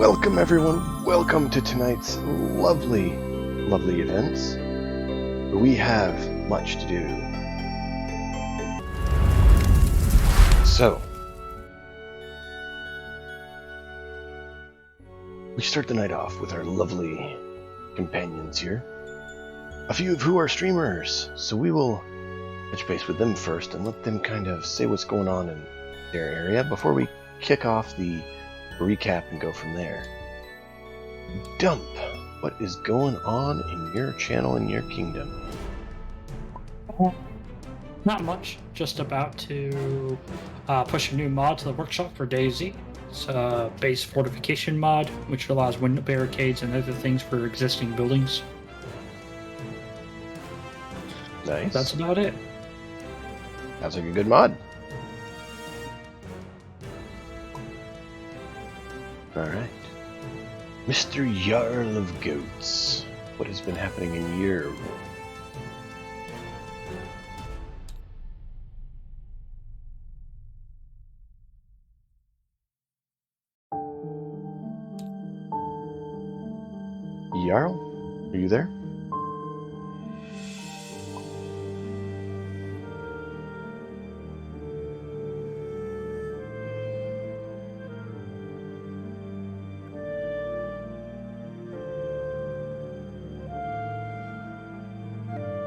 Welcome everyone, welcome to tonight's lovely events. We have much to do. So, we start the night off with our lovely companions here. A few of who are streamers, so we will touch base with them first and let them kind of say what's going on in their area before we kick off the recap and go from there. Dump, what is going on in your channel, in your kingdom? Not much, just about to push a new mod to the workshop for Daisy. It's a base fortification mod, which allows window barricades and other things for existing buildings. Nice. That's about it. Sounds like a good mod. Alright. Mr. Jarl of Goats, what has been happening in your world? Jarl? Are you there?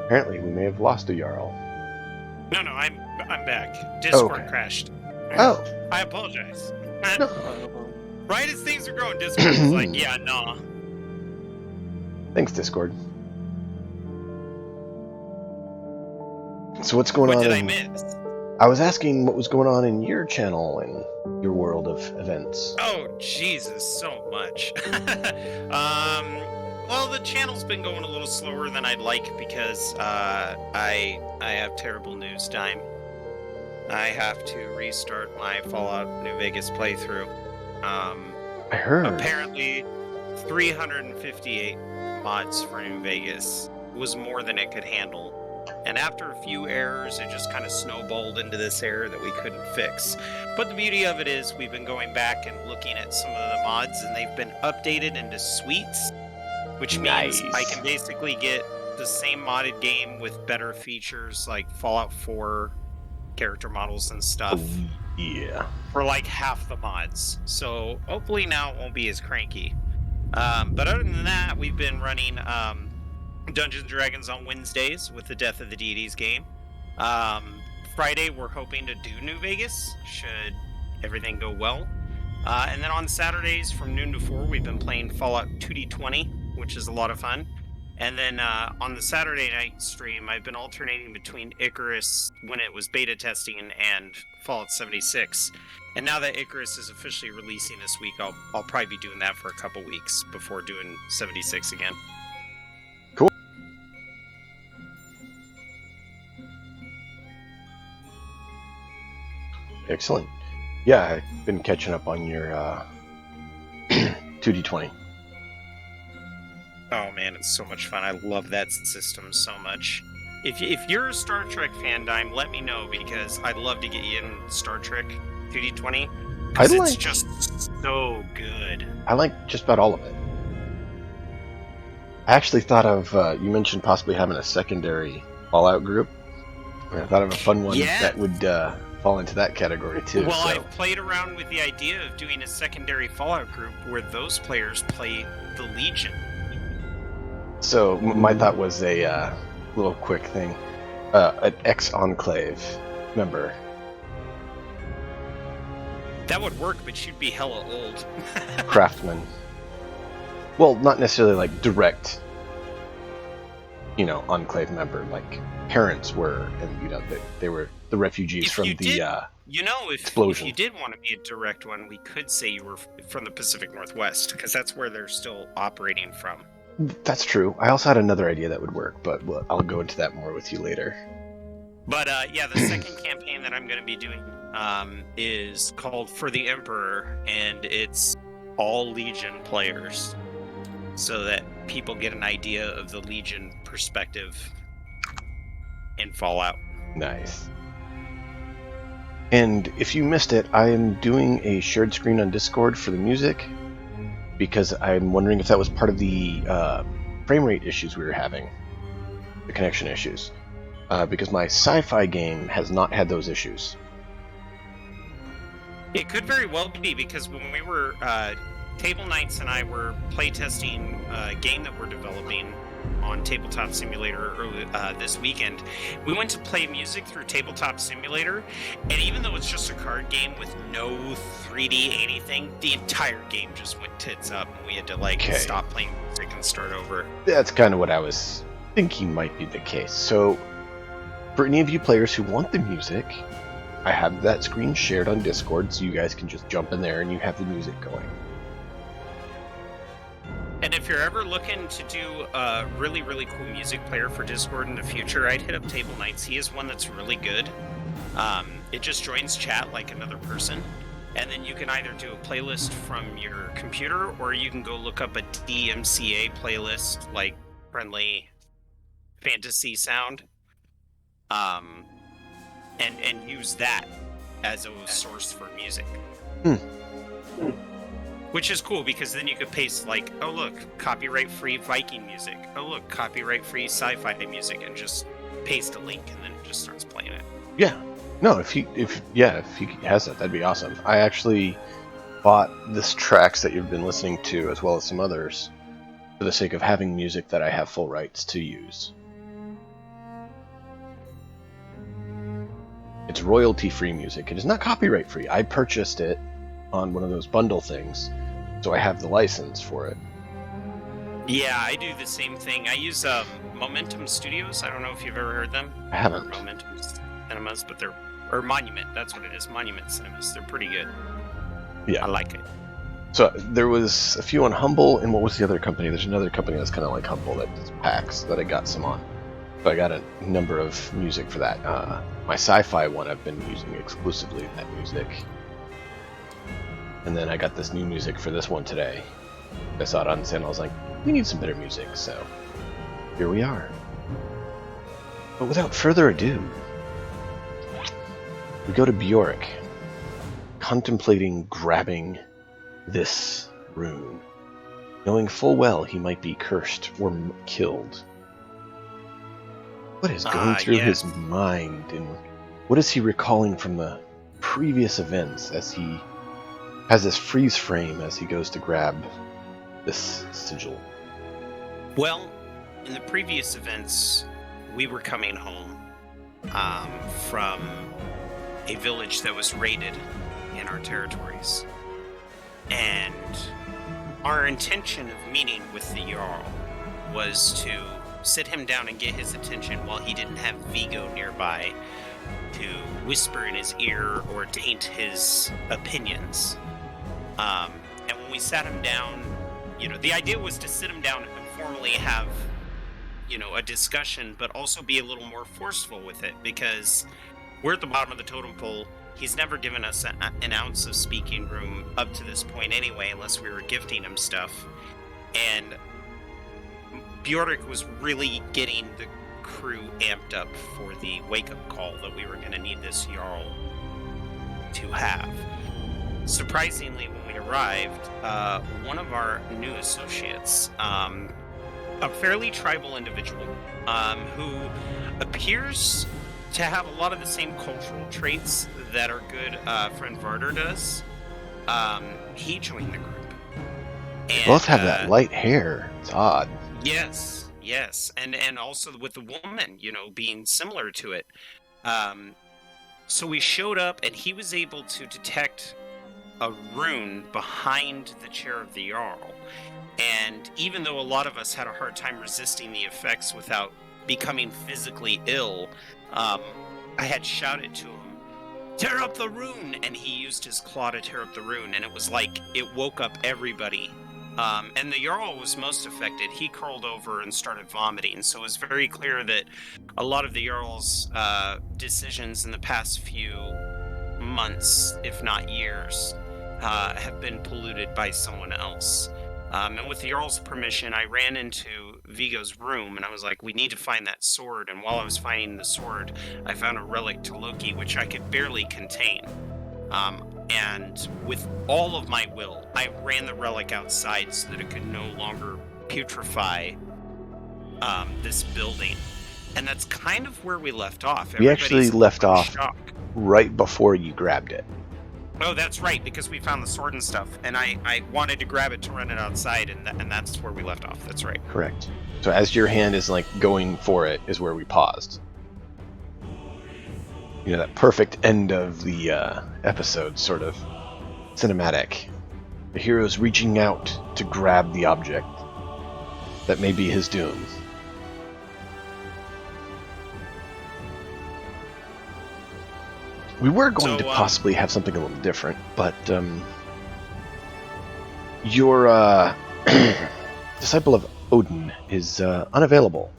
Apparently, we may have lost a Jarl. No, I'm back. Discord crashed. Oh. I apologize. No. Right as things are going, Discord was like, yeah, nah. Thanks, Discord. So what's going on? What did I miss? I was asking what was going on in your channel and your world of events. Oh, Jesus, so much. Well, the channel's been going a little slower than I'd like because I have terrible news, Dime. I have to restart my Fallout New Vegas playthrough. I heard. Apparently, 358 mods for New Vegas was more than it could handle. And after a few errors, it just kind of snowballed into this error that we couldn't fix. But the beauty of it is we've been going back and looking at some of the mods, and they've been updated into suites, which means I can basically get the same modded game with better features like Fallout 4 character models and stuff. Yeah. For like half the mods. So hopefully now it won't be as cranky. But other than that, we've been running Dungeons & Dragons on Wednesdays with the Death of the Deities game. Friday, we're hoping to do New Vegas, should everything go well. And then on Saturdays from noon to 4, we've been playing Fallout 2D20, which is a lot of fun. And then on the Saturday night stream, I've been alternating between Icarus when it was beta testing and Fallout 76. And now that Icarus is officially releasing this week, I'll probably be doing that for a couple weeks before doing 76 again. Cool. Excellent. Yeah, I've been catching up on your 2D20. Oh man, it's so much fun. I love that system so much. If you're a Star Trek fan, Dime, let me know, because I'd love to get you in Star Trek 2D20. Because it's just so good. I like just about all of it. I actually thought of, you mentioned possibly having a secondary Fallout group. And I thought of a fun one that would fall into that category too. Well, I've played around with the idea of doing a secondary Fallout group where those players play the Legion. So my thought was a little quick thing. An ex-Enclave member. That would work, but you'd be hella old. Craftsman. Well, not necessarily like direct, Enclave member. Like parents were, and they were the refugees from the explosion. If you did want to be a direct one, we could say you were from the Pacific Northwest, because that's where they're still operating from. That's true. I also had another idea that would work, but I'll go into that more with you later. But the second campaign that I'm going to be doing is called For the Emperor, and it's all Legion players, so that people get an idea of the Legion perspective in Fallout. Nice. And if you missed it, I am doing a shared screen on Discord for the music. because I'm wondering if that was part of the frame rate issues we were having, the connection issues. Because my sci-fi game has not had those issues. It could very well be, because when we were Table Knights and I were playtesting a game that we're developing on Tabletop Simulator early, this weekend, we went to play music through Tabletop Simulator, and even though it's just a card game with no 3D anything, the entire game just went tits up, and we had to stop playing music and start over. That's kind of what I was thinking might be the case. So, for any of you players who want the music, I have that screen shared on Discord, so you guys can just jump in there and you have the music going. And if you're ever looking to do a really, really cool music player for Discord in the future, I'd hit up Table Knights. He is one that's really good. It just joins chat like another person. And then you can either do a playlist from your computer, or you can go look up a DMCA playlist, like friendly fantasy sound, and use that as a source for music. Which is cool, because then you could paste like, oh look, copyright-free Viking music. Oh look, copyright-free sci-fi music, and just paste a link, and then it just starts playing it. Yeah. No, if he has that, that'd be awesome. I actually bought this tracks that you've been listening to, as well as some others, for the sake of having music that I have full rights to use. It's royalty-free music. It is not copyright-free. I purchased it on one of those bundle things, so I have the license for it. Yeah, I do the same thing. I use Momentum Studios. I don't know if you've ever heard them. I haven't. Momentum Cinemas, but or Monument. That's what it is. Monument Cinemas. They're pretty good. Yeah, I like it. So there was a few on Humble, and what was the other company? There's another company that's kind of like Humble that's PAX that I got some on. So I got a number of music for that. My sci-fi one I've been using exclusively that music. And then I got this new music for this one today. I saw it on sale and I was like, we need some better music, so here we are. But without further ado, we go to Bjork, contemplating grabbing this rune, knowing full well he might be cursed or killed. What is going through his mind, and what is he recalling from the previous events as he has this freeze frame as he goes to grab this sigil? Well, in the previous events, we were coming home from a village that was raided in our territories. And our intention of meeting with the Jarl was to sit him down and get his attention while he didn't have Vigo nearby to whisper in his ear or taint his opinions. And when we sat him down, the idea was to sit him down and formally have, a discussion, but also be a little more forceful with it, because we're at the bottom of the totem pole. He's never given us an ounce of speaking room up to this point anyway, unless we were gifting him stuff. And Bjork was really getting the crew amped up for the wake-up call that we were going to need this Jarl to have. Surprisingly, when we arrived, one of our new associates, a fairly tribal individual, who appears to have a lot of the same cultural traits that our good friend Varder does, he joined the group. They both have that light hair. It's odd. Yes, and also with the woman, being similar to it. So we showed up, and he was able to detect a rune behind the chair of the Jarl. And even though a lot of us had a hard time resisting the effects without becoming physically ill, I had shouted to him, "Tear up the rune!" And he used his claw to tear up the rune, and it was like it woke up everybody. And the Jarl was most affected. He curled over and started vomiting, so it was very clear that a lot of the Jarl's decisions in the past few months, if not years, have been polluted by someone else. And with the Jarl's permission, I ran into Vigo's room, and I was like, we need to find that sword. And while I was finding the sword, I found a relic to Loki, which I could barely contain. And with all of my will, I ran the relic outside so that it could no longer putrefy this building. And that's kind of where we left off. We actually left in off shock. right before you grabbed it. Oh, that's right, because we found the sword and stuff, and I wanted to grab it to run it outside, and that's where we left off. That's right. Correct. So as your hand is like going for it is where we paused. You know, that perfect end of the episode, sort of cinematic. The hero's reaching out to grab the object that may be his doom. We were going to possibly have something a little different, but your disciple of Odin is unavailable.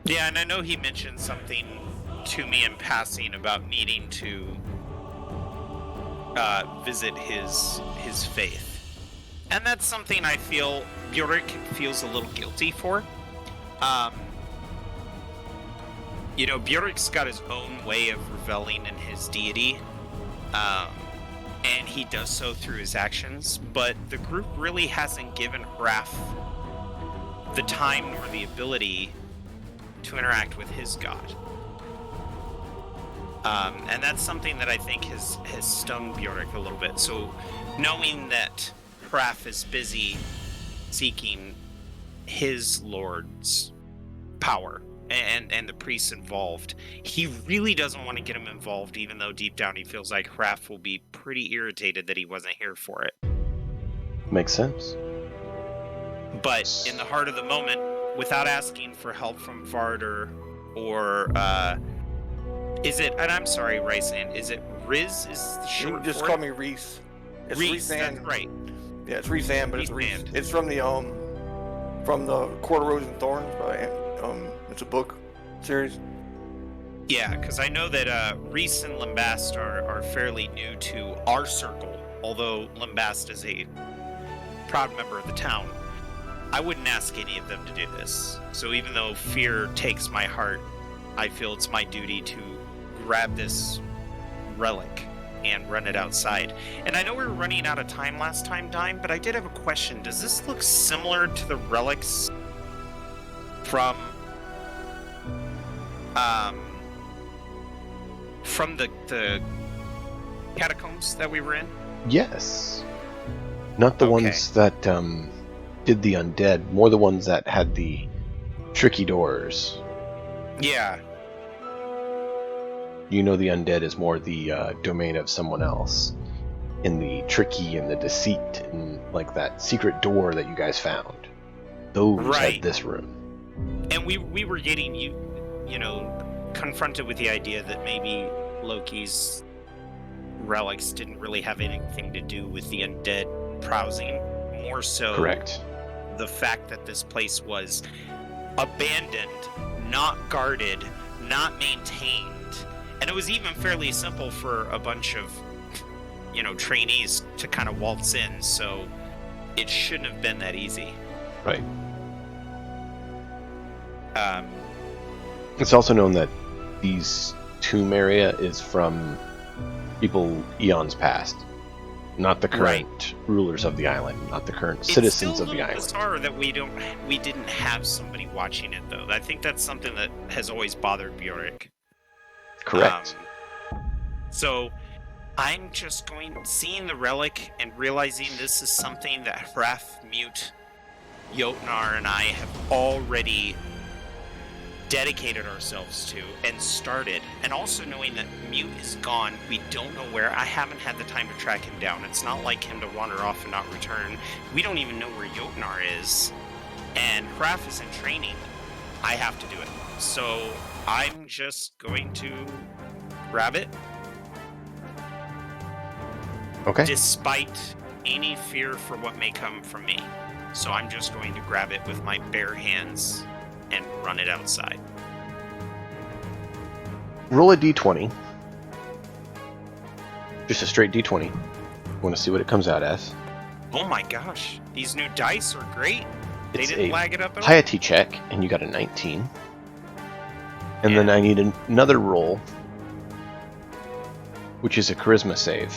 Yeah, and I know he mentioned something to me in passing about needing to visit his faith. And that's something I feel Bjork feels a little guilty for. You know, Bjork's got his own way of reveling in his deity, and he does so through his actions, but the group really hasn't given Hraf the time nor the ability to interact with his god. And that's something that I think has stung Bjork a little bit. So knowing that Hraf is busy seeking his lord's power and the priests involved, he really doesn't want to get him involved, even though deep down he feels like Hraf will be pretty irritated that he wasn't here for it. Makes sense. But in the heart of the moment, without asking for help from Varder or is it, and I'm sorry, Rysan, is it Riz is the short You can just for call it? me Reese. It's Reese, that's Reese-Ann. right. Yeah, it's Reese-Ann, but it's Reese. Reese-Ann. It's from the Court of Roses and Thorns. It's a book series. Yeah, because I know that Reese and Lambast are fairly new to our circle, although Lambast is a proud member of the town. I wouldn't ask any of them to do this. So even though fear takes my heart, I feel it's my duty to grab this relic and run it outside. And I know we were running out of time last time, Dime, but I did have a question. Does this look similar to the relics from the catacombs that we were in? Yes. Not the ones that did the undead, more the ones that had the tricky doors. Yeah. You know the undead is more the domain of someone else. In the tricky and the deceit and like that secret door that you guys found. Those had this room. And we were getting confronted with the idea that maybe Loki's relics didn't really have anything to do with the undead prowsing. More so Correct. The fact that this place was abandoned, not guarded, not maintained. And it was even fairly simple for a bunch of, trainees to kind of waltz in, so it shouldn't have been that easy. Right. It's also known that these tomb area is from people eons past, not the current rulers of the island, not the current citizens of the island. It's still a little bizarre that we didn't have somebody watching it, though. I think that's something that has always bothered Bjork. Correct. So I'm just seeing the relic and realizing this is something that Hraf, Mute, Jotnar, and I have already dedicated ourselves to and started. And also knowing that Mute is gone, we don't know where. I haven't had the time to track him down. It's not like him to wander off and not return. We don't even know where Jotnar is. And Hraf is in training. I have to do it. So I'm just going to grab it. Okay. Despite any fear for what may come from me. So I'm just going to grab it with my bare hands and run it outside. Roll a d20. Just a straight d20. Want to see what it comes out as. Oh my gosh. These new dice are great. They It's didn't a lag it up at all. piety check, and you got a 19. And then I need another roll which is a charisma save.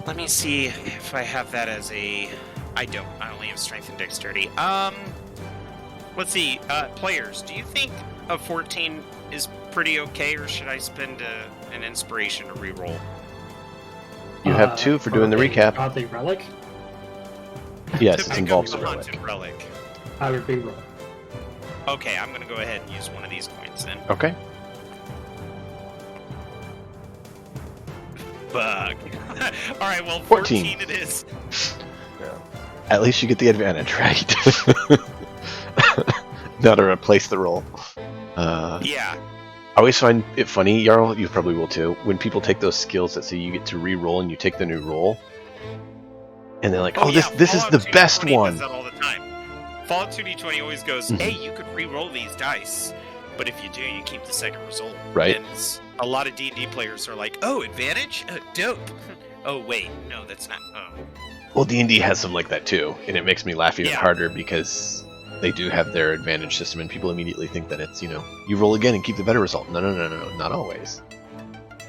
Let me see if I have that as a... I don't. I only have strength and dexterity. Let's see. Players, do you think a 14 is pretty okay, or should I spend an inspiration to reroll? You have 2 for doing the recap. The relic? Yes, To it pick involves up a the relic. haunted relic. I would reroll. Okay, I'm gonna go ahead and use one of these coins then. Okay. Bug. Alright, well, 14 it is. Yeah. At least you get the advantage, right? Not to replace the roll. Yeah. I always find it funny, Jarl, you probably will too, when people take those skills that say you get to re-roll and you take the new roll, and they're like, oh, yeah, this is Fallout the 2D20 best does one. that all the time. Fallout 2D20 always goes, hey, you could re-roll these dice, but if you do, you keep the second result. Right. And a lot of D&D players are like, oh, advantage? Dope. Oh, wait, no, that's not. Oh. Well, D&D has some like that too, and it makes me laugh even Yeah. harder because they do have their advantage system, and people immediately think that it's, you roll again and keep the better result. No, not always. I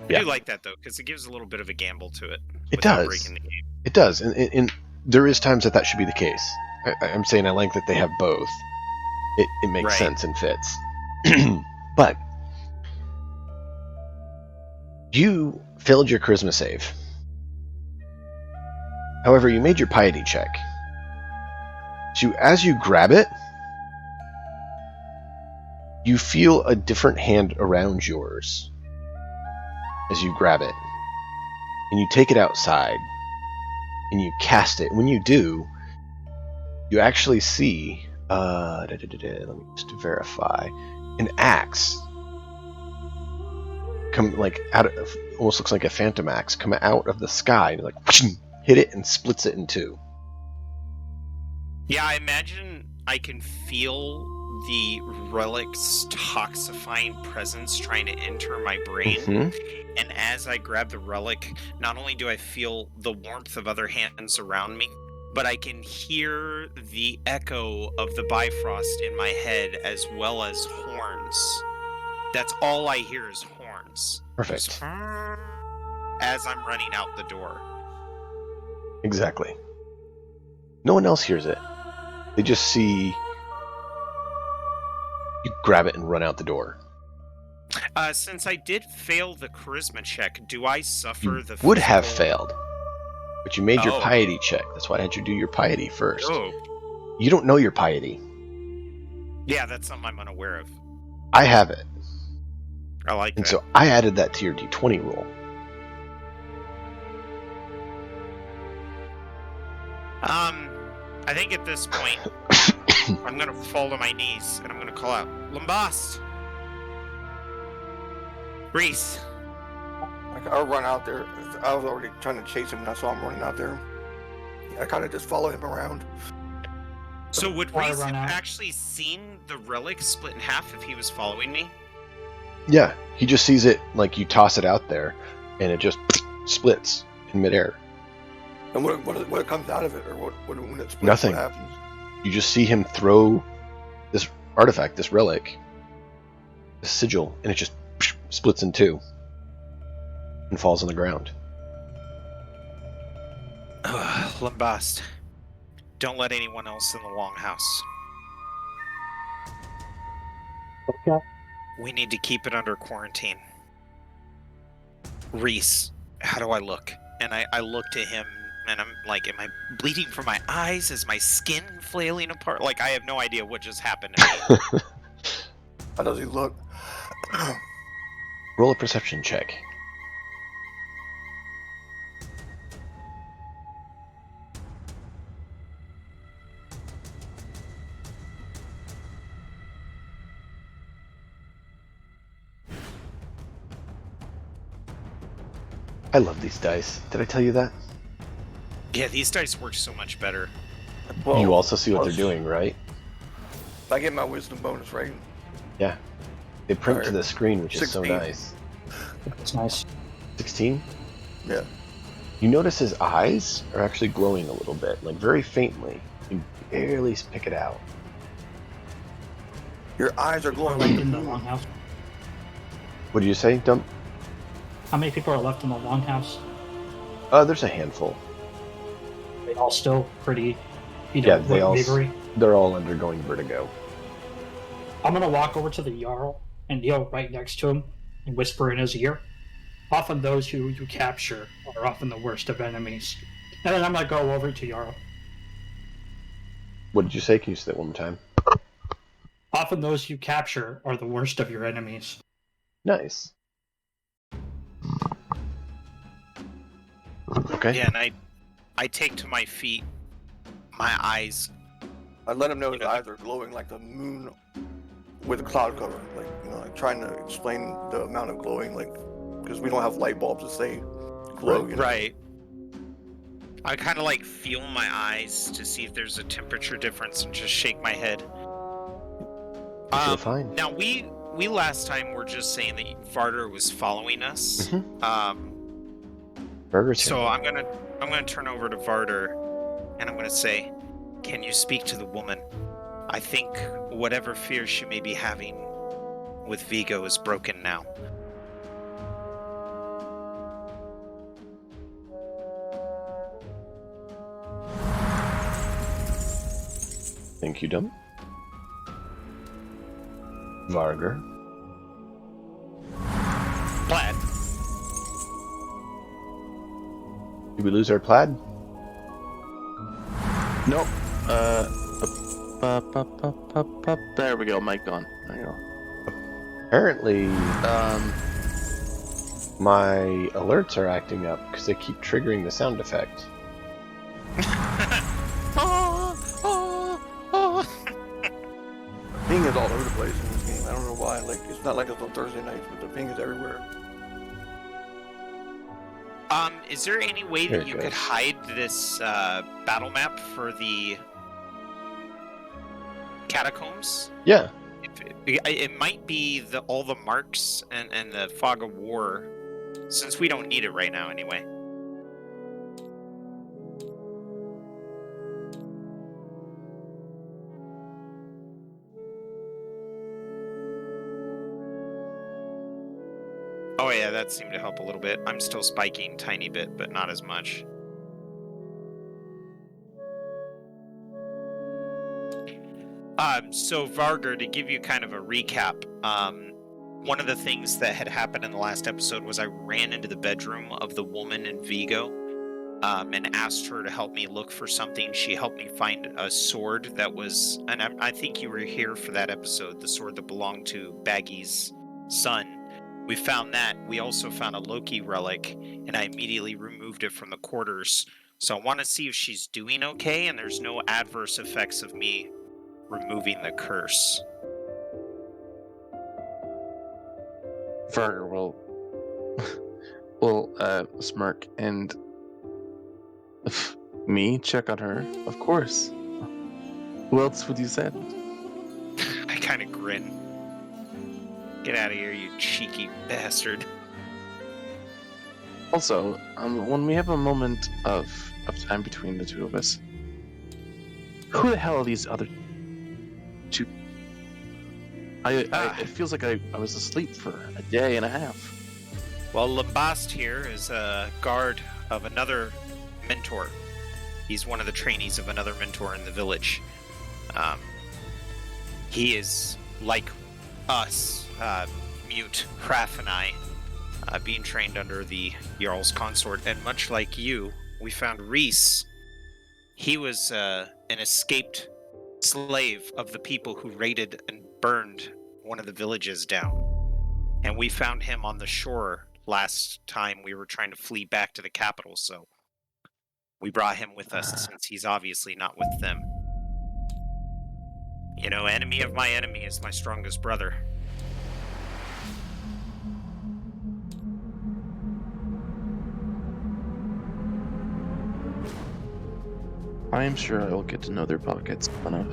Yeah. do like that, though, because it gives a little bit of a gamble to it. It without does. breaking the game. It does, and there is times that should be the case. I'm saying I like that they have both. It makes Right. sense and fits. But you failed your charisma save. However, you made your piety check. So as you grab it, you feel a different hand around yours as you grab it. And you take it outside, and you cast it. When you do, you actually see, let me just verify, an axe come like out of, almost looks like a phantom axe, come out of the sky, and like hit it and splits it in two. Yeah, I imagine I can feel the relic's toxifying presence trying to enter my brain. Mhm. And as I grab the relic, not only do I feel the warmth of other hands around me, but I can hear the echo of the Bifrost in my head as well as horns. That's all I hear is horns. Perfect. Just as I'm running out the door. Exactly. No one else hears it. They just see you grab it and run out the door. Since I did fail the charisma check, do I suffer You the would have physical- failed, but you made your Oh. piety check. That's why I had you do your piety first. Oh, You don't know your piety. yeah, that's something I'm unaware of. I have it, I like and that. so I added that to your d20 roll. I think at this point, I'm gonna fall to my knees and I'm gonna call out, Lambast! Reese! I'll run out there. I was already trying to chase him, and I saw him running out there. I kind of just follow him around. So would Before I Reese run have out. actually seen the relic split in half if he was following me? Yeah, he just sees it like you toss it out there, and it just splits in midair. And what comes out of it, or when it splits, Nothing. what happens? You just see him throw this artifact, this relic, this sigil, and it just splits in two and falls on the ground. Lambast, don't let anyone else in the longhouse. Okay. We need to keep it under quarantine. Reese, how do I look? And I look to him, and I'm like, am I bleeding from my eyes? Is my skin flailing apart? Like, I have no idea what just happened to me. How does he look? Roll a perception check. I love these dice. Did I tell you that? Yeah, these dice work so much better. Well, You also see what they're plus, doing, right? I get my wisdom bonus, right? Yeah. They print to Alright. the screen, which is so 16. nice. That's nice. 16? Yeah. You notice his eyes are actually glowing a little bit, like very faintly. You barely pick it out. Your eyes are People are glowing left like the in the moon. longhouse. What do you say, Dump? How many people are left in the longhouse? There's a handful. They all still pretty, Yeah, they all. wavery. They're all undergoing vertigo. I'm gonna walk over to the Jarl and kneel right next to him and whisper in his ear. Often those who you capture are often the worst of enemies. And then I'm gonna go over to Jarl. What did you say? Can you say that one more time? Often those you capture are the worst of your enemies. Nice. Okay. Yeah, and I take to my feet, my eyes. I let him know his eyes are glowing like the moon with a cloud cover. Like, you know, like trying to explain the amount of glowing, like, because we don't have light bulbs to say glow. You know? Right. I kind of like feel my eyes to see if there's a temperature difference and just shake my head. You feel fine. Now we last time were just saying that Varder was following us. Burger's So here. I'm gonna turn over to Varder, and I'm gonna say, "Can you speak to the woman? I think whatever fear she may be having with Vigo is broken now." Thank you, Dump. Varger. Plaid. Did we lose our plaid? Nope. There we go. Mic on. There you go. Apparently, my alerts are acting up because they keep triggering the sound effect. Ping is all over the place in this game. I don't know why. Like, it's not like it's on Thursday nights, but the ping is everywhere. Is there any way There that it you goes. could hide this battle map for the catacombs? Yeah. It might be all the marks and the fog of war, since we don't need it right now anyway. Oh yeah, that seemed to help a little bit. I'm still spiking a tiny bit, but not as much. So Varger, to give you kind of a recap, one of the things that had happened in the last episode was I ran into the bedroom of the woman in Vigo, and asked her to help me look for something. She helped me find a sword that was, and I think you were here for that episode, the sword that belonged to Baggy's son. We found that. We also found a Loki relic, and I immediately removed it from the quarters. So I want to see if she's doing okay, and there's no adverse effects of me removing the curse. Varger will smirk and me check on her. Of course. Who else would you send? I kind of grin. Get out of here, you cheeky bastard. Also, when we have a moment of time between the two of us, who the hell are these other two? It feels like I was asleep for a day and a half. Well, Lambast here is a guard of another mentor. He's one of the trainees of another mentor in the village. He is like us, Mute, Hraf, and I, being trained under the Jarl's consort. And much like you, we found Reese. He was an escaped slave of the people who raided and burned one of the villages down. And we found him on the shore last time we were trying to flee back to the capital, so we brought him with us since he's obviously not with them. You know, enemy of my enemy is my strongest brother. I am sure I will get to know their pockets enough.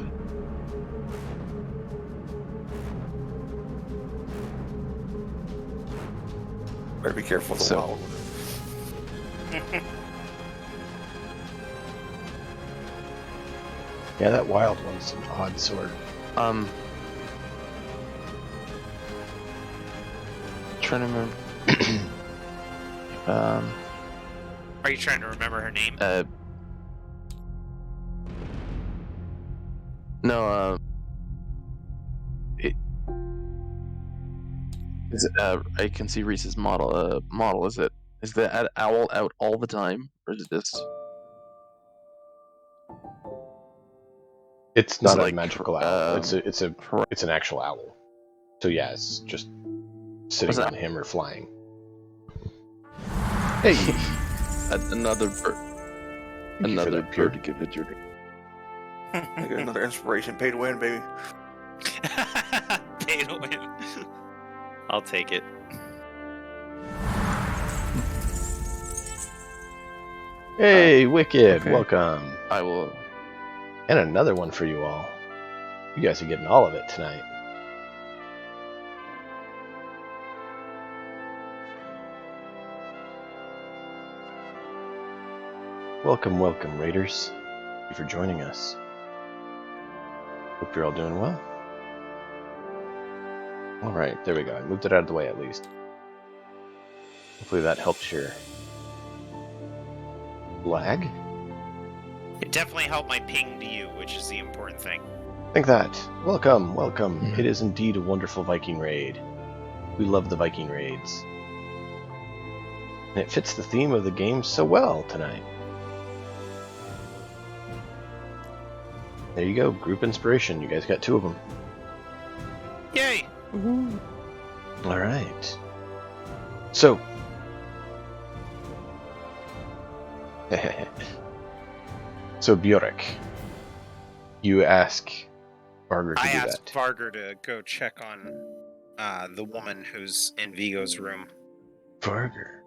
Better be careful with the So- wild. Yeah, that wild one's an odd sword. trying to remember. Are you trying to remember her name? No, is it, I can see Reese's model. Model, is it? Is the owl out all the time, or is it just? It's not it a like, magical owl. It's hor- an actual owl. So yeah, it's just sitting What's on that? him or flying. Hey, Another bird. thank you for Another that, Pure. bird to give a journey. I get another inspiration. Pay to win, baby. Pay to win. I'll take it. Hey, Wicked, okay. welcome. I will. And another one for you all. You guys are getting all of it tonight. Welcome, welcome, Raiders. Thank you for joining us. Hope you're all doing well. Alright, there we go. I moved it out of the way at least. Hopefully that helps your lag. It definitely helped my ping to you, which is the important thing. Think that. Welcome, welcome. It is indeed a wonderful Viking raid. We love the Viking raids. And it fits the theme of the game so well tonight. There you go, group inspiration. You guys got 2 of them. Yay! Alright. So. So, Bjork, you ask Varger to I do asked that. Varger to go check on the woman who's in Vigo's room. Varger.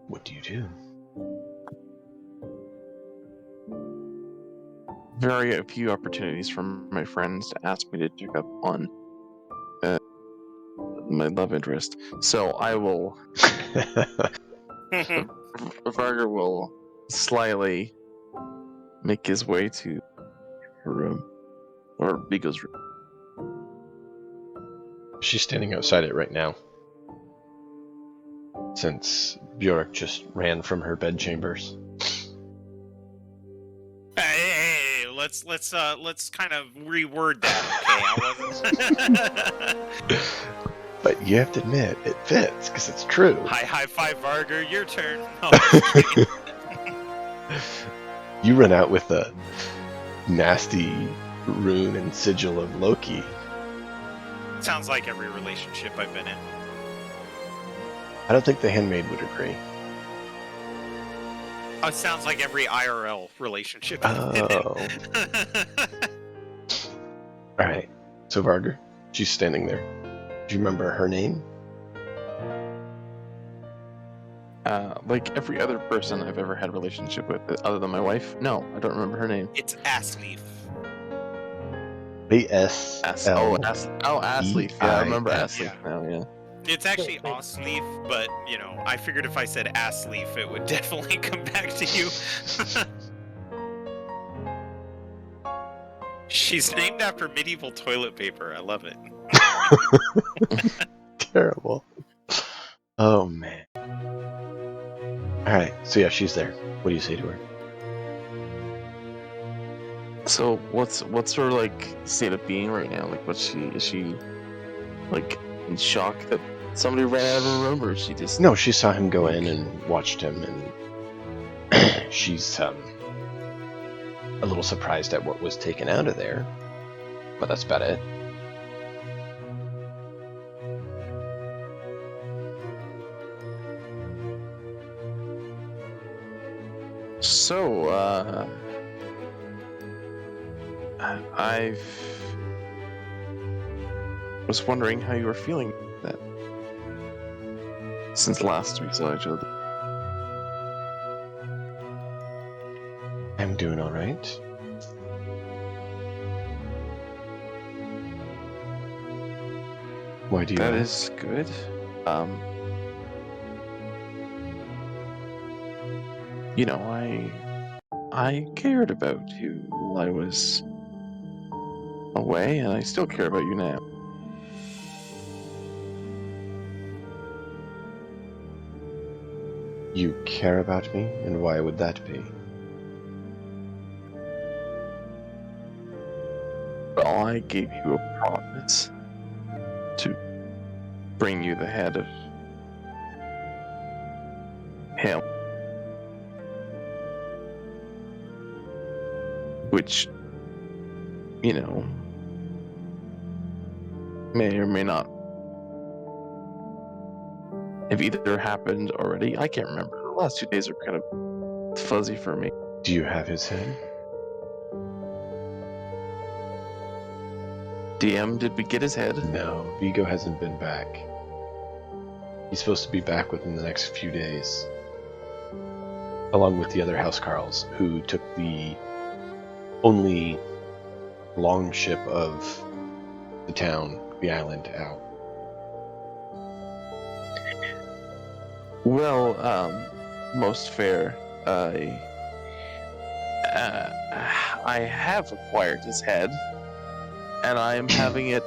What do you do? Very few opportunities from my friends to ask me to check up on my love interest. So I will. Varger will slyly make his way to her room, or Vigo's room. She's standing outside it right now. Since Bjork just ran from her bedchambers. Hey, let's kind of reword that, okay? I wasn't. But you have to admit, it fits, because it's true. High five, Varger. Your turn. No, just kidding. You run out with the nasty rune and sigil of Loki. Sounds like every relationship I've been in. I don't think the handmaid would agree. Oh, it sounds like every IRL relationship I've been Oh. in. Alright, so Varger, she's standing there. Do you remember her name? Like every other person I've ever had a relationship with, other than my wife. No, I don't remember her name. It's Assleaf. A-S-L. Assleaf. Yeah, I remember Assleaf now. Yeah. It's actually Assleaf, but, you know, I figured if I said Assleaf, it would definitely come back to you. She's named after medieval toilet paper. I love it. Terrible. Oh, man. Alright, so yeah, she's there. What do you say to her? So what's her like state of being right now? Like, is she like in shock that somebody ran out of her room, or is she just No, she saw him go in and watched him, and she's a little surprised at what was taken out of there. But that's about it. So, I was wondering how you were feeling that since last we saw each other. I'm doing alright. Why do you That ask? is good. You know, I cared about you while I was away, and I still care about you now. You care about me, and why would that be? Well, I gave you a promise to bring you the head of him. Which, you know, may or may not have either happened already. I can't remember. The last 2 days are kind of fuzzy for me. Do you have his head? DM, did we get his head? No, Vigo hasn't been back. He's supposed to be back within the next few days. Along with the other housecarls, who took the only longship of the town, the island, out. Well, most fair. I have acquired his head, and I am having it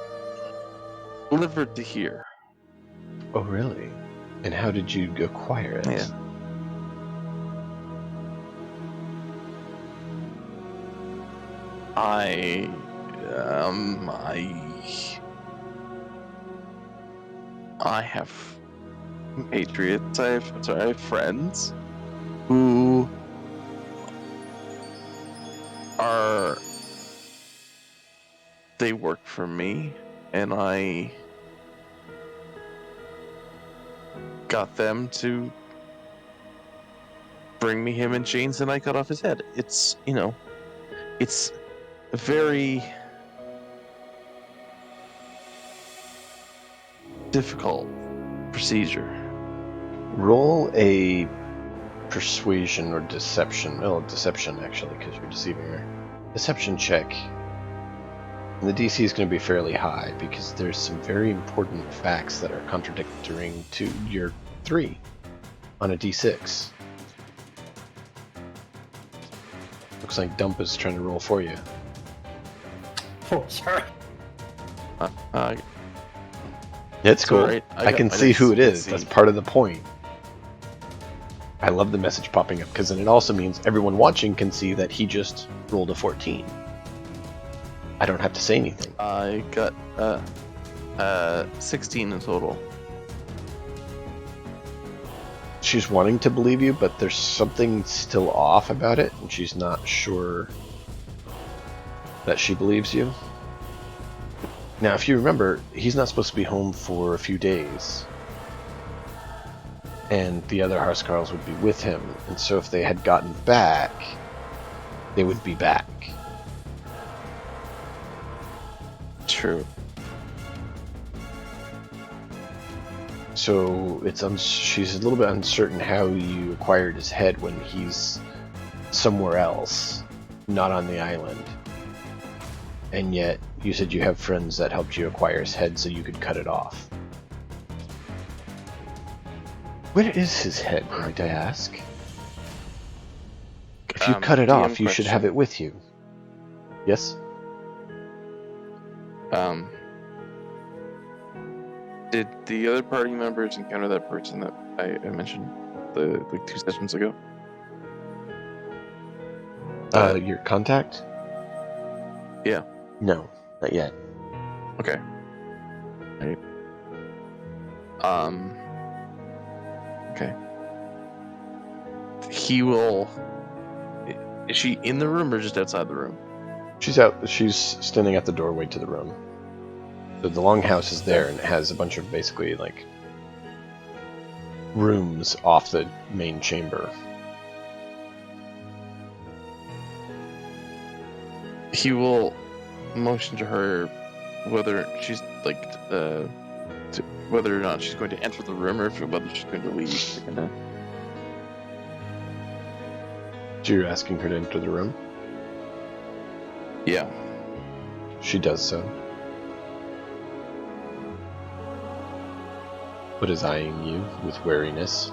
delivered to here. Oh, really? And how did you acquire it? Yeah. I have patriots. I have friends who they work for me, and I got them to bring me him in chains, and I cut off his head. It's, it's a very difficult procedure. Roll a persuasion or deception. Well, deception, actually, because you're deceiving her. Deception check. And the DC is going to be fairly high, because there's some very important facts that are contradictory to your 3 on a D6. Looks like Dump is trying to roll for you. Oh, sorry. It's cool. Alright. I can see who it is. That's part of the point. I love the message popping up, because then it also means everyone watching can see that he just rolled a 14. I don't have to say anything. I got 16 in total. She's wanting to believe you, but there's something still off about it, and she's not sure that she believes you. Now, if you remember, he's not supposed to be home for a few days. And the other Housecarls would be with him, and so if they had gotten back, they would be back. True. So she's a little bit uncertain how you acquired his head when he's somewhere else, not on the island. And yet, you said you have friends that helped you acquire his head so you could cut it off. Where is his head, might I ask? If you cut it off, you should have it with you. Yes? Did the other party members encounter that person that I mentioned like 2 sessions ago? Your contact? Yeah. No, not yet. Okay. Right. Okay. He will. Is she in the room or just outside the room? She's out. She's standing at the doorway to the room. So the longhouse is there, and it has a bunch of basically like rooms off the main chamber. He will motion to her whether she's like whether or not she's going to enter the room or whether she's going to leave. So you're asking her to enter the room? Yeah. She does so. But is eyeing you with wariness.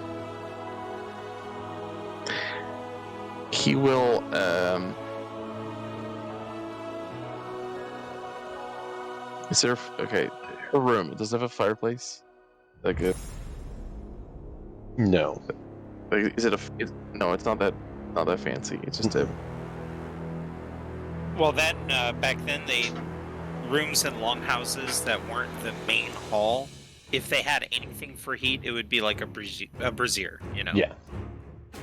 He will is there okay, her room, does it have a fireplace? Like a No. Like, is it no, it's not that fancy. It's just a. Well, then back then rooms in longhouses that weren't the main hall. If they had anything for heat, it would be like a brazier, you know. Yeah.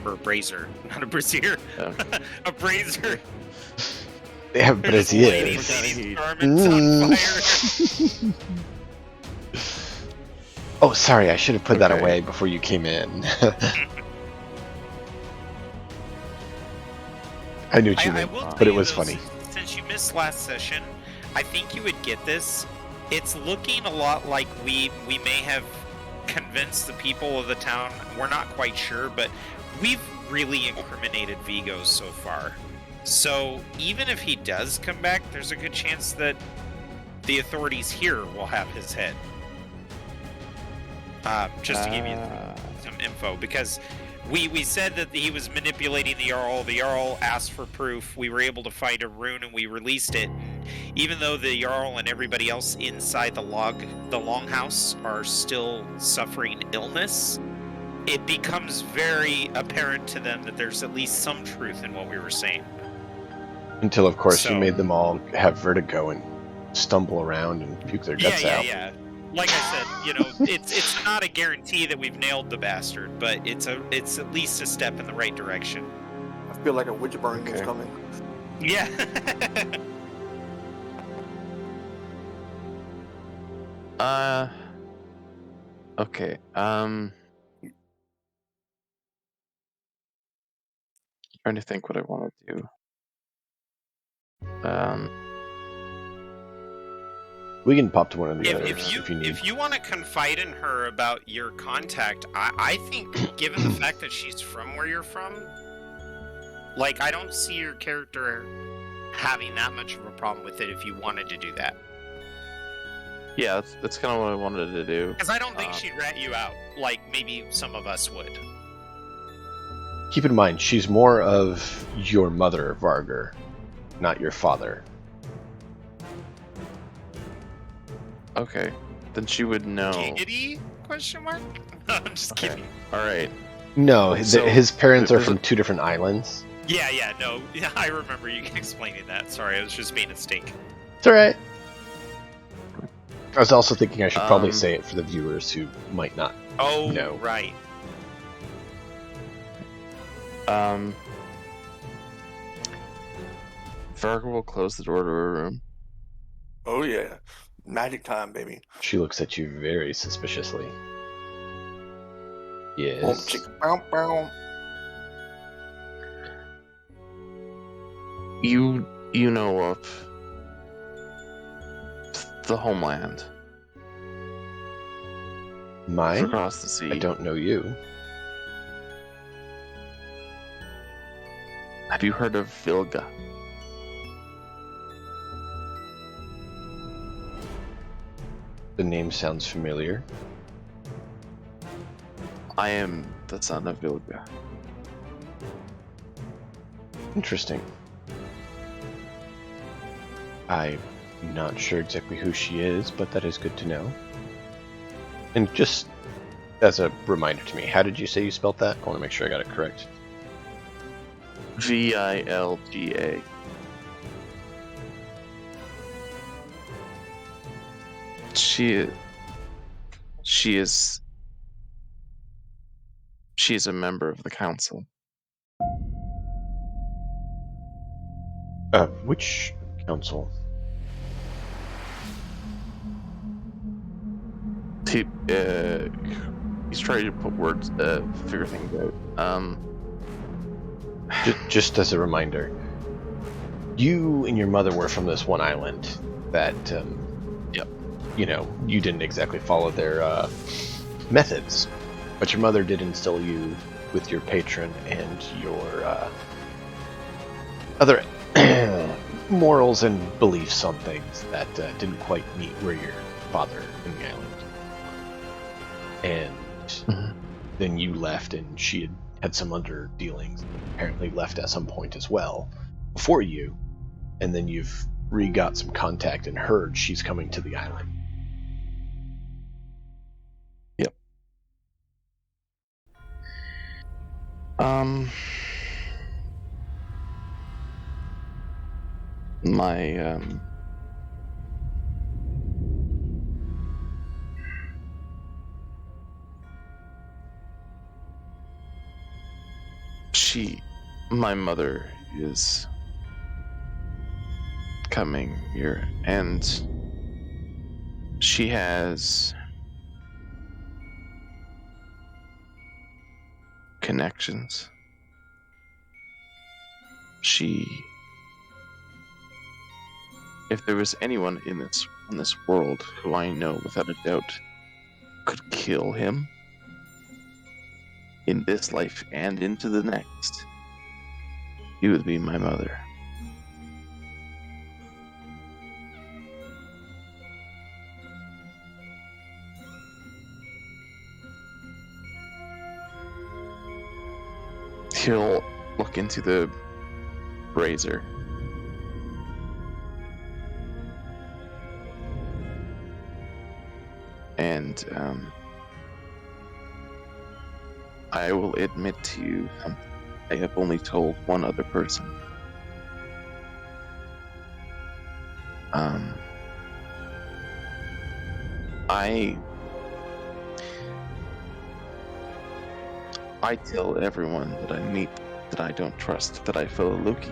Or a brazier, not a brazier. Yeah. A brazier. They have There's braziers. ladies' garments on fire. Oh, sorry, I should have put that Okay. away before you came in. I knew what you meant, will but tell it you was though, funny. Since you missed last session, I think you would get this. It's looking a lot like we may have convinced the people of the town. We're not quite sure, but we've really incriminated Vigo so far. So even if he does come back, there's a good chance that the authorities here will have his head. Just to give you some info, because we said that he was manipulating the Jarl. The Jarl asked for proof. We were able to find a rune and we released it. And even though the Jarl and everybody else inside the longhouse are still suffering illness, it becomes very apparent to them that there's at least some truth in what we were saying. Until, of course, you So- made them all have vertigo and stumble around and puke their guts out. Yeah. Like I said, you know, it's not a guarantee that we've nailed the bastard, but it's at least a step in the right direction. I feel like a witch burn is Okay. coming. Yeah. Okay. Trying to think what I want to do. We can pop to one of the others if if you need. if you want to confide in her about your contact, I think given the fact that she's from where you're from, like I don't see your character having that much of a problem with it if you wanted to do that. Yeah, that's kind of what I wanted to do. Because I don't think she'd rat you out like maybe some of us would. Keep in mind, she's more of your mother, Varger, not your father. Okay, then she would know. Giggity? Question mark? I'm just Okay. kidding. All right. No, So, his parents are there's from a- two different islands. Yeah, no. Yeah, I remember you explaining that. Sorry, I was just being a stink. It's alright. I was also thinking I should probably Um, say it for the viewers who might not. Oh, No. right. Varga will close the door to her room. Oh yeah, magic time, baby. She looks at you very suspiciously. Boom, Yes. chick, bow, bow. You know of the homeland Mine? across the sea. I don't know you. Have you heard of Vilga? The name sounds familiar. I am the son of Vilga. Interesting. I'm not sure exactly who she is, but that is good to know. And just as a reminder to me, how did you say you spelt that? I want to make sure I got it correct. Vilga. She is a member of the council. Which council? He's trying to put words, figure things out. Just as a reminder, you and your mother were from this one island that, Yep. you know, you didn't exactly follow their methods, but your mother did instill you with your patron and your other morals and beliefs on things that didn't quite meet where your father in the island. And Mhm. then you left, and she had some other dealings. Apparently left at some point as well before you, and then you've re-got some contact and heard she's coming to the island. Yep. My my mother is coming here, and she has connections. If there was anyone in this world who I know without a doubt could kill him in this life and into the next, it would be my mother. He'll look into the brazier. And I will admit to you something I have only told one other person. I tell everyone that I meet that I don't trust that I follow Loki,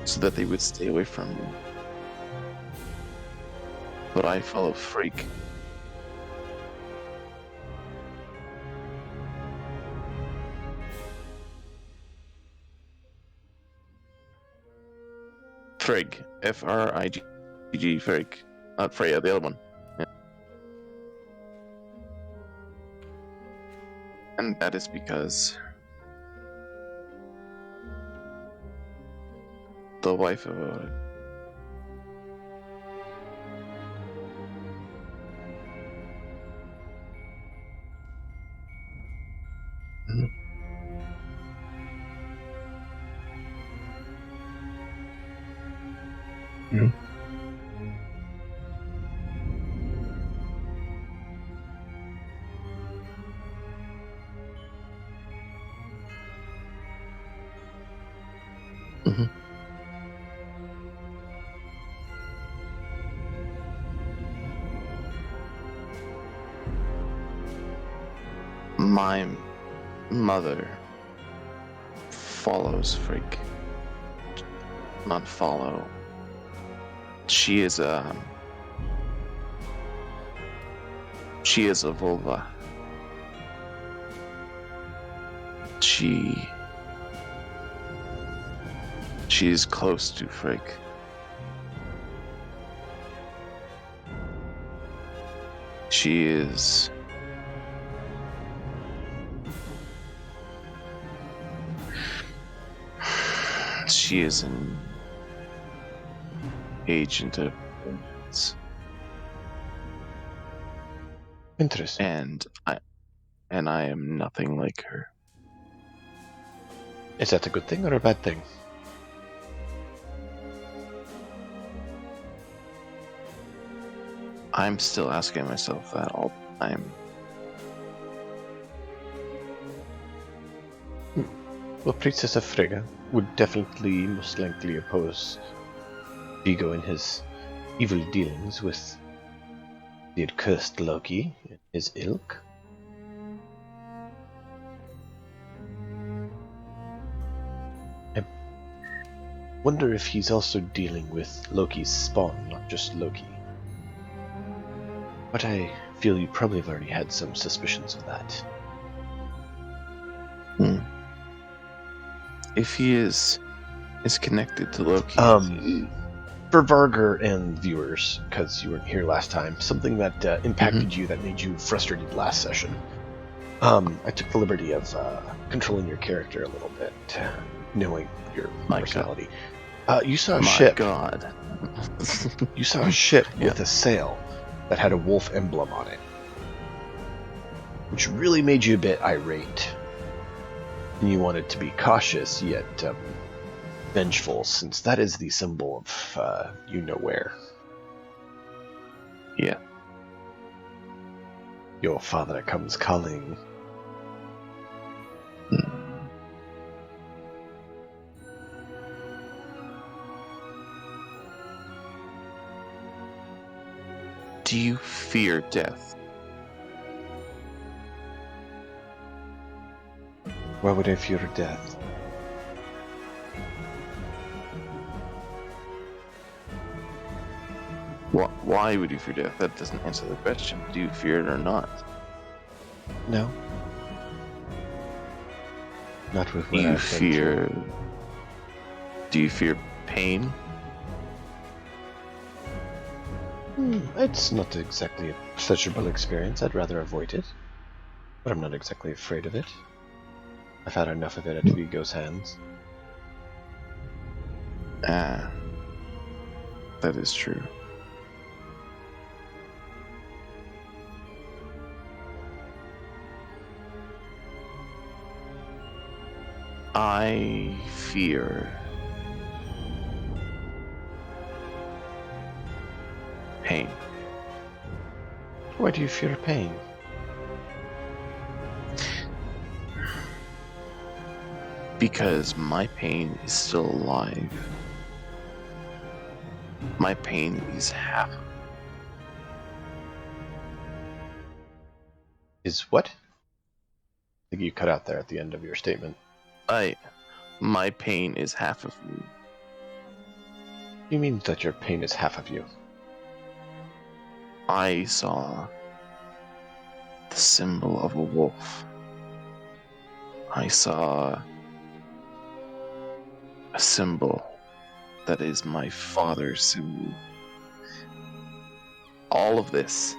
so that they would stay away from me. But I follow Freak. Frigg. Frigg. Frigg. Not Freya, the other one. Yeah. And that is because the wife of Odin. My mother follows Frigg. Not follow. She is a vulva. She is close to Frigg. She is an agent of vengeance. Interesting. And I am nothing like her. Is that a good thing or a bad thing? I'm still asking myself that all the time. Well, Princess of Frigga would definitely most likely oppose Vigo in his evil dealings with the accursed Loki and his ilk. I wonder if he's also dealing with Loki's spawn, not just Loki. But I feel you probably have already had some suspicions of that. If he is connected to Loki. For Varger and viewers, because you weren't here last time, something that impacted you, that made you frustrated last session. I took the liberty of controlling your character a little bit, knowing your personality. You saw a ship. God. You saw a ship with a sail that had a wolf emblem on it, which really made you a bit irate. And you wanted to be cautious, yet vengeful, since that is the symbol of you-know-where. Yeah. Your father comes calling. Do you fear death? Why would I fear death? Why would you fear death? That doesn't answer the question. Do you fear it or not? No. Not with Do what you I've been fear? through. Do you fear pain? It's not exactly a pleasurable experience. I'd rather avoid it. But I'm not exactly afraid of it. I've had enough of it at Vigo's hands. Ah, that is true. I fear pain. Why do you fear pain? Because my pain is still alive. My pain is half. Is what? I think you cut out there at the end of your statement. My pain is half of me. You mean that your pain is half of you? I saw the symbol of a wolf. I saw a symbol that is my father's symbol. All of this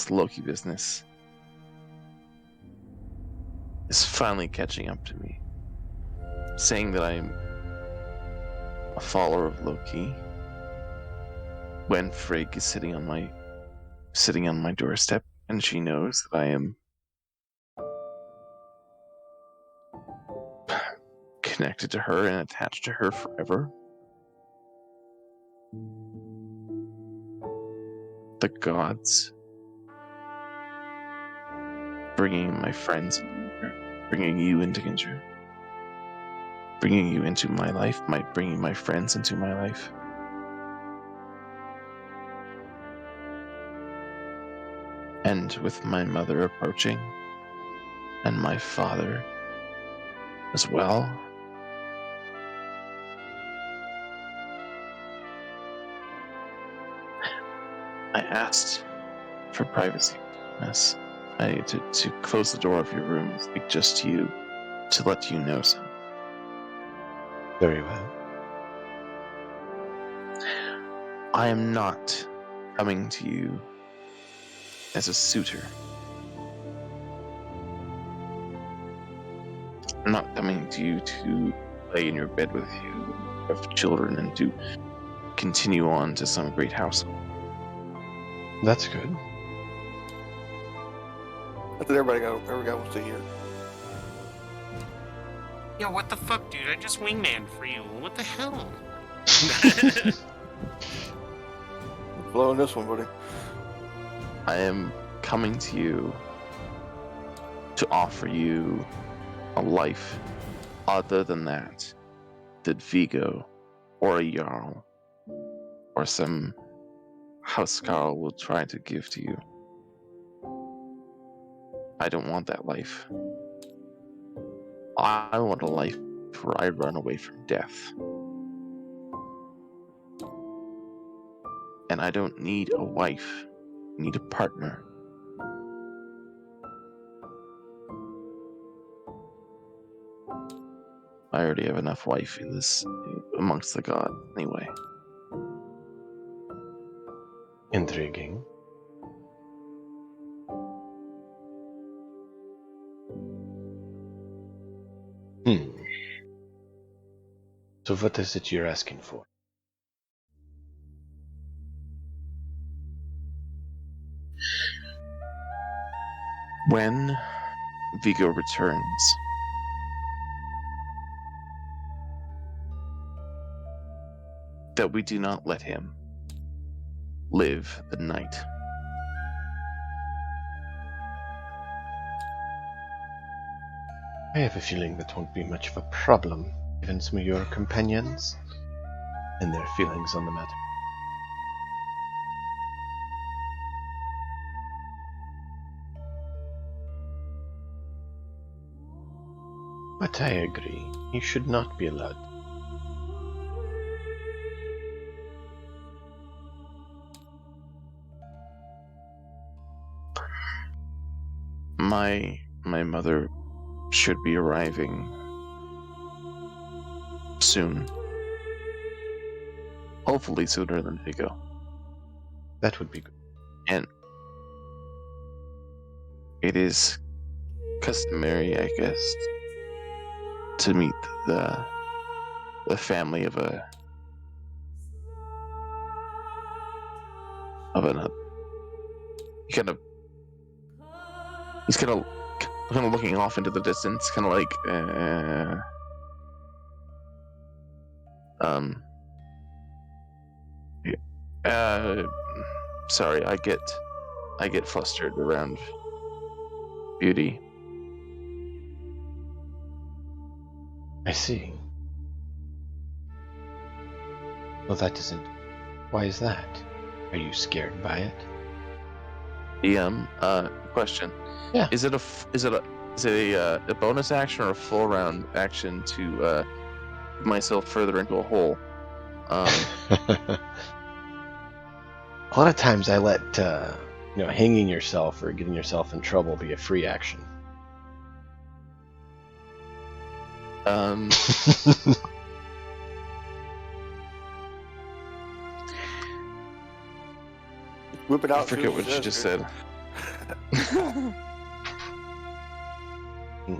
Loki business is finally catching up to me, saying that I'm a follower of Loki when Frigg is sitting on my doorstep, and she knows that I am connected to her and attached to her forever. The gods bringing my friends, bringing you into control, bringing you into my life, bringing my friends into my life. And with my mother approaching, and my father as well, I asked for privacy. Yes, I need to close the door of your room, speak just to you, to let you know something. Very well. I am not coming to you as a suitor. I'm not coming to you to lay in your bed with you, have children, and to continue on to some great household. That's good. That's what everybody wants to hear. Yo, what the fuck, dude? I just wingman for you. What the hell? Blowing this one, buddy. I am coming to you to offer you a life other than that Vigo or a Jarl or some housecarl will try to give to you. I don't want that life. I want a life where I run away from death. And I don't need a wife. I need a partner. I already have enough wife in this amongst the gods anyway. Intriguing. So what is it you're asking for? When Vigo returns, that we do not let him live the night. I have a feeling that won't be much of a problem, given some of your companions and their feelings on the matter. But I agree. He should not be allowed. My mother should be arriving soon. Hopefully sooner than Vigo. That would be good. And it is customary, I guess, to meet the family of another. He's kind of looking off into the distance, kind of like, sorry, I get flustered around Beauty. I see. Well, that isn't. Why is that? Are you scared by it? Question. Yeah. Is it a bonus action or a full round action to put myself further into a hole? A lot of times I let hanging yourself or getting yourself in trouble be a free action. Whip it out. I forget what she just said.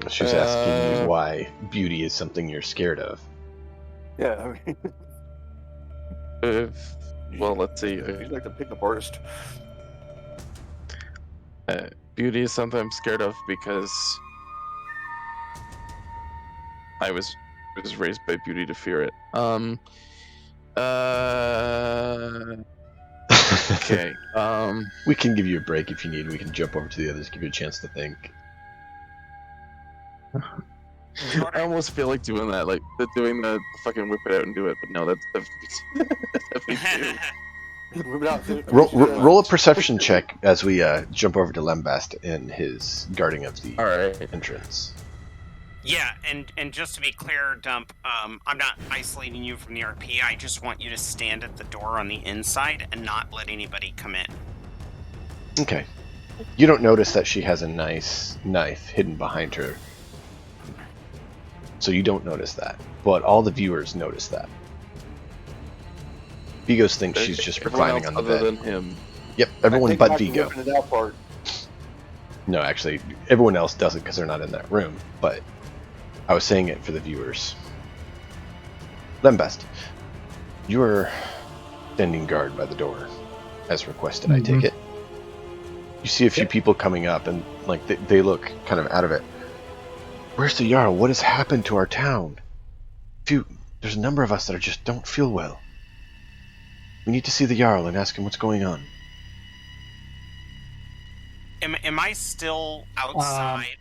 She's asking you why beauty is something you're scared of. Yeah, I mean, Well, let's see. he's like the pickup artist. Beauty is something I'm scared of because I was raised by beauty to fear it. Okay. We can give you a break if you need. We can jump over to the others, give you a chance to think. I almost feel like doing that, like doing the fucking whip it out and do it, but no, that's definitely Whip it out. Roll a perception check as we jump over to Lembast and his guarding of the entrance. Yeah, and just to be clear, Dump, I'm not isolating you from the RP. I just want you to stand at the door on the inside and not let anybody come in. Okay. You don't notice that she has a nice knife hidden behind her. So you don't notice that. But all the viewers notice that. Vigos thinks she's just reclining on the bed. Other than him. Yep, everyone but Vigo. Whipping it out part. No, actually, everyone else doesn't because they're not in that room. But I was saying it for the viewers. Lembast, you are standing guard by the door, as requested. I take it. You see a few people coming up, and like they look kind of out of it. Where's the Jarl? What has happened to our town? There's a number of us that just don't feel well. We need to see the Jarl and ask him what's going on. Am I still outside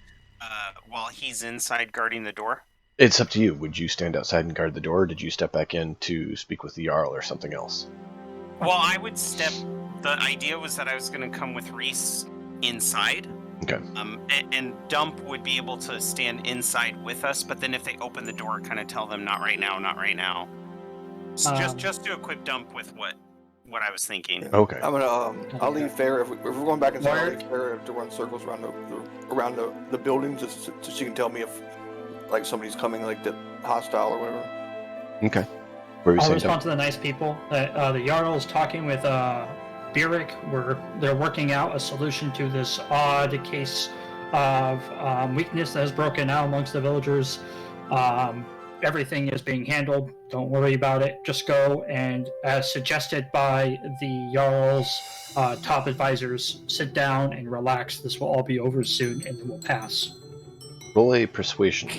while he's inside guarding the door? It's up to you. Would you stand outside and guard the door, or did you step back in to speak with the Jarl or something else? Well, I would step... The idea was that I was going to come with Reese inside. Okay. And Dump would be able to stand inside with us, but then if they open the door, kind of tell them, not right now, not right now. So just to equip Dump with what I was thinking. Okay. I'm gonna I'll leave Farrah if we're going back inside. I'll leave Farrah to run circles around the building just so she can tell me if like somebody's coming, like the hostile or whatever. Okay. Where are you I'll saying, respond to the nice people. That the Jarl's talking with Bierik, where they're working out a solution to this odd case of weakness that has broken out amongst the villagers. Everything is being handled. Don't worry about it. Just go and, as suggested by the Jarl's top advisors, sit down and relax. This will all be over soon, and it will pass. Roll a persuasion.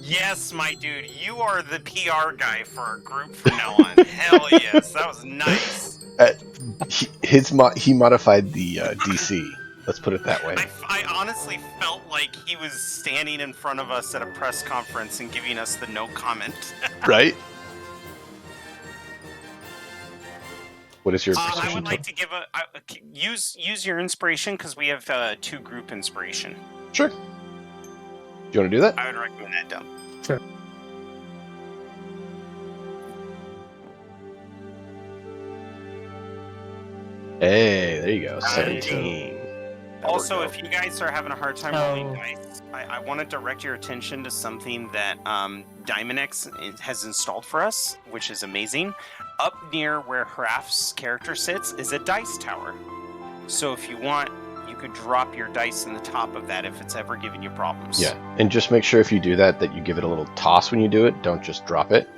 Yes, my dude, you are the PR guy for our group from now on. Hell yes, that was nice. He modified the DC. Let's put it that way. I honestly felt like he was standing in front of us at a press conference and giving us the no comment. Right? What is your perception? I would like to give use your inspiration because we have 2 group inspiration. Sure. you want to do that? I would recommend that dump. Sure. Hey, there you go. There you go. 17. That Also, worked if you guys are having a hard time Oh. rolling dice, I want to direct your attention to something that Diamondx has installed for us, which is amazing. Up near where Hraf's character sits is a dice tower. So if you want, you could drop your dice in the top of that if it's ever giving you problems. Yeah, and just make sure if you do that, that you give it a little toss when you do it. Don't just drop it.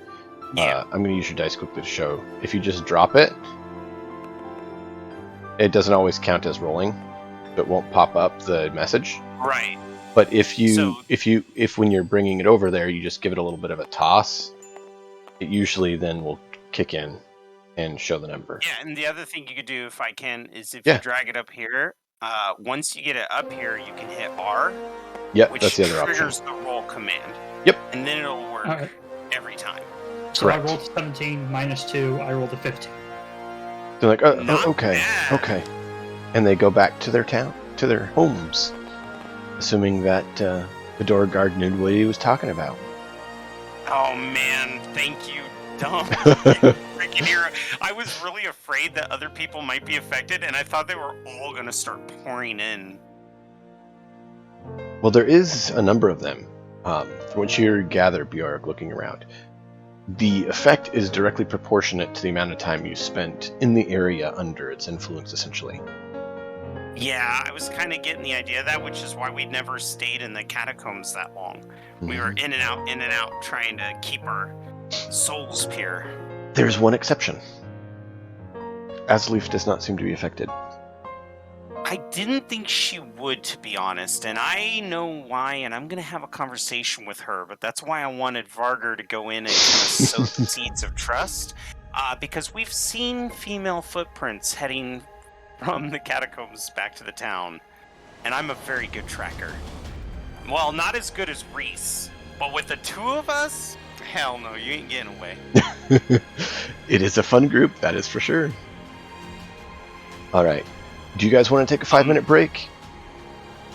Yeah. I'm going to use your dice quickly to show. If you just drop it, it doesn't always count as rolling. It won't pop up the message. Right. But if you, So- if when you're bringing it over there, you just give it a little bit of a toss, it usually then will kick in and show the number. Yeah, and the other thing you could do, if I can, is if Yeah. you drag it up here, once you get it up here, you can hit R, Yep, which that's the other option. triggers the roll command. Yep. And then it'll work Alright. every time. So Correct. I rolled 17 minus 2. I rolled a 15. They're like, Not okay, bad. okay. And they go back to their town, to their homes, assuming that the door guard knew what he was talking about. Oh man, thank you, dumb freaking hero. I was really afraid that other people might be affected, and I thought they were all going to start pouring in. Well, there is a number of them. From what you gather, Bjork, looking around, the effect is directly proportionate to the amount of time you spent in the area under its influence, essentially. Yeah, I was kind of getting the idea of that, which is why we never stayed in the catacombs that long. We were in and out, trying to keep our souls pure. There's one exception. Azleaf does not seem to be affected. I didn't think she would, to be honest, and I know why, and I'm going to have a conversation with her, but that's why I wanted Varger to go in and kind of sow the seeds of trust, because we've seen female footprints heading from the catacombs back to the town, and I'm a very good tracker. Well, not as good as Reese, but with the two of us, hell no, you ain't getting away. It is a fun group, that is for sure. All right. Do you guys want to take a 5-minute break?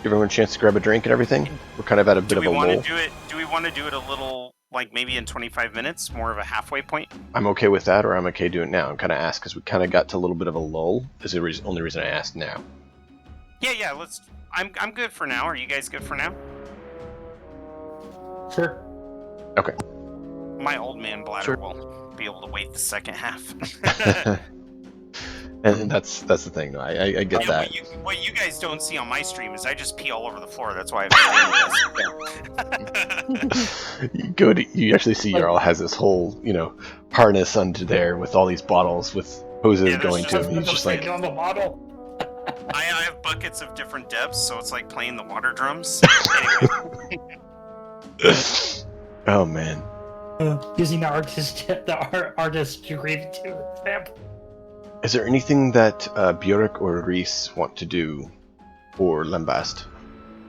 Give everyone a chance to grab a drink and everything? We're kind of at a bit Do of we a want lull. to do it? Do we want to do it a little, like maybe in 25 minutes, more of a halfway point? I'm okay with that, or I'm okay doing it now. I'm kind of asked because we kind of got to a little bit of a lull. Is the only reason I asked now. Yeah. Let's. I'm good for now. Are you guys good for now? Sure. My old man bladder Sure. will be able to wait the second half. And that's the thing, though. I get Yeah, that. what you guys don't see on my stream is I just pee all over the floor. That's why You actually see Jarl has this whole, harness under there with all these bottles with hoses Yeah, there's going to just- him. He's just like, on the model. I have buckets of different depths, so it's like playing the water drums. Anyway, oh man. Using the artist degree to example. Is there anything that Bjork or Reese want to do for Lembast?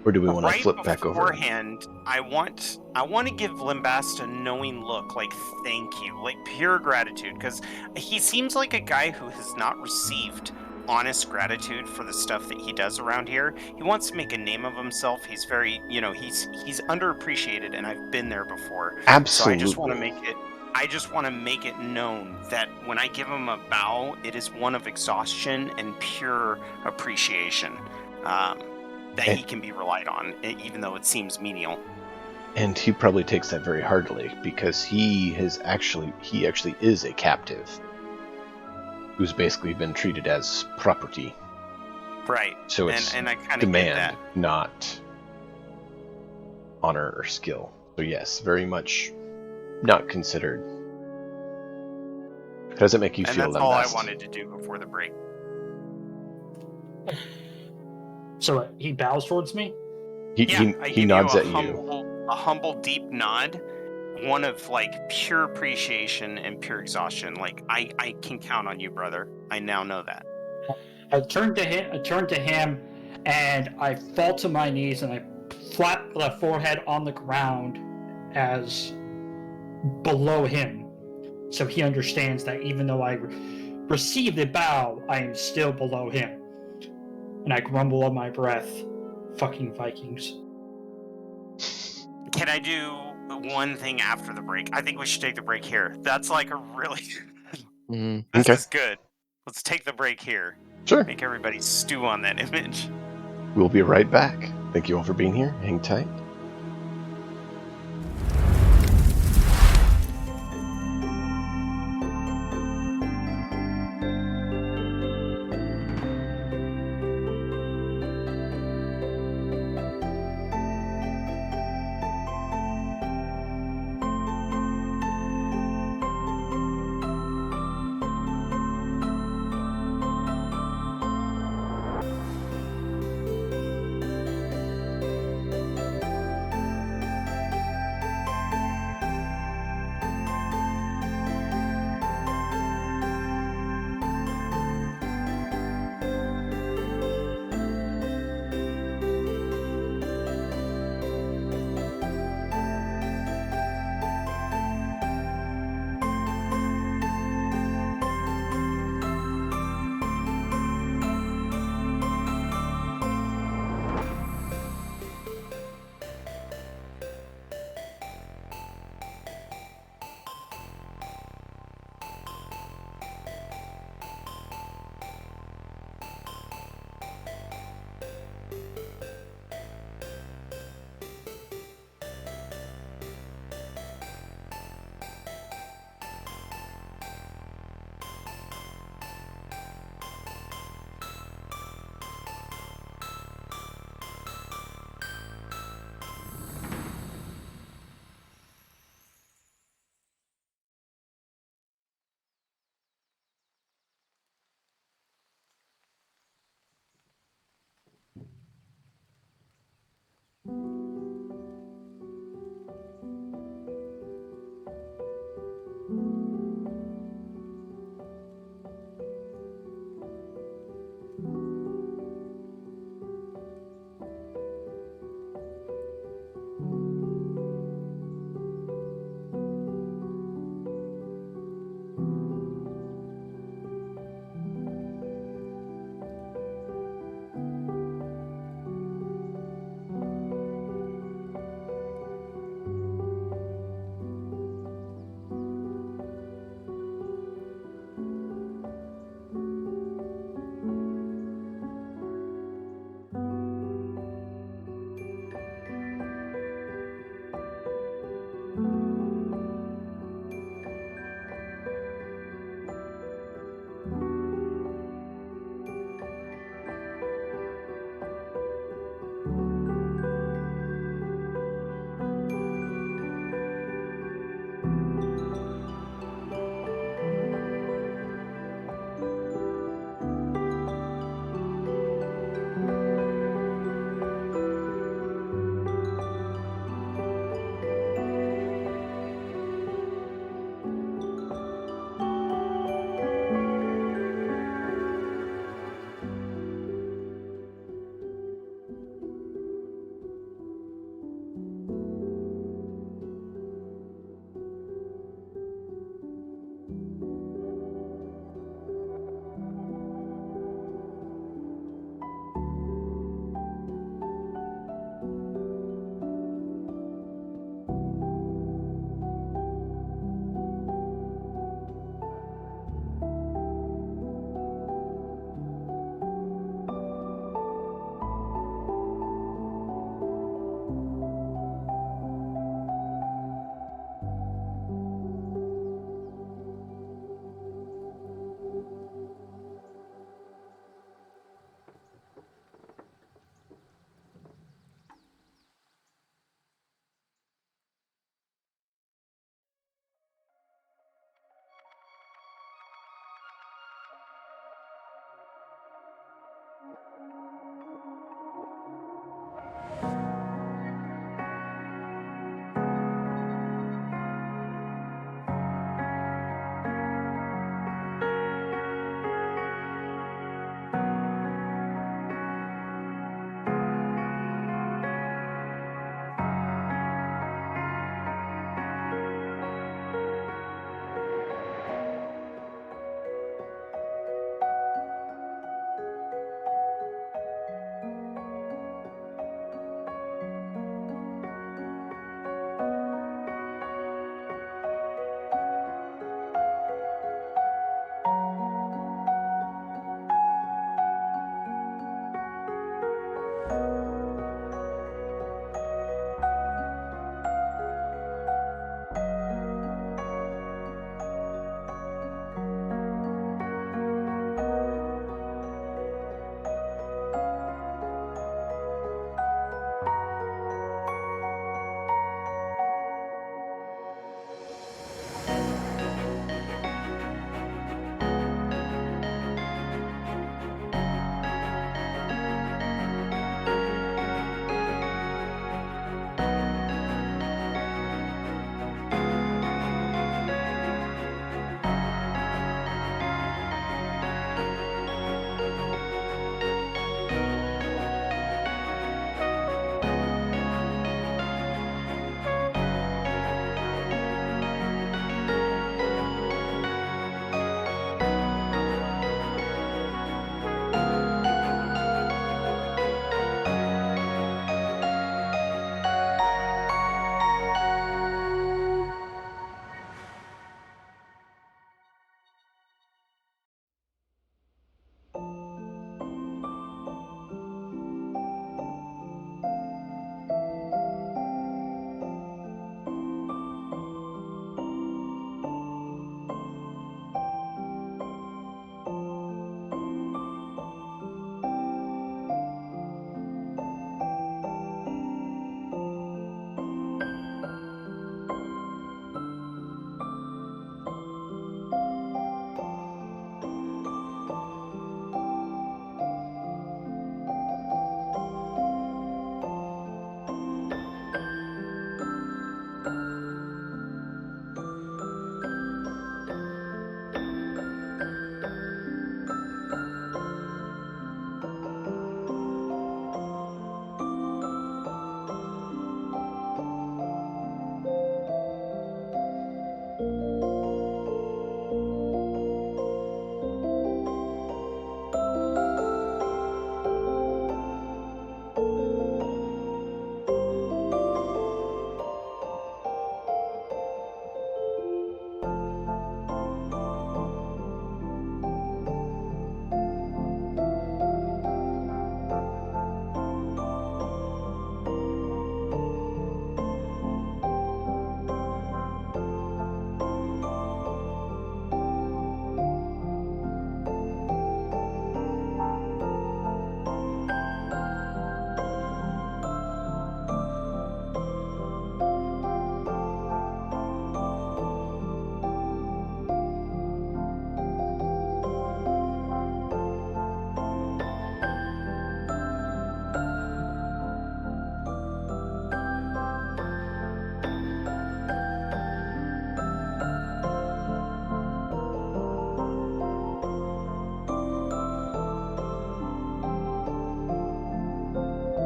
Or do we want to right flip back over? beforehand, I want to give Limbast a knowing look, like thank you, like pure gratitude, because he seems like a guy who has not received honest gratitude for the stuff that he does around here. He wants to make a name of himself. He's very, he's underappreciated, and I've been there before. Absolutely. So I just want to make it known that when I give him a bow, it is one of exhaustion and pure appreciation. That he can be relied on, even though it seems menial. And he probably takes that very hardly because he actually is a captive who's basically been treated as property. Right. So it's and I kind of get demand, that. not honor or skill. So yes, very much not considered. How does it make you And feel, that's all I Lembast? wanted to do before the break. So he bows towards me? He I he give nods you at you. a humble, deep nod. One of like pure appreciation and pure exhaustion. Like I can count on you, brother. I now know that. I turn to him, and I fall to my knees and I flap the forehead on the ground as below him, so he understands that even though I receive the bow, I am still below him. And I grumble on my breath, "Fucking Vikings." Can I do one thing after the break? I think we should take the break here. That's like a really. This Okay. is good. Let's take the break here. Sure. Make everybody stew on that image. We'll be right back. Thank you all for being here. Hang tight.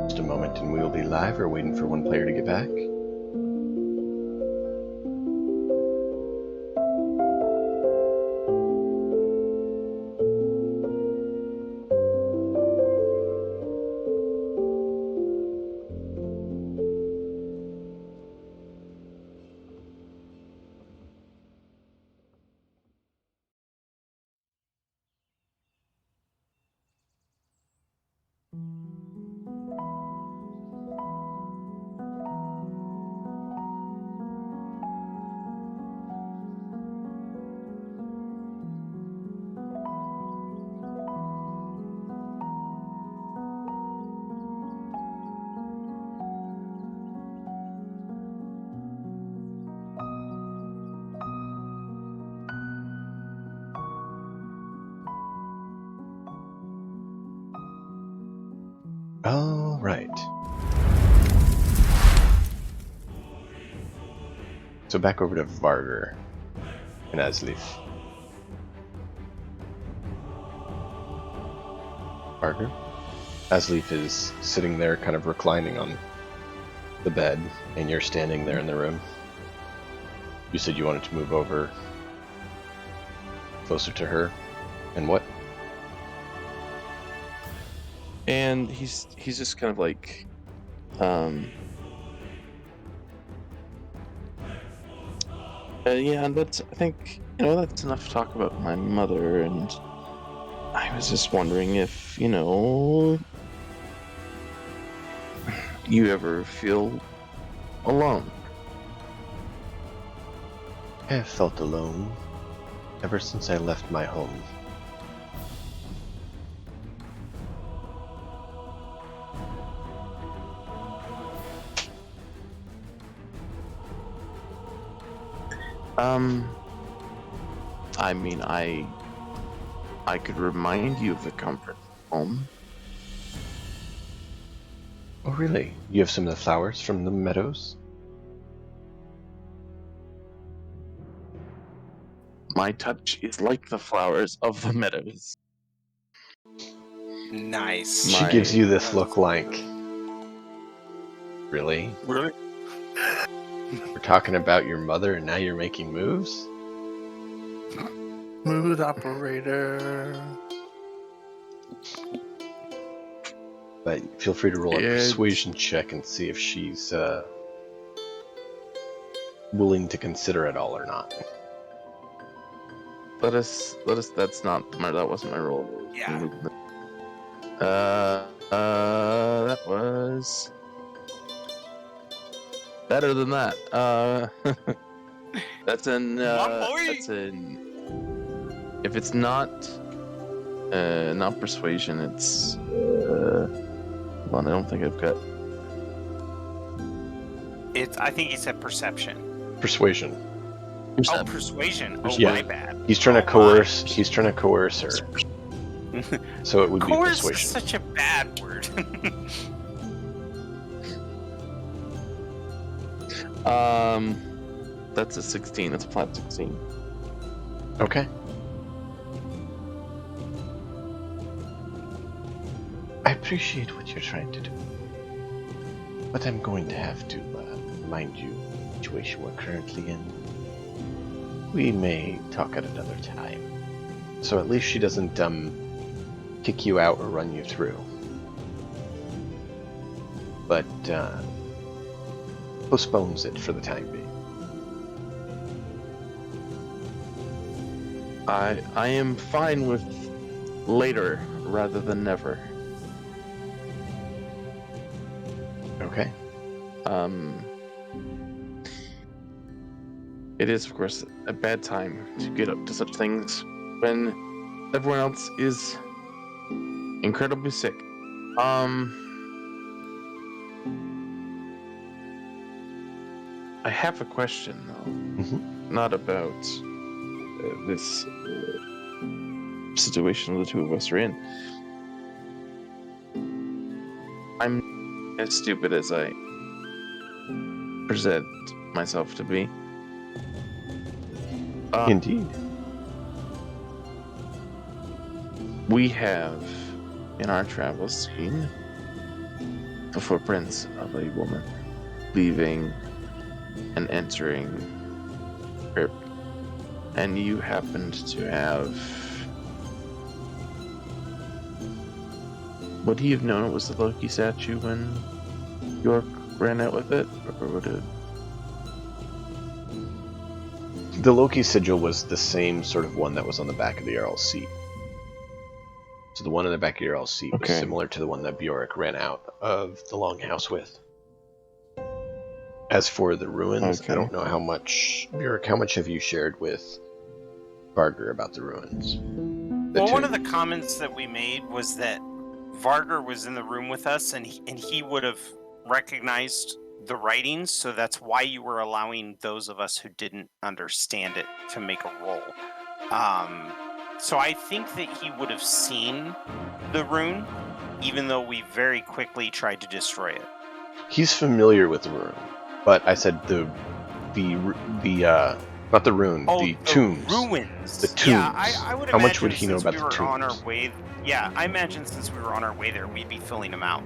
Just a moment and we will be live. We're waiting for one player to get back. All right. So back over to Varger and Asleaf. Varger? Asleaf is sitting there kind of reclining on the bed, and you're standing there in the room. You said you wanted to move over closer to her. And what? And he's just kind of like, yeah, that's, I think, that's enough talk about my mother, and I was just wondering if, Do you ever feel alone? I have felt alone ever since I left my home. I mean, I could remind you of the comfort of home. Oh, really? You have some of the flowers from the meadows? My touch is like the flowers of the meadows. Nice. She My- gives you this Nice. look like, really? Really? We're talking about your mother and now you're making moves? Smooth operator. But feel free to roll a It's- persuasion check and see if she's willing to consider it all or not. Let us. That's not my. That wasn't my roll. Yeah. That was better than that. That's an. My boy! That's an. If it's not persuasion, it's. Hold on, I don't think I've got. I think he said perception. Persuasion. Oh, persuasion. Oh, Yeah. my bad. He's trying to Oh, my. coerce. He's trying to coerce her. So it would be Coerce is persuasion. such a bad word. That's a 16. That's a flat 16. Okay. I appreciate what you're trying to do, but I'm going to have to remind you of the situation we're currently in. We may talk at another time. So at least she doesn't kick you out or run you through. But postpones it for the time being. I am fine with later rather than never. Okay. It is, of course, a bad time to get up to such things when everyone else is incredibly sick. I have a question, though. Not about this situation the two of us are in. I'm as stupid as I present myself to be. Indeed. We have, in our travels, seen the footprints of a woman leaving and entering the crypt. And you happened to have... Would he have known it was the Loki statue when York ran out with it? Or would it... The Loki sigil was the same sort of one that was on the back of the Jarl's seat. So the one on the back of the Jarl's seat was Okay. similar to the one that Bjork ran out of the Longhouse with. As for the ruins, Okay. I don't know how much... Bjork, how much have you shared with Varger about the ruins? Well, one of the comments that we made was that Varger was in the room with us, and he would have recognized the writings, so that's why you were allowing those of us who didn't understand it to make a roll. So I think that he would have seen the rune, even though we very quickly tried to destroy it. He's familiar with the rune, but I said the not the rune, the tombs. Ruins. The tombs. Yeah, I would How imagine much would he know since about we the were on our tombs? way. Yeah, I imagine since we were on our way there, we'd be filling them out.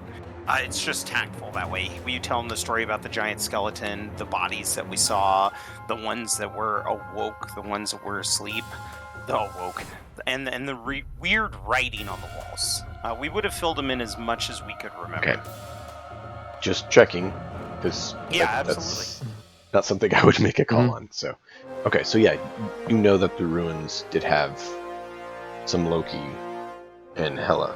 It's just tactful that way. We tell him the story about the giant skeleton, the bodies that we saw, the ones that were awoke, the ones that were asleep, the awoke, and the weird writing on the walls. We would have filled them in as much as we could remember. Okay. Just checking, because Yeah, that's absolutely. not something I would make a call Mhm. on. So, okay, so yeah, you know that the ruins did have some Loki and Hell's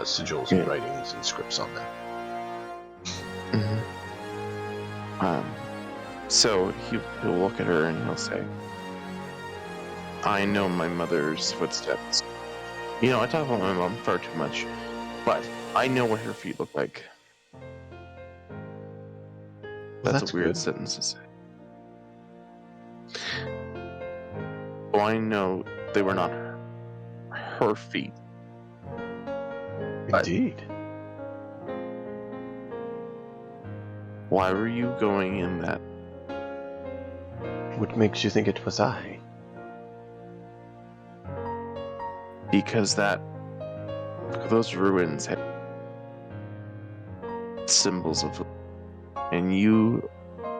sigils and Yeah. writings and scripts on them. So he'll look at her and he'll say, I know my mother's footsteps. You know, I talk about my mom far too much, but I know what her feet look like. Well, That's a weird good. sentence to say. Well, I know they were not her feet. But Indeed. why were you going in that? What makes you think it was I? Because those ruins had symbols of, and you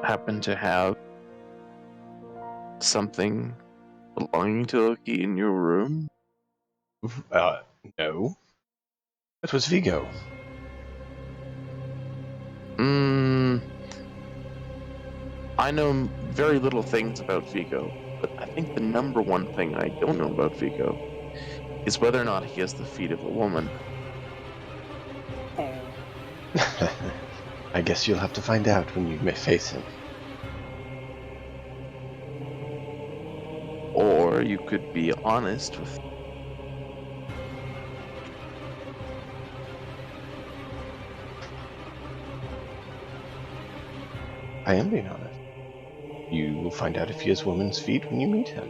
happen to have something belonging to Loki in your room? No. That was Vigo. I know very little things about Vigo, but I think the number one thing I don't know about Vigo is whether or not he has the feet of a woman. I guess you'll have to find out when you may face him. Or you could be honest with. I am being honest. You will find out if he has woman's feet when you meet him.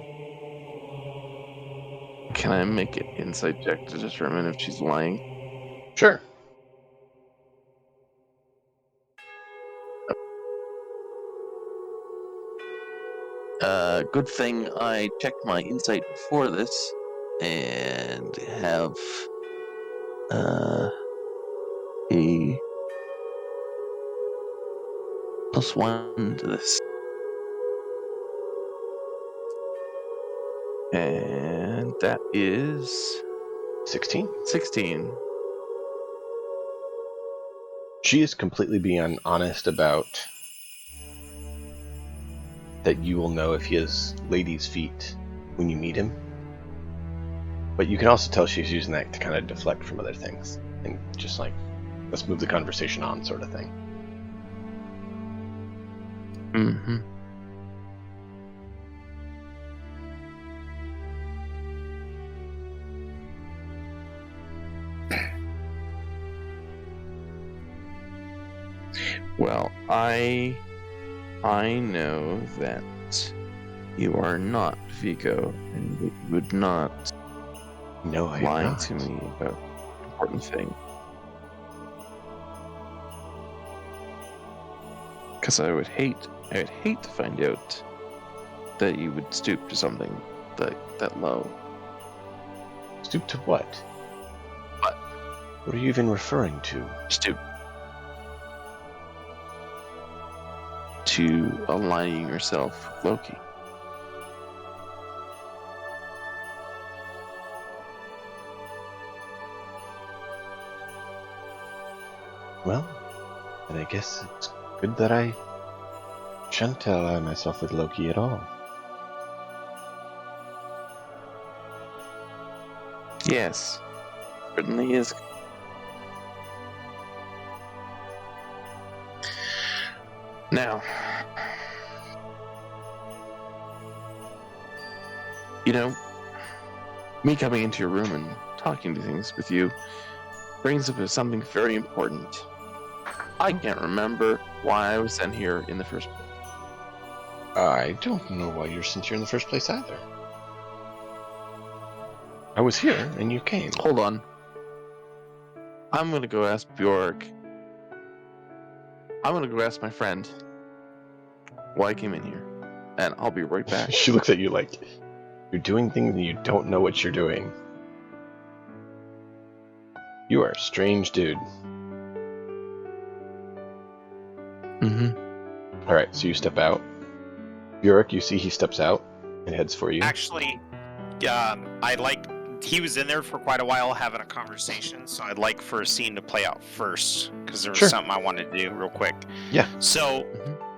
Can I make an insight check to determine if she's lying? Sure. Good thing I checked my insight before this and have a +1 to this. And that is 16. 16. She is completely being honest about that you will know if he has ladies' feet when you meet him. But you can also tell she's using that to kind of deflect from other things. And just like, let's move the conversation on sort of thing. Mm-hmm. Well, I know that you are not Vigo, and you would not No, I am lie not. to me about an important thing. Because I would hate to find out that you would stoop to something that low. Stoop to what? What? What are you even referring to? Stoop to aligning yourself with Loki. Well, then I guess it's good that I shan't ally myself with Loki at all. Yes, certainly is. Now, you know, me coming into your room and talking to things with you brings up something very important. I can't remember why I was sent here in the first place. I don't know why you're sent here in the first place either. I was here, and you came. Hold on. I'm gonna go ask Bjork. I'm gonna go ask my friend why I came in here. And I'll be right back. She looks at you like, you're doing things and you don't know what you're doing. You are a strange dude. Mm-hmm. Alright, so you step out. Bjork, you see he steps out and heads for you. Actually, he was in there for quite a while having a conversation, so I'd like for a scene to play out first, because there was Sure. something I wanted to do real quick. Yeah. So,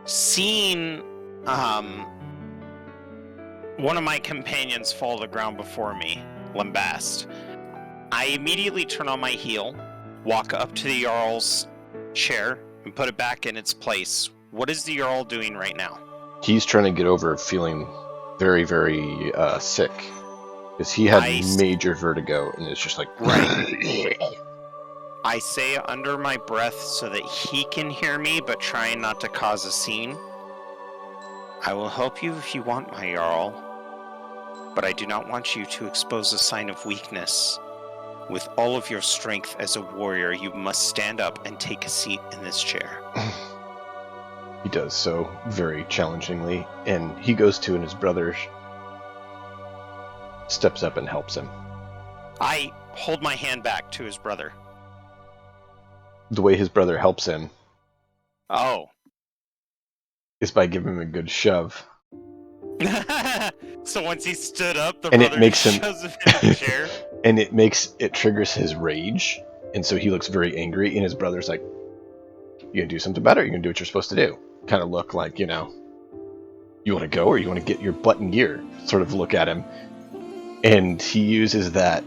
seeing one of my companions fall to the ground before me, lambast, I immediately turn on my heel, walk up to the Jarl's chair, and put it back in its place. What is the Jarl doing right now? He's trying to get over feeling very, very sick. Because he had major vertigo, and it's just like... Right. I say under my breath so that he can hear me, but trying not to cause a scene. I will help you if you want, my Jarl, but I do not want you to expose a sign of weakness. With all of your strength as a warrior, you must stand up and take a seat in this chair. He does so very challengingly, and he goes to, and his brother steps up and helps him. I hold my hand back to his brother. The way his brother helps him is by giving him a good shove. So once he stood up, the and brother it makes shoves him in the chair. And it triggers his rage, and so he looks very angry, and his brother's like, you gonna do something about it, or you gonna do what you're supposed to do? Kind of look like, you want to go, or you want to get your butt in gear? Sort of look at him. And he uses that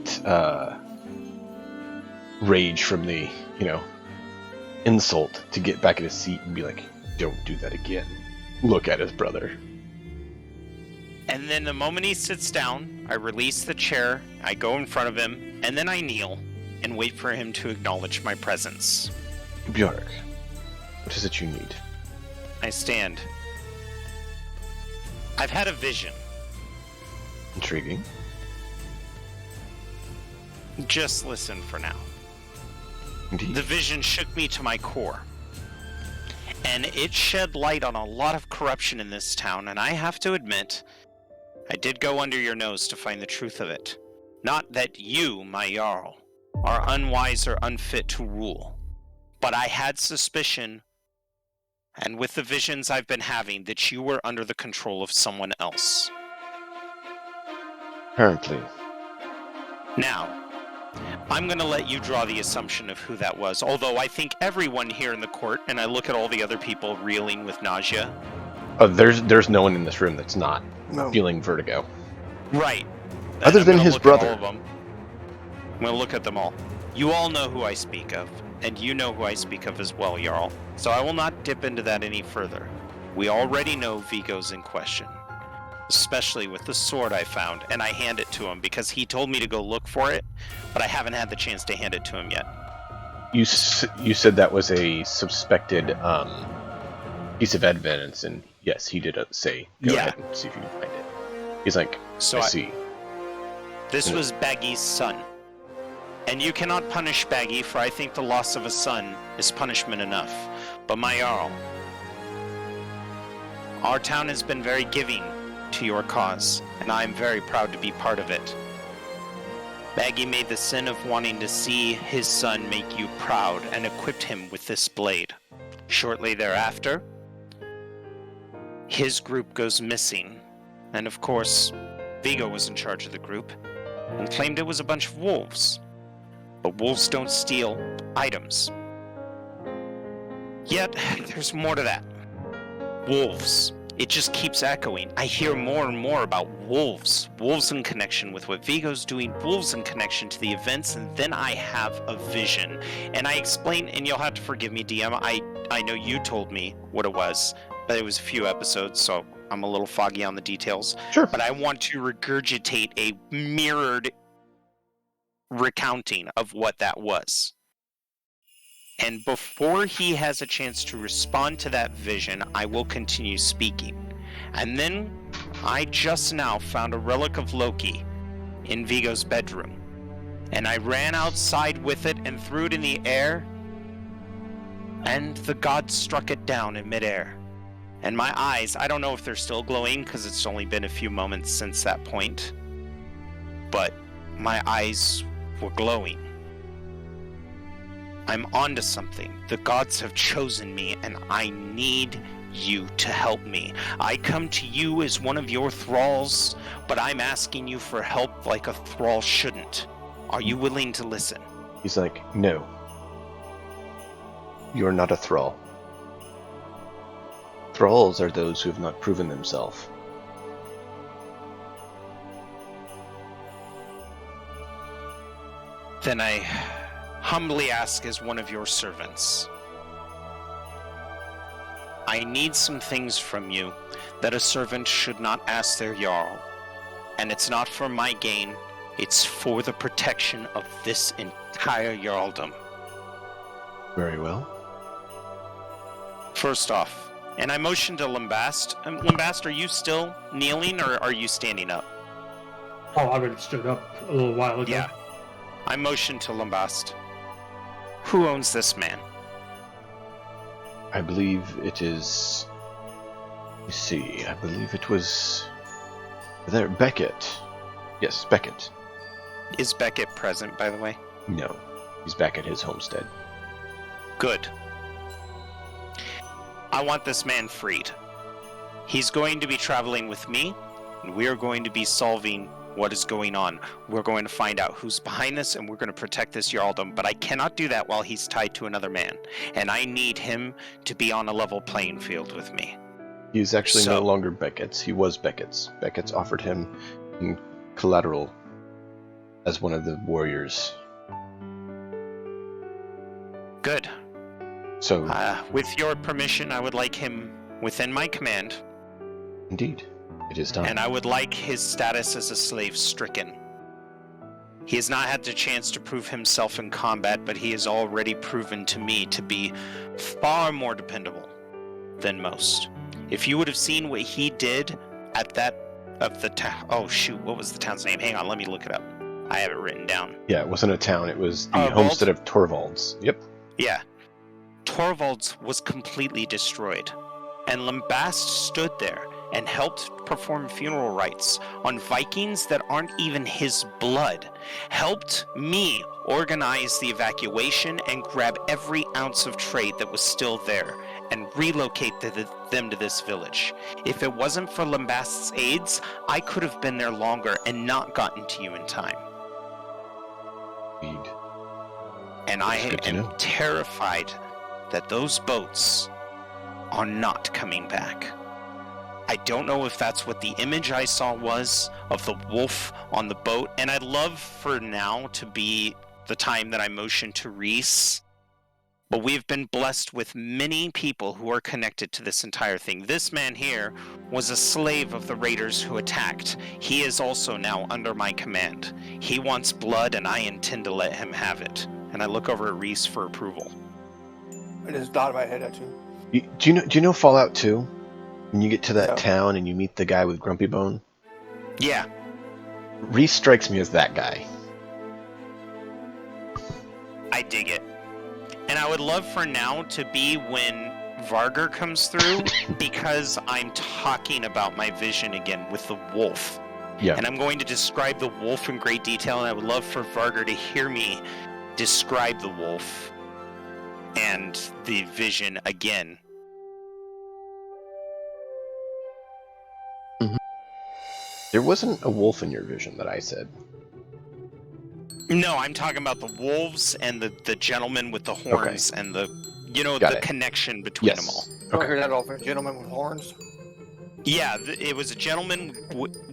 rage from the, insult to get back in his seat and be like, don't do that again. Look at his brother. And then the moment he sits down, I release the chair, I go in front of him, and then I kneel and wait for him to acknowledge my presence. Bjork, what is it you need? I stand. I've had a vision. Intriguing. Just listen for now. Indeed. The vision shook me to my core. And it shed light on a lot of corruption in this town, and I have to admit, I did go under your nose to find the truth of it. Not that you, my Jarl, are unwise or unfit to rule, but I had suspicion, and with the visions I've been having, that you were under the control of someone else. Apparently. Now, I'm going to let you draw the assumption of who that was, although I think everyone here in the court, and I look at all the other people reeling with nausea. Oh, there's no one in this room that's not feeling vertigo. Right. Other than his brother. I'm going to look at them all. You all know who I speak of, and you know who I speak of as well, Jarl. So I will not dip into that any further. We already know Vigo's in question, especially with the sword I found, and I hand it to him because he told me to go look for it, but I haven't had the chance to hand it to him yet. You said that was a suspected piece of evidence, and yes, he did say, go ahead and see if you can find it. He's like, so I see. This was Baggy's son. And you cannot punish Baggy, for I think the loss of a son is punishment enough. But my Jarl, our town has been very giving to your cause, and I am very proud to be part of it. Baggy made the sin of wanting to see his son make you proud and equipped him with this blade. Shortly thereafter, his group goes missing, and of course, Vigo was in charge of the group and claimed it was a bunch of wolves. But wolves don't steal items. Yet, there's more to that. Wolves. It just keeps echoing. I hear more and more about wolves. Wolves in connection with what Vigo's doing, wolves in connection to the events, and then I have a vision. And I explain, and you'll have to forgive me, DM, I know you told me what it was, but it was a few episodes, so I'm a little foggy on the details. Sure. But I want to regurgitate a mirrored recounting of what that was. And before he has a chance to respond to that vision, I will continue speaking. And then I just now found a relic of Loki in Vigo's bedroom. And I ran outside with it and threw it in the air, and the god struck it down in midair. And my eyes, I don't know if they're still glowing because it's only been a few moments since that point, but my eyes were glowing. I'm onto something. The gods have chosen me, and I need you to help me. I come to you as one of your thralls, but I'm asking you for help like a thrall shouldn't. Are you willing to listen? He's like, no. You're not a thrall. Thralls are those who have not proven themselves. Then I humbly ask as one of your servants. I need some things from you that a servant should not ask their Jarl. And it's not for my gain, it's for the protection of this entire Jarldom. Very well. First off, and I motion to Lambast. Lambast, are you still kneeling or are you standing up? Oh, I already stood up a little while ago. Yeah. I motion to Lambast. Who owns this man? I believe it is... Let me see. I believe it was... There, Beckett. Yes, Beckett. Is Beckett present, by the way? No. He's back at his homestead. Good. I want this man freed. He's going to be traveling with me, and we are going to be solving what is going on. We're going to find out who's behind this, and we're going to protect this Jarldom, but I cannot do that while he's tied to another man, and I need him to be on a level playing field with me. He's actually no longer Beckett's. He was Beckett's. Beckett's offered him in collateral as one of the warriors. Good. So, with your permission, I would like him within my command. Indeed, it is done. And I would like his status as a slave stricken. He has not had the chance to prove himself in combat, but he has already proven to me to be far more dependable than most. If you would have seen what he did at that of the town. Oh shoot, what was the town's name? Hang on, let me look it up. I have it written down. Yeah, it wasn't a town. It was the homestead of Torvalds. Yep. Yeah. Torvalds was completely destroyed, and Lambast stood there and helped perform funeral rites on Vikings that aren't even his blood, helped me organize the evacuation and grab every ounce of trade that was still there and relocate them to this village. If it wasn't for Lambast's aids, I could have been there longer and not gotten to you in time. Indeed. And I am terrified that those boats are not coming back. I don't know if that's what the image I saw was of the wolf on the boat, and I'd love for now to be the time that I motion to Reese. But we've been blessed with many people who are connected to this entire thing. This man here was a slave of the raiders who attacked. He is also now under my command. He wants blood, and I intend to let him have it. And I look over at Reese for approval. I just nodded my head at you. Do you know Fallout 2? When you get to that town and you meet the guy with Grumpy Bone? Yeah. Reese strikes me as that guy. I dig it. And I would love for now to be when Vargar comes through, because I'm talking about my vision again with the wolf. Yeah. And I'm going to describe the wolf in great detail, and I would love for Vargar to hear me describe the wolf and the vision again. There wasn't a wolf in your vision that I said. No, I'm talking about the wolves and the gentleman with the horns and the connection between them all. Don't hear that often. Gentleman with horns. Yeah, it was a gentleman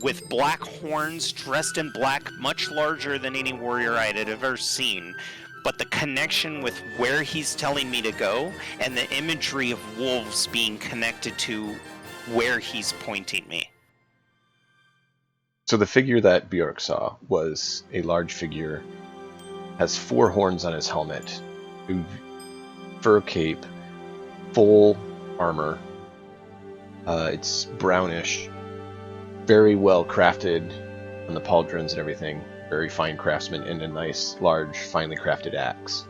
with black horns, dressed in black, much larger than any warrior I had ever seen. But the connection with where he's telling me to go, and the imagery of wolves being connected to where he's pointing me. So the figure that Bjork saw was a large figure, has 4 horns on his helmet, fur cape, full armor. It's brownish, very well crafted on the pauldrons and everything. Very fine craftsman, and a nice, large, finely crafted axe.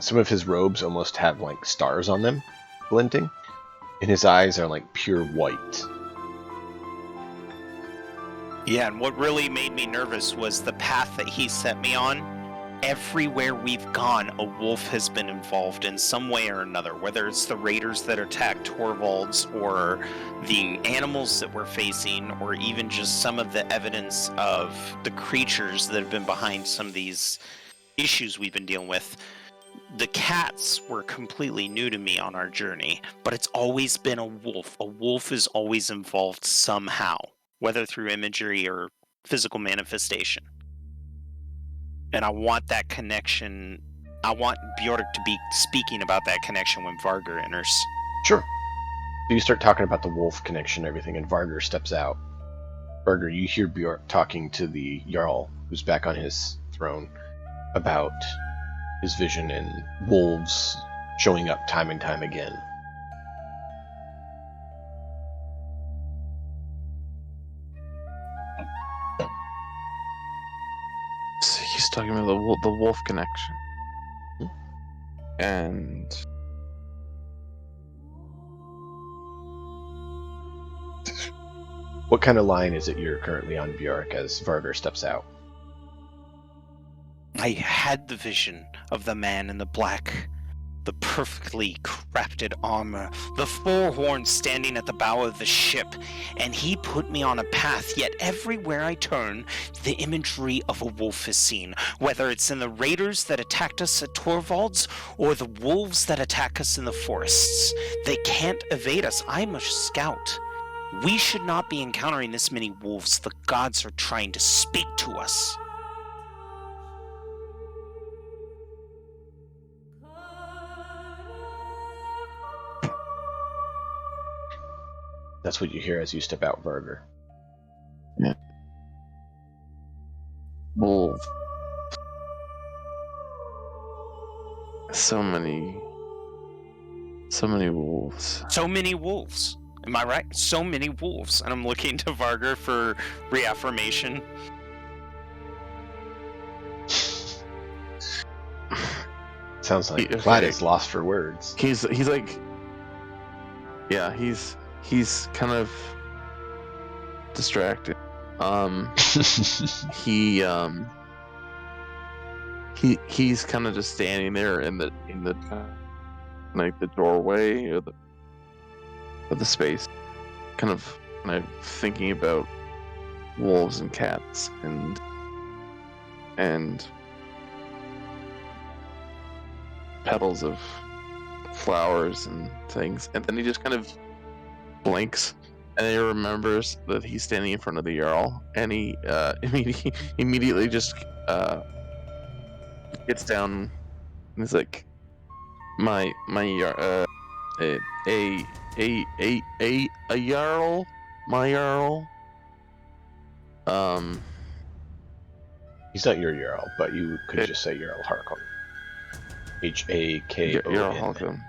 Some of his robes almost have like stars on them, glinting, and his eyes are like pure white. Yeah, and what really made me nervous was the path that he set me on. Everywhere we've gone, a wolf has been involved in some way or another, whether it's the raiders that attacked Torvalds, or the animals that we're facing, or even just some of the evidence of the creatures that have been behind some of these issues we've been dealing with. The cats were completely new to me on our journey, but it's always been a wolf. A wolf is always involved somehow, whether through imagery or physical manifestation. And I want that connection I want Bjork to be speaking about that connection when Vargar enters. Sure. So you start talking about the wolf connection and everything, and Vargar steps out. Vargar, you hear Bjork talking to the Jarl, who's back on his throne, about his vision and wolves showing up time and time again. So he's talking about the wolf connection. And What kind of line is it you're currently on, Bjork, as Vargar steps out? I had the vision of the man in the black, the perfectly crafted armor, the four horns standing at the bow of the ship, and he put me on a path, yet everywhere I turn, the imagery of a wolf is seen, whether it's in the raiders that attacked us at Torvald's, or the wolves that attack us in the forests. They can't evade us. I'm a scout. We should not be encountering this many wolves. The gods are trying to speak to us. That's what you hear as you step out, Vargar. wolf. So many wolves. So many wolves. Am I right? So many wolves. And I'm looking to Vargar for reaffirmation. Sounds like Okay. Platt is lost for words. He's like, yeah, he's kind of distracted. He's kind of just standing there in the like the doorway or the space, kind of thinking about wolves and cats and petals of flowers and things, and then he just kind of blinks, and he remembers that he's standing in front of the Jarl, and he immediately just gets down and he's like, a Jarl, my Jarl. He's not your Jarl, but you could just say Jarl Harkon. Hakon. Jarl Harkon.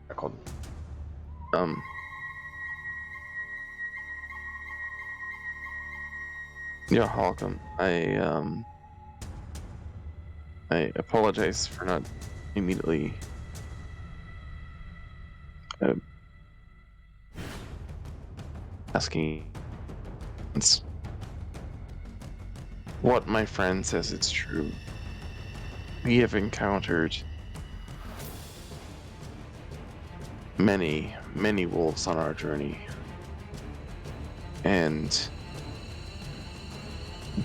Harkon. Jarl Harkon. I apologize for not immediately asking. What my friend says, it's true. We have encountered many wolves on our journey, and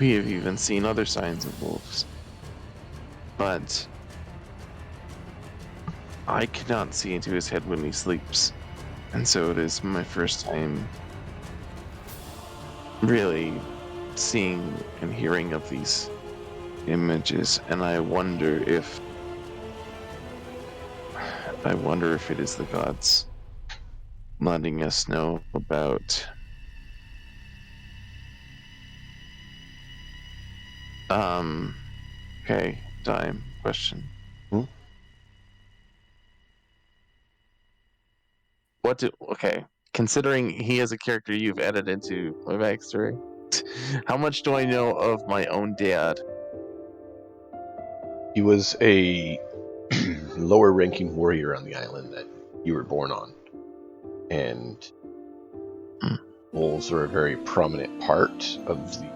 we have even seen other signs of wolves, but I cannot see into his head when he sleeps, and so it is my first time really seeing and hearing of these images, and I wonder if it is the gods letting us know about okay, time question. Okay, considering he is a character you've added into my backstory, how much do I know of my own dad? He was a lower ranking warrior on the island that you were born on. And wolves are a very prominent part of the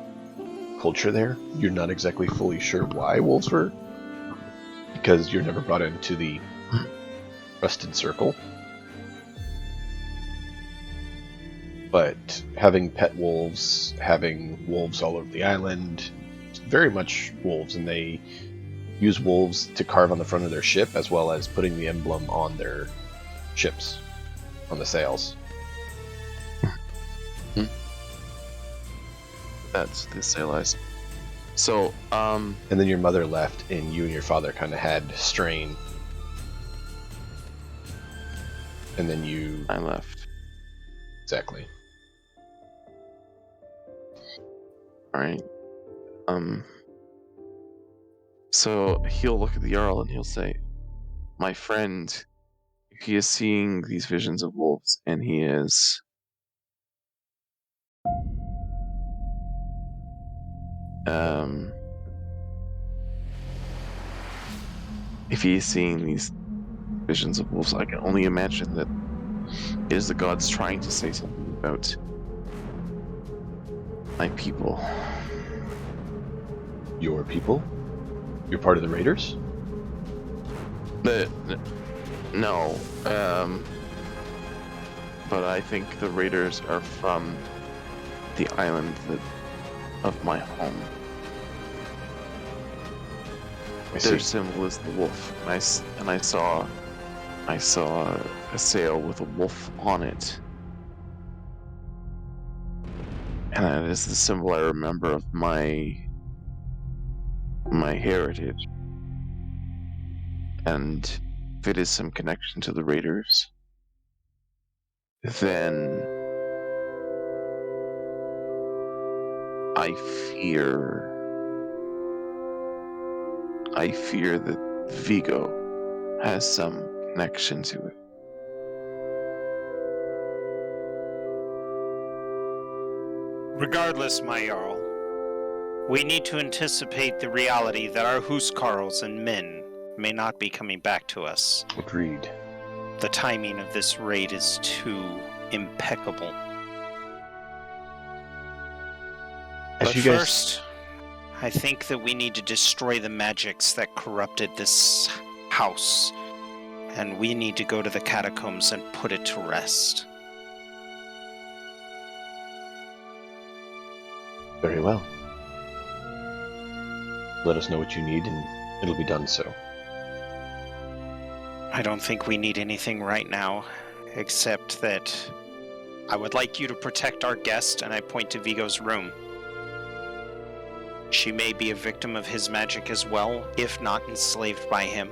culture there. You're not exactly fully sure why wolves were, because you're never brought into the Rusted Circle. But having pet wolves, having wolves all over the island, it's very much wolves, and they use wolves to carve on the front of their ship, as well as putting the emblem on their ships, on the sails. That's the sail eyes. So, And then your mother left, and you and your father kind of had strain. And then you... I left. Exactly. Alright. So he'll look at the Jarl and he'll say, my friend, if he is seeing these visions of wolves, and he is... if he is seeing these visions of wolves, I can only imagine that it is the gods trying to say something about my people. Your people? You're part of the Raiders? No, but I think the raiders are from the island of my home. Their symbol is the wolf, and I saw a sail with a wolf on it, and that is the symbol I remember of my heritage. And if it is some connection to the raiders, then I fear that Vigo has some connection to it. Regardless, my Jarl, we need to anticipate the reality that our huskarls and men may not be coming back to us. Agreed. The timing of this raid is too impeccable. But first, I think that we need to destroy the magics that corrupted this house, and we need to go to the catacombs and put it to rest. Very well. Let us know what you need, and it'll be done so. I don't think we need anything right now, except that I would like you to protect our guest, and I point to Vigo's room. She may be a victim of his magic as well, if not enslaved by him,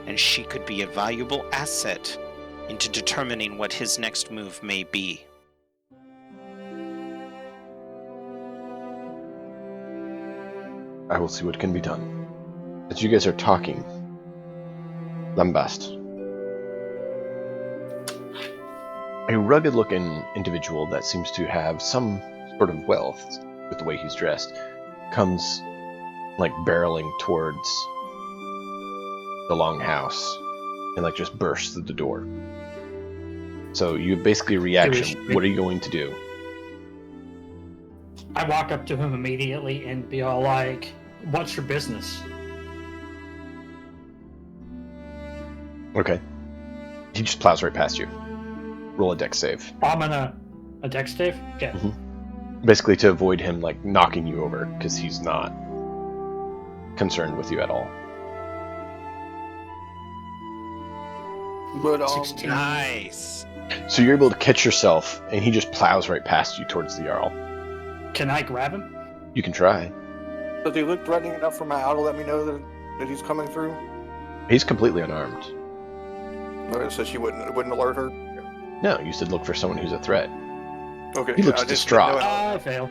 and she could be a valuable asset into determining what his next move may be. I will see what can be done. As you guys are talking, Lambast, a rugged-looking individual that seems to have some sort of wealth with the way he's dressed, comes like barreling towards the longhouse and like just bursts through the door. So you have basically a reaction. What are you going to do? I walk up to him immediately and be all like, "What's your business?" Okay. He just plows right past you. Roll a dex save. I'm gonna a dex save. Okay. Basically to avoid him like knocking you over, because he's not concerned with you at all. But 16. Nice! So you're able to catch yourself, and he just plows right past you towards the Jarl. Can I grab him? You can try. does he look threatening enough for my owl to let me know that he's coming through? He's completely unarmed. So she wouldn't alert her? No, you said look for someone who's a threat. Okay. He looks I just distraught. didn't know I fail.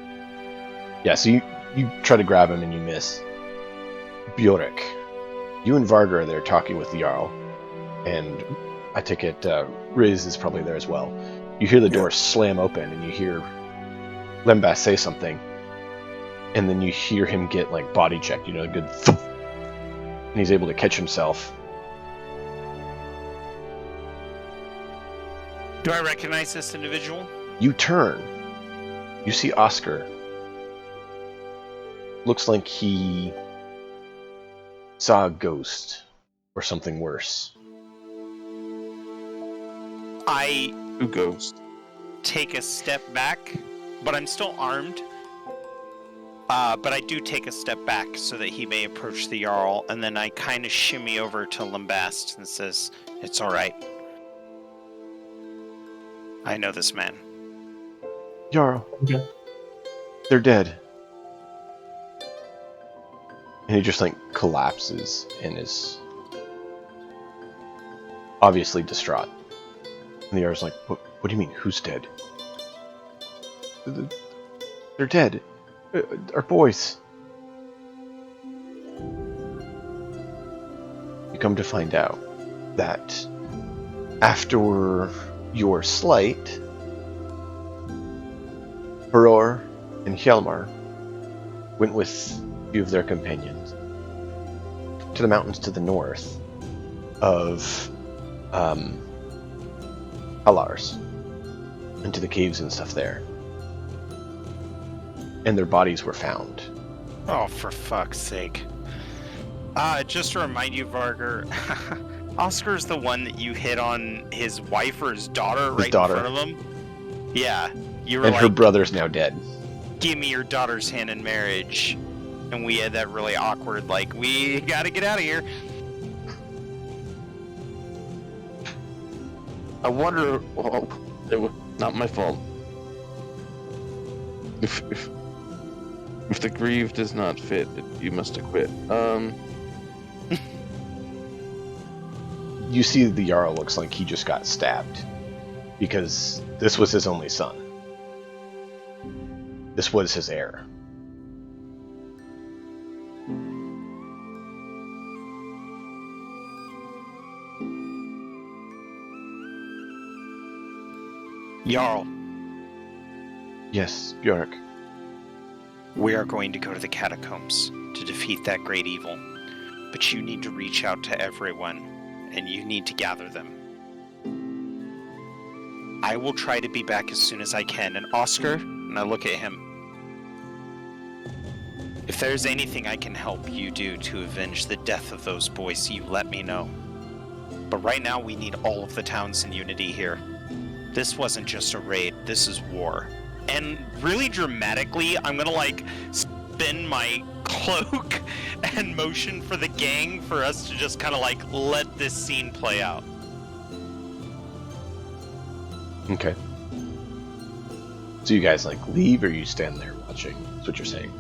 Yeah, so you try to grab him and you miss. Bjork, you and Varga are there talking with the Jarl, and I take it Riz is probably there as well. You hear the door slam open, and you hear Lembas say something, and then you hear him get like body checked, a good thump, and he's able to catch himself. Do I recognize this individual? You turn. You see Oscar. Looks like he saw a ghost or something worse. I Who goes? take a step back, but I'm still armed. But I do take a step back so that he may approach the Jarl, and then I kind of shimmy over to Lambast and says, "It's all right. I know this man." Jarl, Okay. they're dead. And he just like collapses and is obviously distraught. And the Jarl's like, what do you mean? Who's dead? They're dead. Our boys. You come to find out that after your slight, Heror and Hjalmar went with a few of their companions to the mountains to the north of Halars, into the caves and stuff there. And their bodies were found. Oh, for fuck's sake. Just to remind you, Varger, Oscar's the one that you hit on his wife or his daughter right in front of him. Yeah. You were and like, her brother's now dead. give me your daughter's hand in marriage. And we had that really awkward, like, we gotta get out of here. I wonder. Oh, it was not my fault. If the grieve does not fit, you must acquit. You see the Jarl looks like he just got stabbed. Because this was his only son. This was his heir. Jarl, Yes, Bjork. we are going to go to the catacombs to defeat that great evil. But you need to reach out to everyone, and you need to gather them. I will try to be back as soon as I can. And Oscar, and I look at him, if there's anything I can help you do to avenge the death of those boys, you let me know. But right now, we need all of the towns in unity here. This wasn't just a raid, this is war. And really dramatically, I'm gonna like spin my cloak and motion for the gang for us to just kind of like let this scene play out. Okay. So you guys like leave or you stand there watching? That's what you're saying.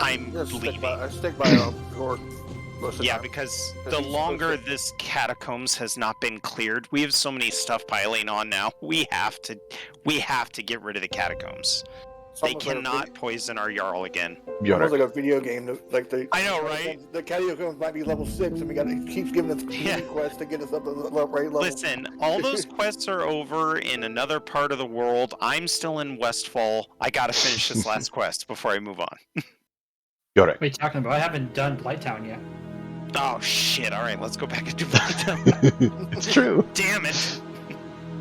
I'm I leaving. stick by York most of the Yeah, time. because Because the he's longer supposed this catacombs has not been cleared, we have so many stuff piling on now. We have to get rid of the catacombs. It's They almost like a cannot poison our Jarl again. Almost Bjork. like a video game. Like I know, right? The catacombs might be level 6, and it keeps giving us Yeah. quests to get us up to the right level. Listen, all those quests are over in another part of the world. I'm still in Westfall. I gotta finish this last quest before I move on. Bjork. What are you talking about? I haven't done Blighttown yet. Oh shit! All right, let's go back and do Blighttown. It's true. Damn it!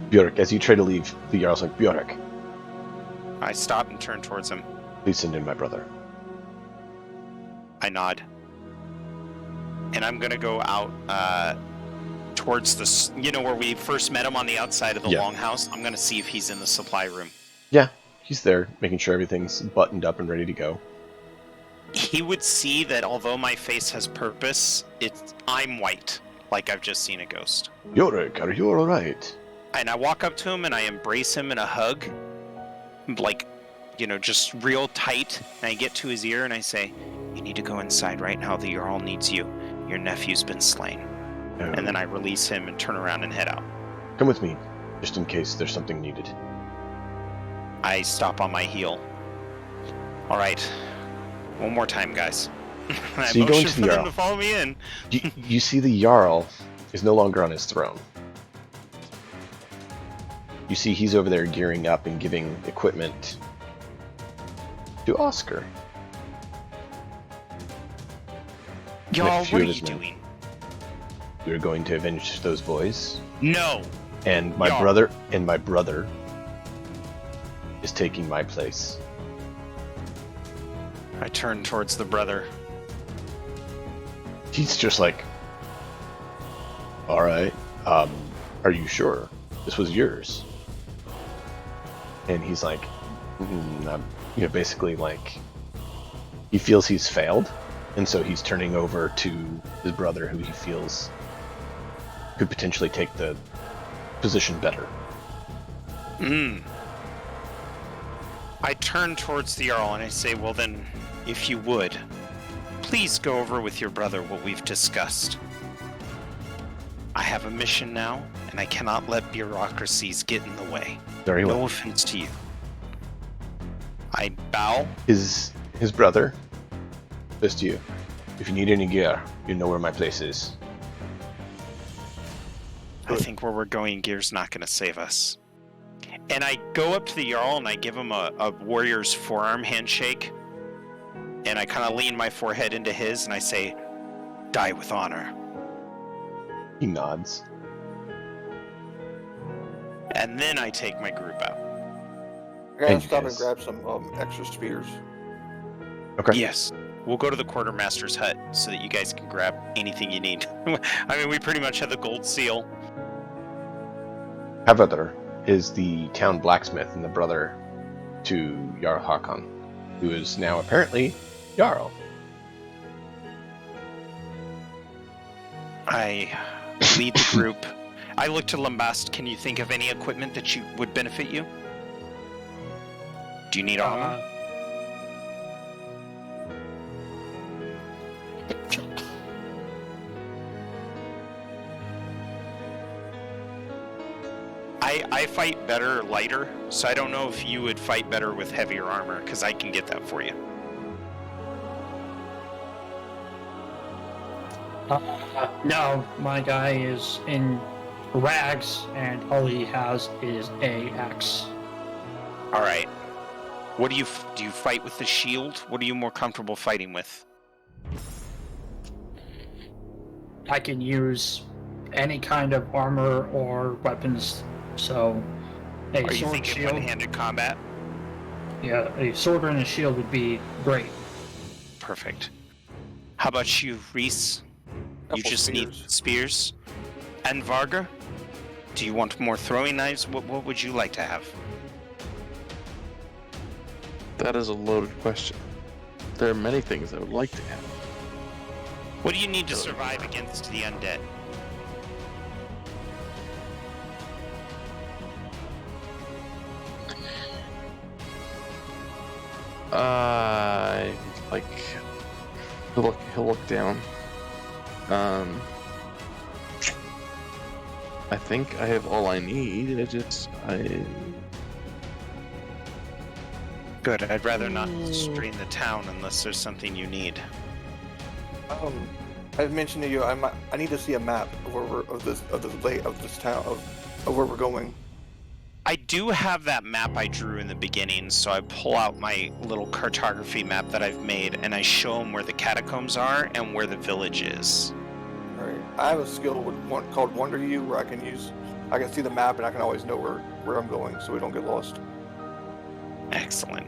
Bjork, as you try to leave, the Jarl's like, Bjork, I stop and turn towards him. please send in my brother. I nod. And I'm gonna go out towards where we first met him on the outside of the Yeah. longhouse. I'm gonna see if he's in the supply room. Yeah, he's there, making sure everything's buttoned up and ready to go. He would see that although my face has purpose, I'm white, like I've just seen a ghost. Bjork, are you alright? And I walk up to him and I embrace him in a hug, like, just real tight. And I get to his ear and I say, "You need to go inside right now. The Jarl needs you. Your nephew's been slain." And then I release him and turn around and head out. Come with me, just in case there's something needed. I stop on my heel. All right, one more time, guys. I So you go motion into for the them Jarl. to follow me in. You see the Jarl is no longer on his throne. You see he's over there gearing up and giving equipment to Oscar. Jarl, few what are of his you men. doing? You're going to avenge those boys, No. and my Jarl. brother is taking my place. I turn towards the brother. He's just like, all right, are you sure this was yours? And he's like, basically like, he feels he's failed, and so he's turning over to his brother, who he feels could potentially take the position better. I turn towards the Jarl and I say, "Well then, if you would, please go over with your brother what we've discussed. I have a mission now, and I cannot let bureaucracies get in the way. Very well. No offense to you. I bow. His brother says to you, if you need any gear, you know where my place is. I think where we're going, gear's not going to save us. And I go up to the Jarl and I give him a warrior's forearm handshake. And I kind of lean my forehead into his and I say, die with honor. He nods. And then I take my group out. I gotta And stop and yes. grab some extra spears. Okay. Yes. We'll go to the quartermaster's hut so that you guys can grab anything you need. I mean, we pretty much have the gold seal. Havother is the town blacksmith and the brother to Jarl Hakon, who is now apparently Jarl. I lead the group. I look to Lambast. Can you think of any equipment that would benefit you? Do you need armor? I fight better lighter, so I don't know if you would fight better with heavier armor, because I can get that for you. No, my guy is in rags, and all he has is a axe. All right. What do you fight with the shield? What are you more comfortable fighting with? I can use any kind of armor or weapons. So, a Are you sword thinking shield. one-handed combat? Yeah, a sword and a shield would be great. Perfect. How about you, Reese? You Couple just need spears. spears. And Varga? Do you want more throwing knives? What would you like to have? That is a loaded question. There are many things I would like to have. What do you need to survive against the undead? Like he'll look down. I think I have all I need. Good. I'd rather not strain the town unless there's something you need. I mentioned to you, I need to see a map of where of this town of where we're going. I do have that map I drew in the beginning, so I pull out my little cartography map that I've made, and I show them where the catacombs are and where the village is. All right. I have a skill called Wonder You, where I can see the map and I can always know where I'm going, so we don't get lost. Excellent.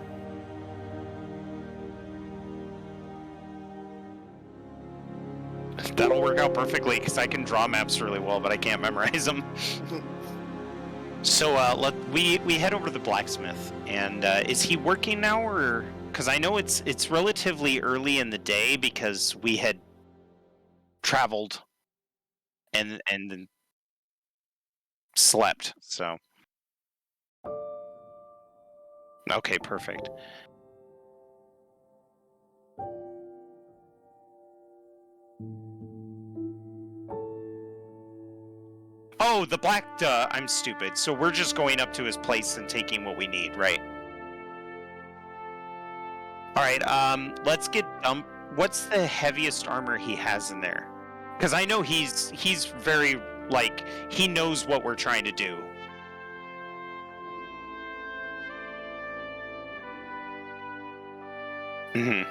That'll work out perfectly, because I can draw maps really well, but I can't memorize them. So we head over to the blacksmith, and is he working now, or because I know it's relatively early in the day because we had traveled and then slept. So okay, perfect. Oh, the black, I'm stupid. So we're just going up to his place and taking what we need, right? Alright, let's get what's the heaviest armor he has in there? Because I know he's very, like, he knows what we're trying to do. Mm-hmm.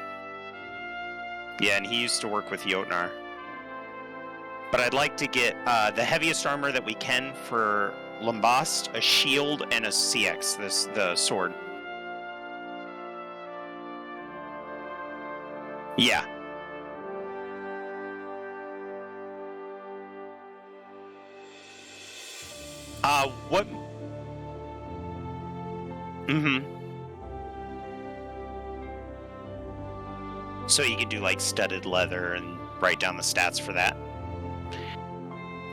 Yeah, and he used to work with Jotnar. But I'd like to get the heaviest armor that we can for Lambast, a shield, and a CX, the sword. Yeah. What? Mm-hmm. So you could do like studded leather and write down the stats for that.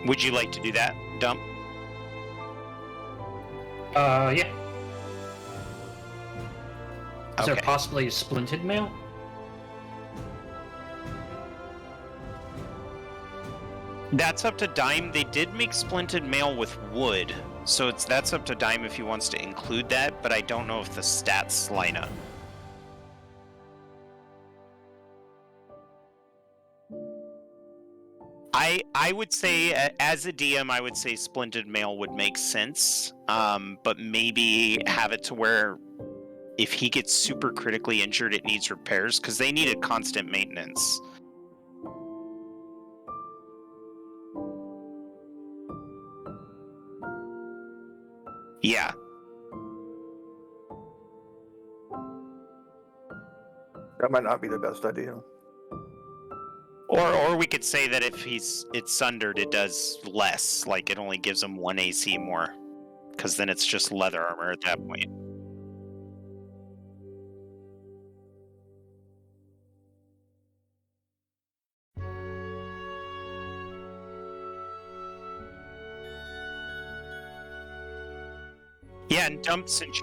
Would you like to do that, Dump? Yeah. Is there Okay. possibly a splinted mail? That's up to Dime. They did make splinted mail with wood, so that's up to Dime if he wants to include that, but I don't know if the stats line up. I would say, as a DM, I would say splinted mail would make sense, but maybe have it to where if he gets super critically injured, it needs repairs, because they needed constant maintenance. Yeah. That might not be the best idea. Or we could say that if it's sundered, it does less. Like, it only gives him 1 AC more. Because then it's just leather armor at that point. Yeah, and Dump, since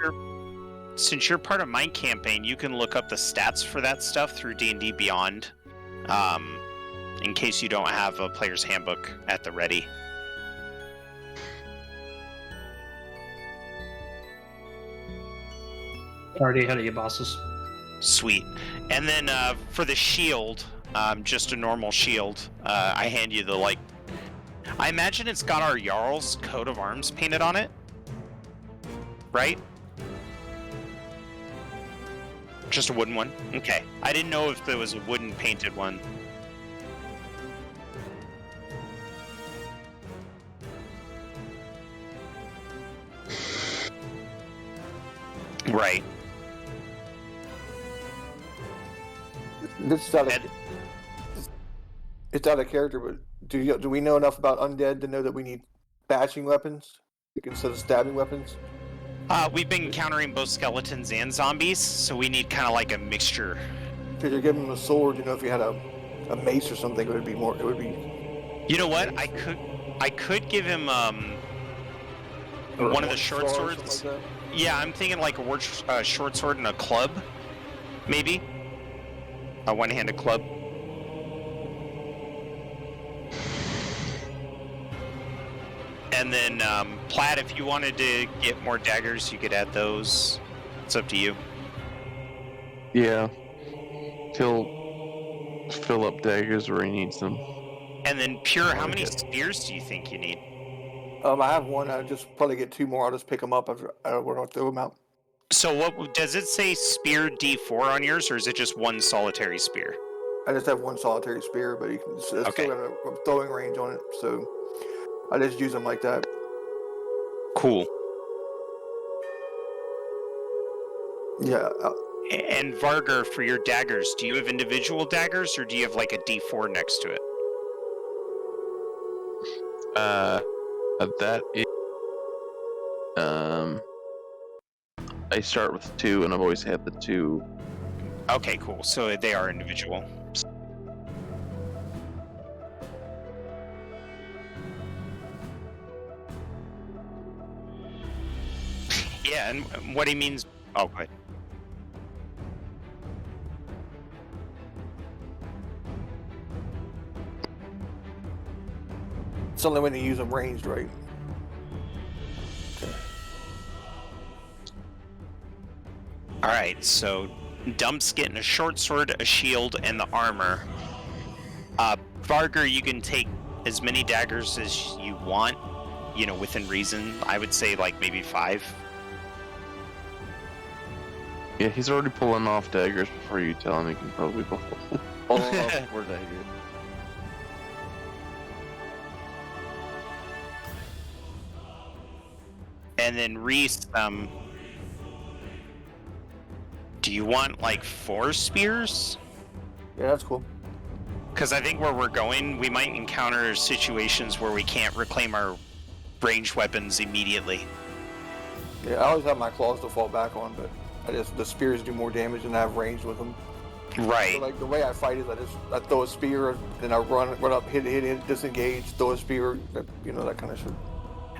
you're part of my campaign, you can look up the stats for that stuff through D&D Beyond. In case you don't have a player's handbook at the ready. Already ahead of you, bosses. Sweet. And then for the shield, just a normal shield, I hand you the, like... I imagine it's got our Jarl's coat of arms painted on it. Right? Just a wooden one? Okay. I didn't know if there was a wooden painted one. Right. This is out of, it's out of character, but do we know enough about undead to know that we need bashing weapons instead of stabbing weapons? We've been encountering both skeletons and zombies, so we need kind of like a mixture. Because you're giving him a sword, if you had a mace or something, it would be more. It would be. You know what? I could give him one of the short swords. Like yeah, I'm thinking like a short sword and a club, maybe. A one-handed club. And then Plaid, if you wanted to get more daggers, you could add those. It's up to you. Yeah. He'll fill up daggers where he needs them. And then Pure, how many spears do you think you need? I have one. I'll just probably get 2 more. I'll just pick them up after we're gonna throw them out. So what does it say? Spear D4 on yours, or is it just one solitary spear? I just have one solitary spear, but it's Okay. still got a throwing range on it, so I just use them like that. Cool. Yeah. And Vargar, for your daggers, do you have individual daggers, or do you have like a D4 next to it? That is, I start with 2, and I've always had the 2. Okay, cool. So they are individual. Yeah, and what he means... Oh, good. It's only when you use them ranged, right? Alright, so Dump's getting a short sword, a shield, and the armor. Vargar, you can take as many daggers as you want, within reason. I would say, like, maybe 5. Yeah, he's already pulling off daggers before you tell him he can probably pull off 4 daggers. And then Reese, do you want, like, 4 spears? Yeah, that's cool. Because I think where we're going, we might encounter situations where we can't reclaim our ranged weapons immediately. Yeah, I always have my claws to fall back on, but the spears do more damage than I have range with them. Right. So, like, the way I fight is I throw a spear, then I run up, hit, disengage, throw a spear, that kind of shit.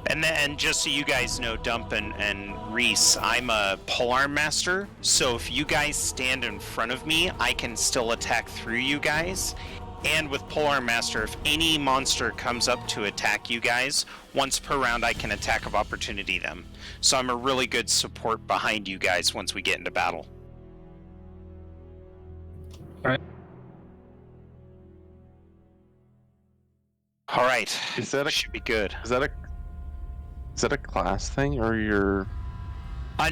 And then, just so you guys know, Dump and Reese, I'm a polearm master, so if you guys stand in front of me, I can still attack through you guys. And with Polearm Master, if any monster comes up to attack you guys, once per round I can attack of opportunity them. So I'm a really good support behind you guys once we get into battle. Alright. Is that a Should be good. is that a class thing or your?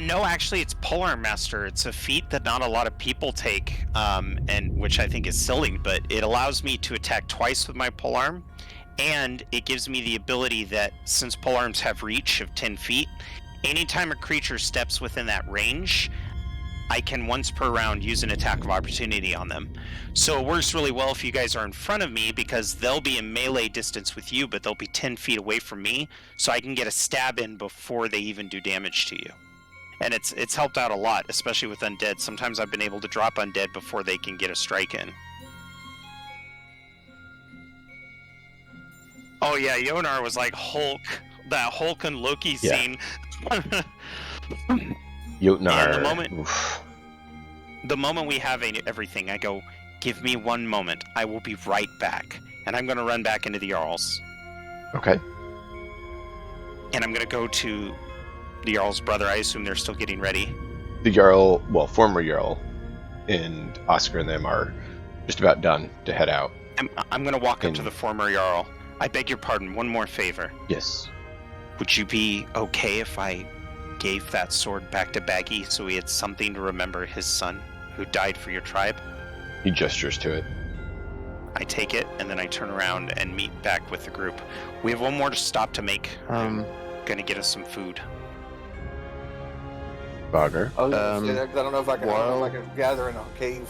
No, actually, it's Polearm Master. It's a feat that not a lot of people take, and which I think is silly, but it allows me to attack twice with my polearm, and it gives me the ability that, since polearms have reach of 10 feet, anytime a creature steps within that range, I can once per round use an attack of opportunity on them. So it works really well if you guys are in front of me, because they'll be in melee distance with you, but they'll be 10 feet away from me, so I can get a stab in before they even do damage to you. And it's helped out a lot, especially with undead. Sometimes I've been able to drop undead before they can get a strike in. Oh yeah, Yonar was like Hulk, that Hulk and Loki scene. Jotnar. And the moment we have everything, I go, give me one moment. I will be right back. And I'm going to run back into the Jarls. Okay. And I'm going to go to the Jarl's brother. I assume they're still getting ready. The Jarl, well, former Jarl, and Oscar and them are just about done to head out. I'm going to walk up to the former Jarl. I beg your pardon, one more favor. Yes. Would you be okay if I gave that sword back to Baggy so he had something to remember his son who died for your tribe? He gestures to it. I take it, and then I turn around and meet back with the group. We have one more to stop to make. I'm going to get us some food. Bogger. I was gonna say that 'cause I don't know if I can gather in a cave.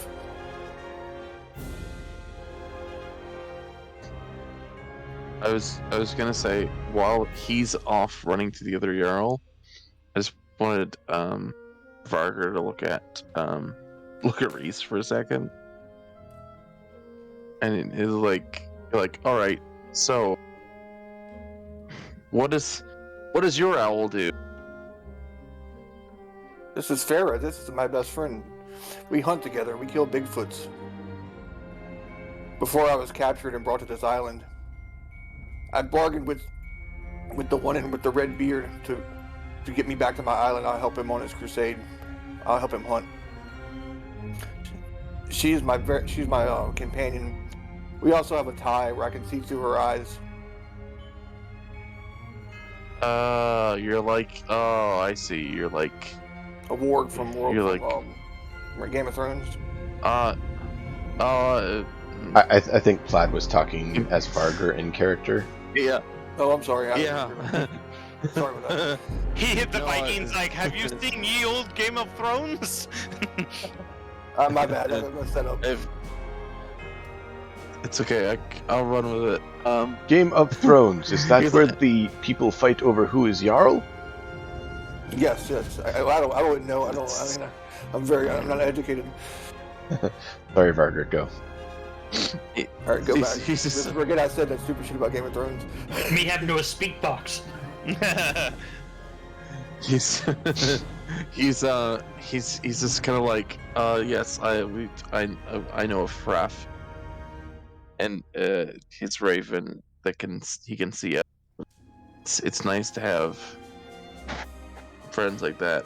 I was gonna say, while he's off running to the other Jarl, I just wanted Varger to look at Reese for a second. And it's like, all right, so what does your owl do? This is Farah. This is my best friend. We hunt together. We kill Bigfoots. Before I was captured and brought to this island, I bargained with the one with the red beard to get me back to my island. I'll help him on his crusade. I'll help him hunt. She's my companion. We also have a tie where I can see through her eyes. You're like, oh, I see. You're like a ward from Game of Thrones. I think Plaid was talking as Varger in character. Yeah. Oh, I'm sorry. Yeah. Sorry about that. He hit the Vikings like, have you seen ye old Game of Thrones? My bad. I'm gonna set up. It's okay. I'll run with it. Game of Thrones. Is that where the people fight over who is Jarl? Yes. I wouldn't know. I'm not educated. Sorry, Varger, go. Alright, go back. Just forget I said that stupid shit about Game of Thrones. Me having to a speak box. He's just kind of like, yes, I know a Fraf, and his raven that he can see it. It's nice to have friends like that.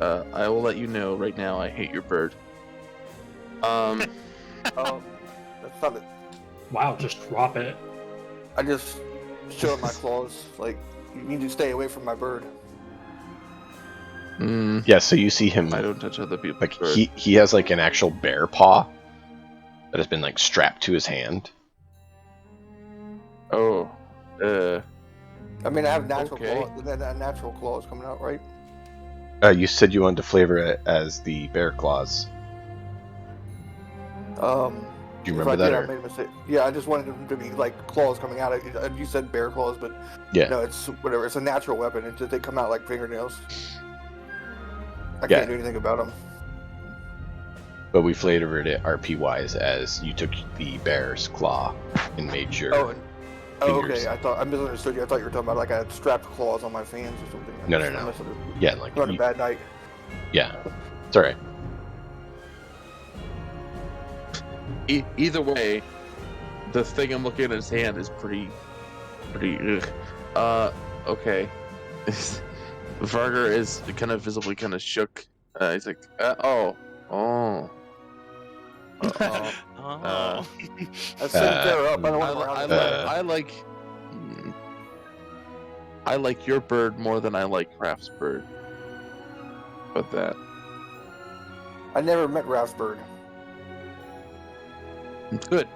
I will let you know right now. I hate your bird. That's not it. Wow, just drop it. I just show my claws. Like, you need to stay away from my bird. Yeah, so you see him. I don't touch other people. Like he has like an actual bear paw that has been like strapped to his hand. Oh, I mean, I have natural claws. Natural claws coming out, right? You said you wanted to flavor it as the bear claws. Do you remember that? I made a mistake. Yeah, I just wanted them to be like claws coming out. You said bear claws, but yeah, no, it's whatever. It's a natural weapon. They come out like fingernails. I can't do anything about them. But we flavored it RP-wise as you took the bear's claw and made your. Oh, okay. I misunderstood you. I thought you were talking about like I had strapped claws on my fans or something. No. Yeah, like on a bad night. Yeah, it's alright. Either way, the thing I'm looking at in his hand is pretty. Okay. Varger is kind of visibly kind of shook. He's like, oh. Oh. I said they're up. I don't want I like your bird more than I like Kraft's bird. But that. I never met Raph's bird. Good.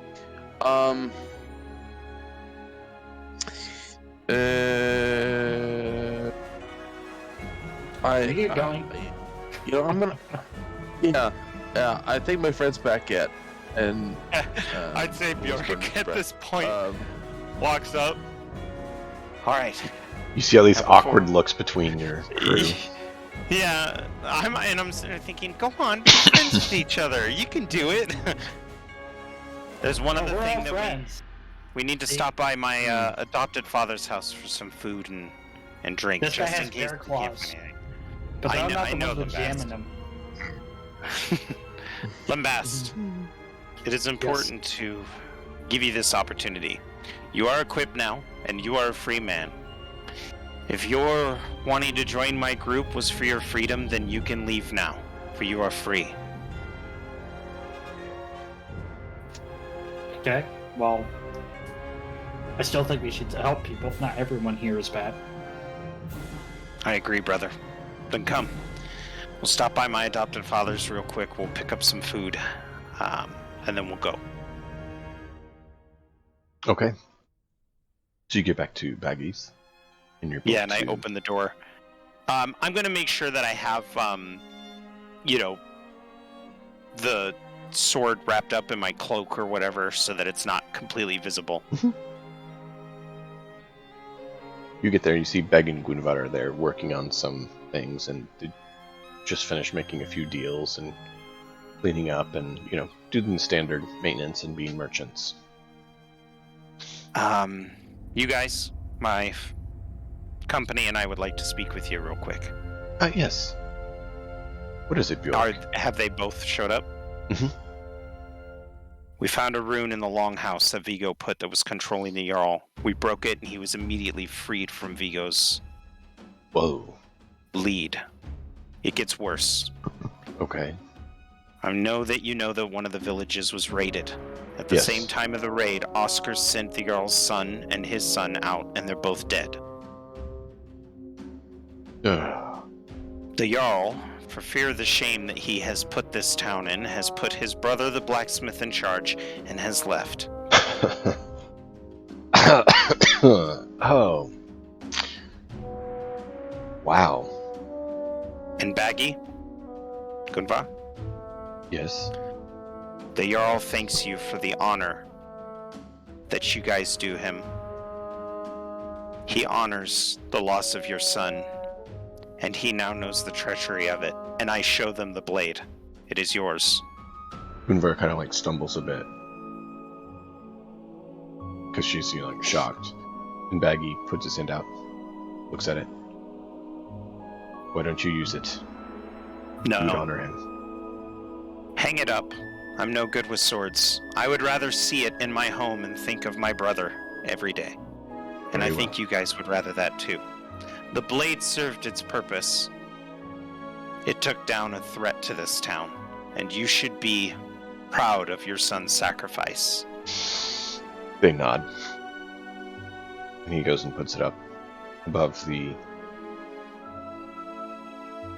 Keep going. I'm gonna. Yeah. I think my friend's back yet, and I'd say Bjork at this point walks up. All right. You see all these awkward looks between your crew. Yeah, I'm sitting there thinking, go on, be friends with each other. You can do it. There's one other thing that we need to stop by my adopted father's house for some food and drink. This guy just has in case bear we can't claws. find anything. But I I'm know- not I the know ones with the jam best. in them. Lambast, it is important to give you this opportunity. You are equipped now, and you are a free man. If your wanting to join my group was for your freedom, then you can leave now, for you are free. Okay, well, I still think we should help people. Not everyone here is bad. I agree, brother. Then come. We'll stop by my adopted father's real quick. We'll pick up some food, and then we'll go. Okay. So you get back to Baggies in your boat. Yeah, and I open the door. I'm going to make sure that I have, the sword wrapped up in my cloak or whatever so that it's not completely visible. You get there, you see Beg and Guinevere are there working on some things, and they just finished making a few deals and cleaning up and, doing the standard maintenance and being merchants. You guys, my company and I would like to speak with you real quick. Yes. What is it, Bjork? Have they both showed up? Mhm. We found a rune in the longhouse that Vigo put that was controlling the Jarl. We broke it, and he was immediately freed from Vigo's lead. It gets worse. Okay. I know that you know that one of the villages was raided. At the Yes. same time of the raid, Oscar sent the Jarl's son and his son out, and they're both dead. The Jarl, for fear of the shame that he has put this town in, has put his brother the blacksmith in charge and has left. Oh. Wow. And Baggy? Gunva? Yes. The Jarl thanks you for the honor that you guys do him. He honors the loss of your son, and he now knows the treachery of it, and I show them the blade. It is yours. Guinevere kind of stumbles a bit. Because she's, shocked. And Baggy puts his hand out, looks at it. Why don't you use it? No. You'd honor him. Hang it up. I'm no good with swords. I would rather see it in my home and think of my brother every day. And Very I think you guys would rather that too. The blade served its purpose. It took down a threat to this town, and you should be proud of your son's sacrifice. They nod. And he goes and puts it up above the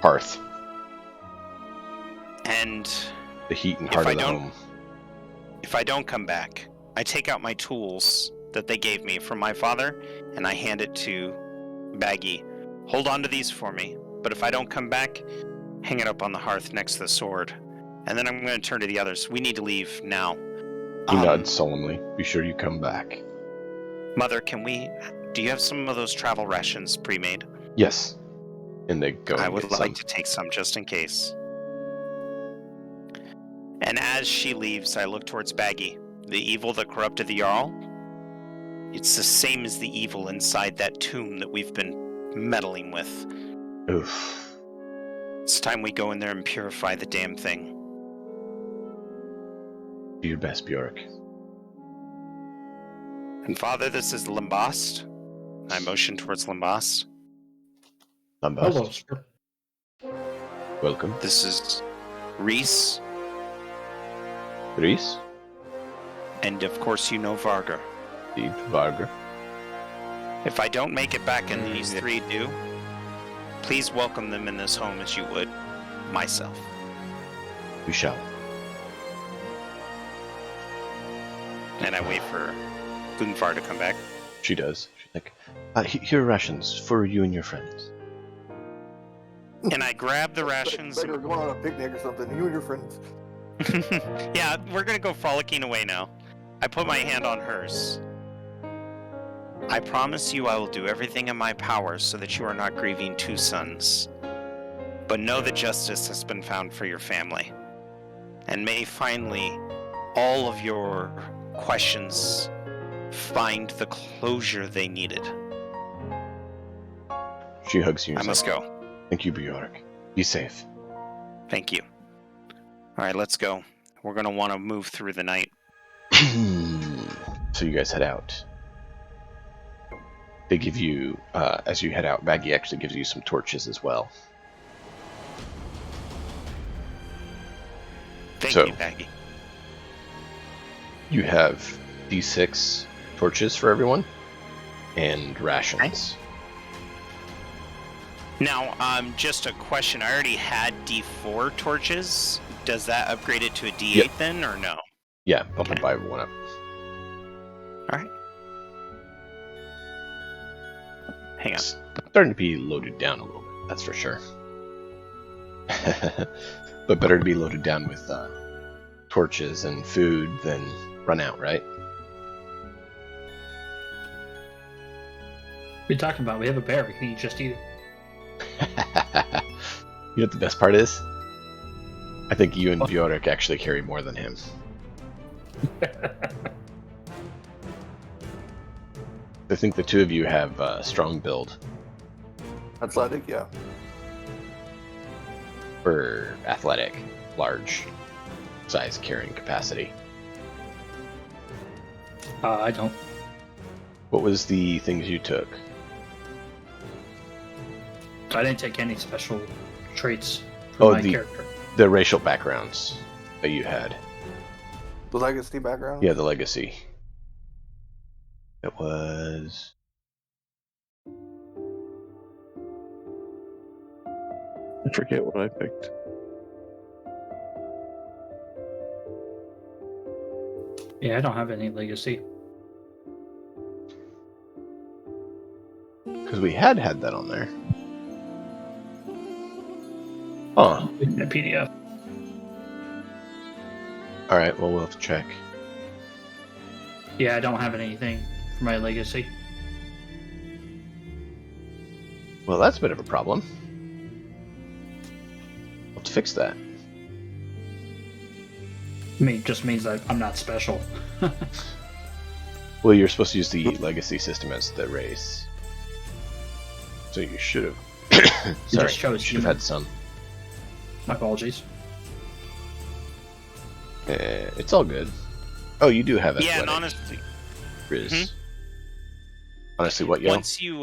hearth. And The heat and heart of the home. if I don't come back, I take out my tools that they gave me from my father, and I hand it to Baggy. Hold on to these for me, but if I don't come back, hang it up on the hearth next to the sword. And then I'm going to turn to the others. We need to leave now. He nods solemnly. Be sure you come back. Mother, do you have some of those travel rations pre-made? Yes. And they go I and would get like some. to take some just in case. And as she leaves, I look towards Baggy. The evil that corrupted the Jarl? It's the same as the evil inside that tomb that we've been meddling with. Oof. It's time we go in there and purify the damn thing. Do your best, Bjork. And Father, this is Limbast. I motion towards Limbast. Hello, Lambast, sir. welcome. This is Reese. Reese, And of course, you know Varga. Steve, Varga. If I don't make it back and these three do, please welcome them in this home as you would myself. We shall. And I wait for Gunvar to come back. She does. She's like, here are rations for you and your friends. And I grab the rations. Like we're going on a picnic or something. You and your friends. Yeah, we're gonna go frolicking away now. I put my hand on hers. I promise you I will do everything in my power so that you are not grieving two sons. But know that justice has been found for your family. And may finally all of your questions find the closure they needed. She hugs you. I And must says, go. Thank you, Bjork. Be safe. Thank you. Alright, let's go. We're gonna want to move through the night. So you guys head out. They give you, as you head out, Maggie actually gives you some torches as well. Thank So- you, Maggie. You have D6 torches for everyone, and rations. Now, just a question. I already had D4 torches. Does that upgrade it to a D8 Yep. then, or no? Yeah, bump it Okay. by one up. Alright. Hang on. It's starting to be loaded down a little bit, that's for sure. But better to be loaded down with torches and food than run out, right? What are you talking about? We have a bear. We can just eat it. You know what the best part is? I think you and Bjork actually carry more than him. I think the two of you have a strong build Athletic, yeah. for athletic, large size carrying capacity. I don't. What was the things you took? I didn't take any special traits for Oh, my the- character. The racial backgrounds that you had. The legacy background? Yeah, the legacy. It was... I forget what I picked. Yeah, I don't have any legacy. Because we had that on there. Huh. In the PDF. Alright, well, we'll have to check. Yeah, I don't have anything for my legacy. Well, that's a bit of a problem. We'll have to fix that. I mean, it just means that I'm not special. Well, you're supposed to use the legacy system as the race. So you should have. Sorry, just chose should have human. had some. My apologies. It's all good. Oh, you do have it. Yeah, and honestly, Riz. Mhm. Honestly, what, yo? once you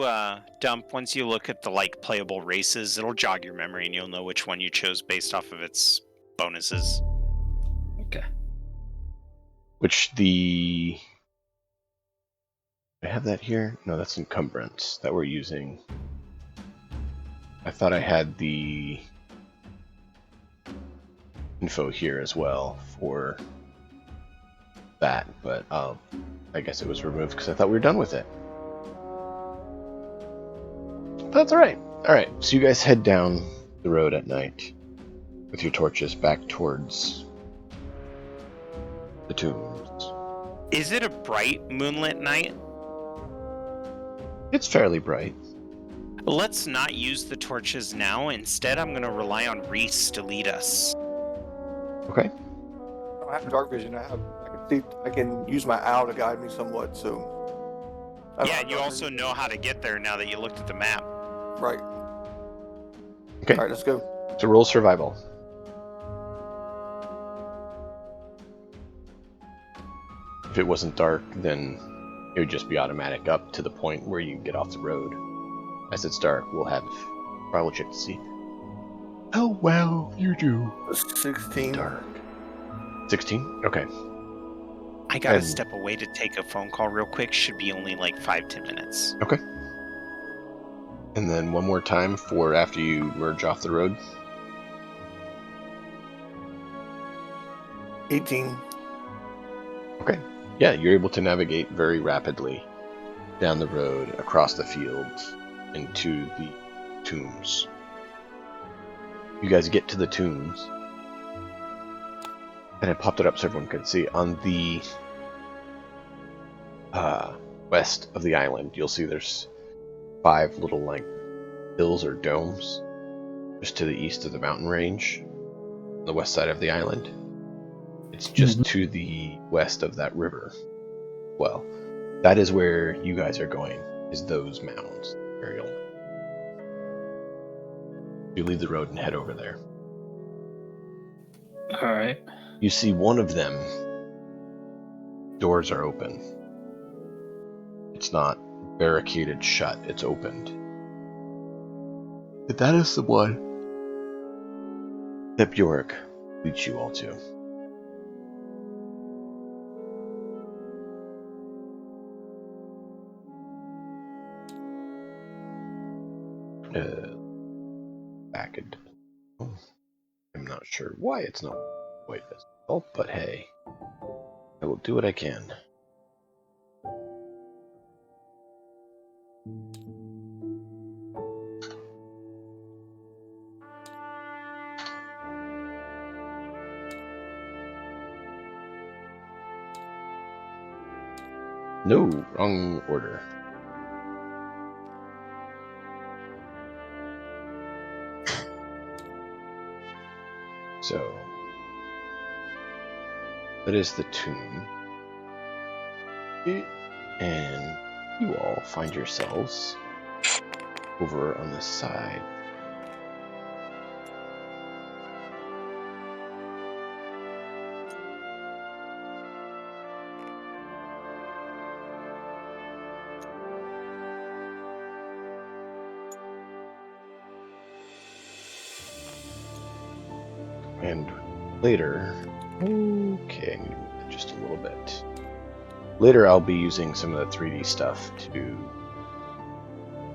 look at the playable races, it'll jog your memory and you'll know which one you chose based off of its bonuses. Okay. Which the... I have that here? No, that's encumbrance that we're using. I thought I had the info here as well for that, but I guess it was removed because I thought we were done with it. But that's alright. Alright, so you guys head down the road at night with your torches back towards the tombs. Is it a bright moonlit night? It's fairly bright. Let's not use the torches now. Instead, I'm going to rely on Reese to lead us. Okay. I have dark vision. I can see. I can use my owl to guide me somewhat. So. I don't Yeah, have and you dark also vision. know how to get there now that you looked at the map. Right. Okay. All right. Let's go. So roll survival. If it wasn't dark, then It would just be automatic up to the point where you get off the road. As it's dark, we'll check to see how well you do. 16. Dark. 16? Okay. I gotta And- step away to take a phone call real quick. Should be only like 5-10 minutes. Okay. And then one more time for after you merge off the road. 18. Okay. Yeah, you're able to navigate very rapidly down the road, across the fields, into the tombs. You guys get to the tombs, and I popped it up so everyone could see. On the west of the island, you'll see there's 5 little, like, hills or domes just to the east of the mountain range, on the west side of the island. It's just to the west of that river. Well, that is where you guys are going, is those mounds. Burial. You leave the road and head over there. Alright. You see one of them. Doors are open. It's not barricaded shut, it's opened. But that is the one that Bjork leads you all to. Back and I'm not sure why it's not quite visible, but hey, I will do what I can. No, wrong order. So, that is the tomb. And you all find yourselves over on the side. And later, okay, I'm going to move it just a little bit. Later I'll be using some of the 3D stuff to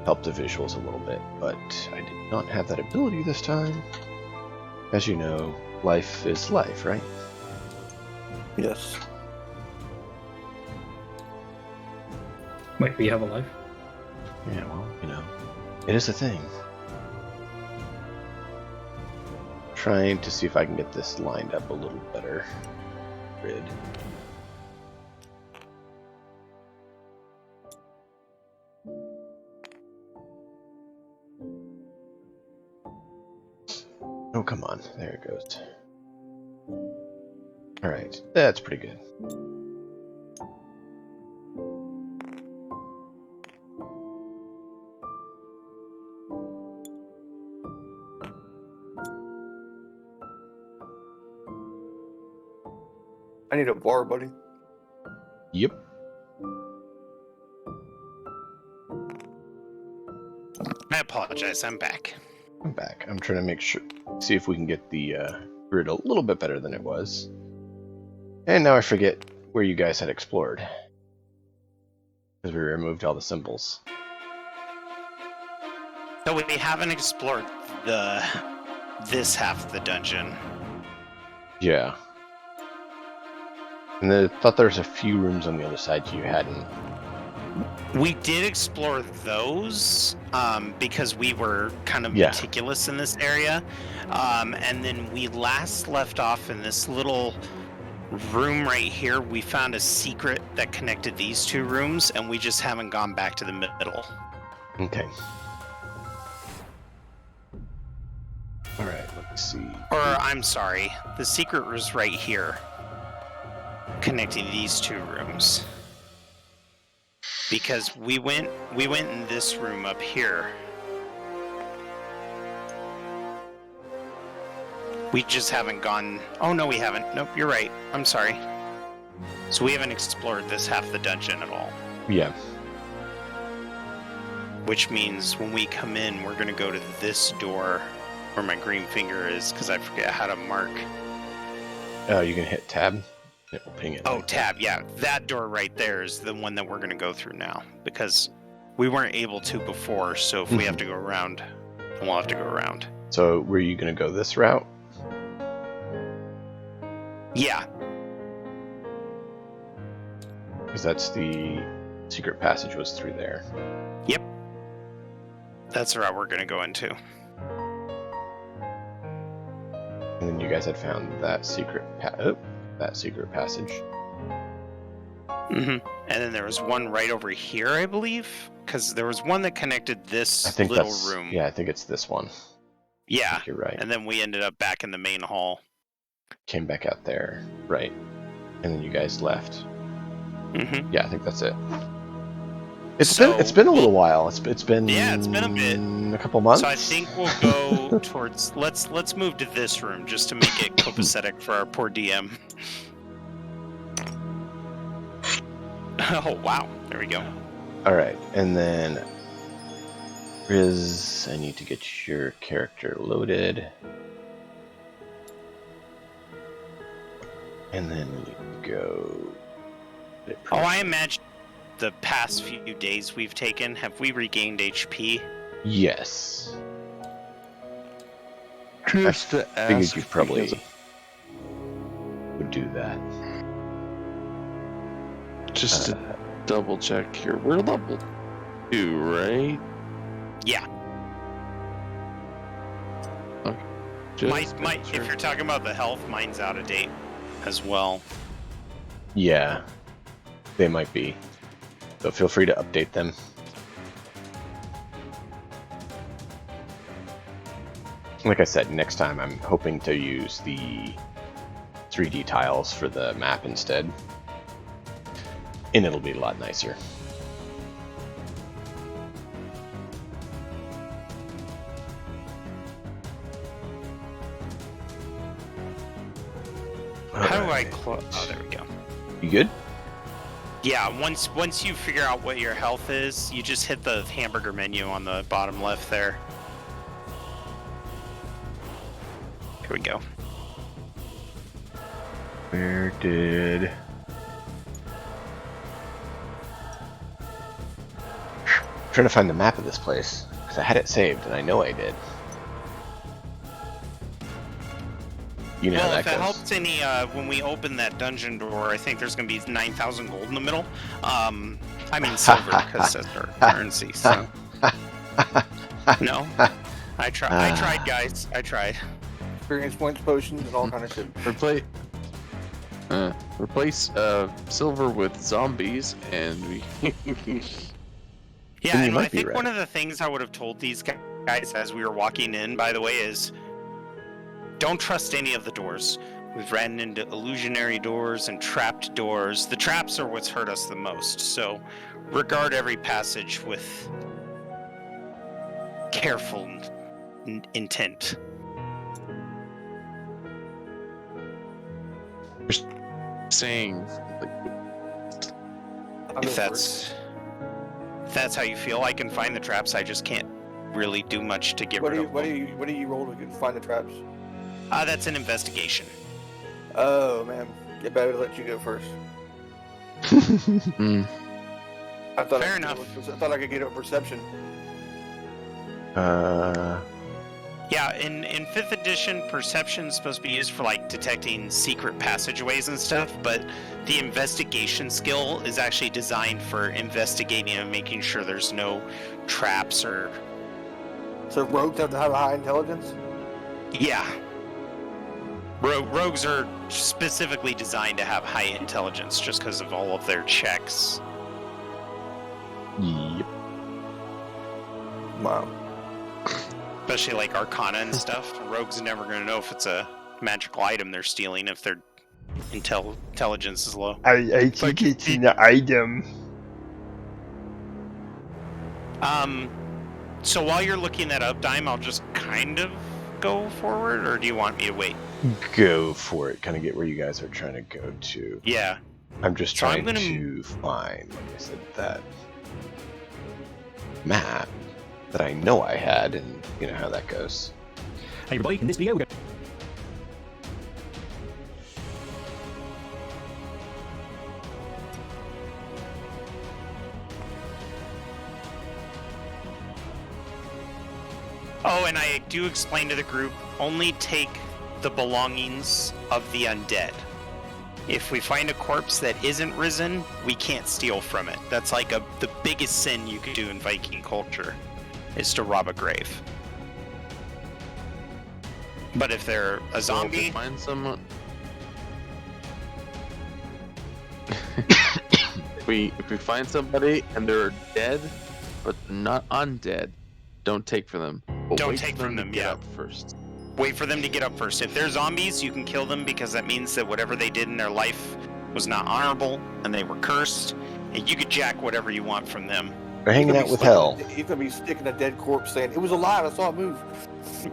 help the visuals a little bit, but I did not have that ability this time. As you know, life is life, right? Yes. Wait, we have a life? Yeah, well, you know, it is a thing. Trying to see if I can get this lined up a little better. Grid. Oh, come on. There it goes. Alright, that's pretty good. I need a bar, buddy. Yep. I apologize. I'm back. I'm back. I'm trying to make sure, see if we can get the grid a little bit better than it was. And now I forget where you guys had explored. Because we removed all the symbols. So we haven't explored this half of the dungeon. Yeah. And I thought there was a few rooms on the other side you hadn't. We did explore those because we were kind of meticulous in this area. And then we last left off in this little room right here. We found a secret that connected these 2 rooms, and we just haven't gone back to the middle. Okay. Alright, let me see. Or, I'm sorry, the secret was right here, connecting these 2 rooms. Because we went in this room up here. We just haven't gone... Oh, no, we haven't. Nope, you're right. I'm sorry. So we haven't explored this half the dungeon at all. Yeah. Which means when we come in, we're going to go to this door where my green finger is, because I forget how to mark. Oh, you can hit tab. It will ping it. Oh, like tab, yeah. That door right there is the one that we're going to go through now, because we weren't able to before, so if we have to go around, then we'll have to go around. So, were you going to go this route? Yeah. Because that's the secret passage was through there. Yep. That's the route we're going to go into. And then you guys had found that secret passage. Mm-hmm. And then there was one right over here, I believe, because there was one that connected this little little room. Yeah, I think it's this one. Yeah. You're right. And then we ended up back in the main hall. Came back out there, right? And then you guys left. Mm-hmm. Yeah, I think that's it. It's been a little while. It's been it's been a bit. A couple months. So I think we'll go towards let's move to this room just to make it copacetic for our poor DM. Oh wow, there we go. All right, and then Riz, I need to get your character loaded, and then you go. Oh, I imagine the past few days we've taken, have we regained HP? Yes. Just to ask, Figured you probably would do that. Just to double check here, we're level 2, right? Yeah. Okay. Just If you're talking about the health, mine's out of date as well. Yeah, they might be. So feel free to update them. Like I said, next time I'm hoping to use the 3D tiles for the map instead. And it'll be a lot nicer. How do I close? Oh, there we go. You good? Yeah, once you figure out what your health is, you just hit the hamburger menu on the bottom left there. Here we go. Where did... I'm trying to find the map of this place, because I had it saved, and I know I did. You know Well, how if that it goes. helps any, when we open that dungeon door, I think there's going to be 9,000 gold in the middle. I mean silver, because that's our currency, so... No? I tried, guys. I tried. Experience points, potions, and all kind of shit. Replace silver with zombies, and we... Yeah, Then you and might I be think right. one of the things I would have told these guys as we were walking in, by the way, is don't trust any of the doors. We've ran into illusionary doors and trapped doors. The traps are what's hurt us the most, so regard every passage with careful intent. saying, like, If that's how you feel, I can find the traps. I just can't really do much to get rid of them. What do you roll to find the traps? That's an investigation. Oh man, it better let you go first. I thought Fair I enough. I thought I could get a perception. Yeah, in 5th edition, perception is supposed to be used for, like, detecting secret passageways and stuff, but the investigation skill is actually designed for investigating and making sure there's no traps or... So rogues have to have a high intelligence? Yeah. Rogues are specifically designed to have high intelligence just because of all of their checks. Yep. Wow. Especially, like, Arcana and stuff. Rogues are never going to know if it's a magical item they're stealing if their intelligence is low. I think it's an item. So while you're looking that up, Dime, I'll just kind of go forward, or do you want me to wait? Go for it. Kind of get where you guys are trying to go to. Yeah. I'm just So I'm trying gonna- to find, like I said, that map that I know I had, and you know how that goes. Hey everybody, in this video we're going Oh, and I do explain to the group, only take the belongings of the undead. If we find a corpse that isn't risen, we can't steal from it. That's like the biggest sin you could do in Viking culture, is to rob a grave. But if they're a So if we zombie, find someone. if we find somebody and they're dead, but not undead, don't take from them. But Don't wait take for from to them, get yeah. up first. wait for them to get up first. If they're zombies, you can kill them because that means that whatever they did in their life was not honorable and they were cursed. And you could jack whatever you want from them. They're hanging out with hell. He's gonna be sticking a dead corpse saying, "It was alive, I saw it move."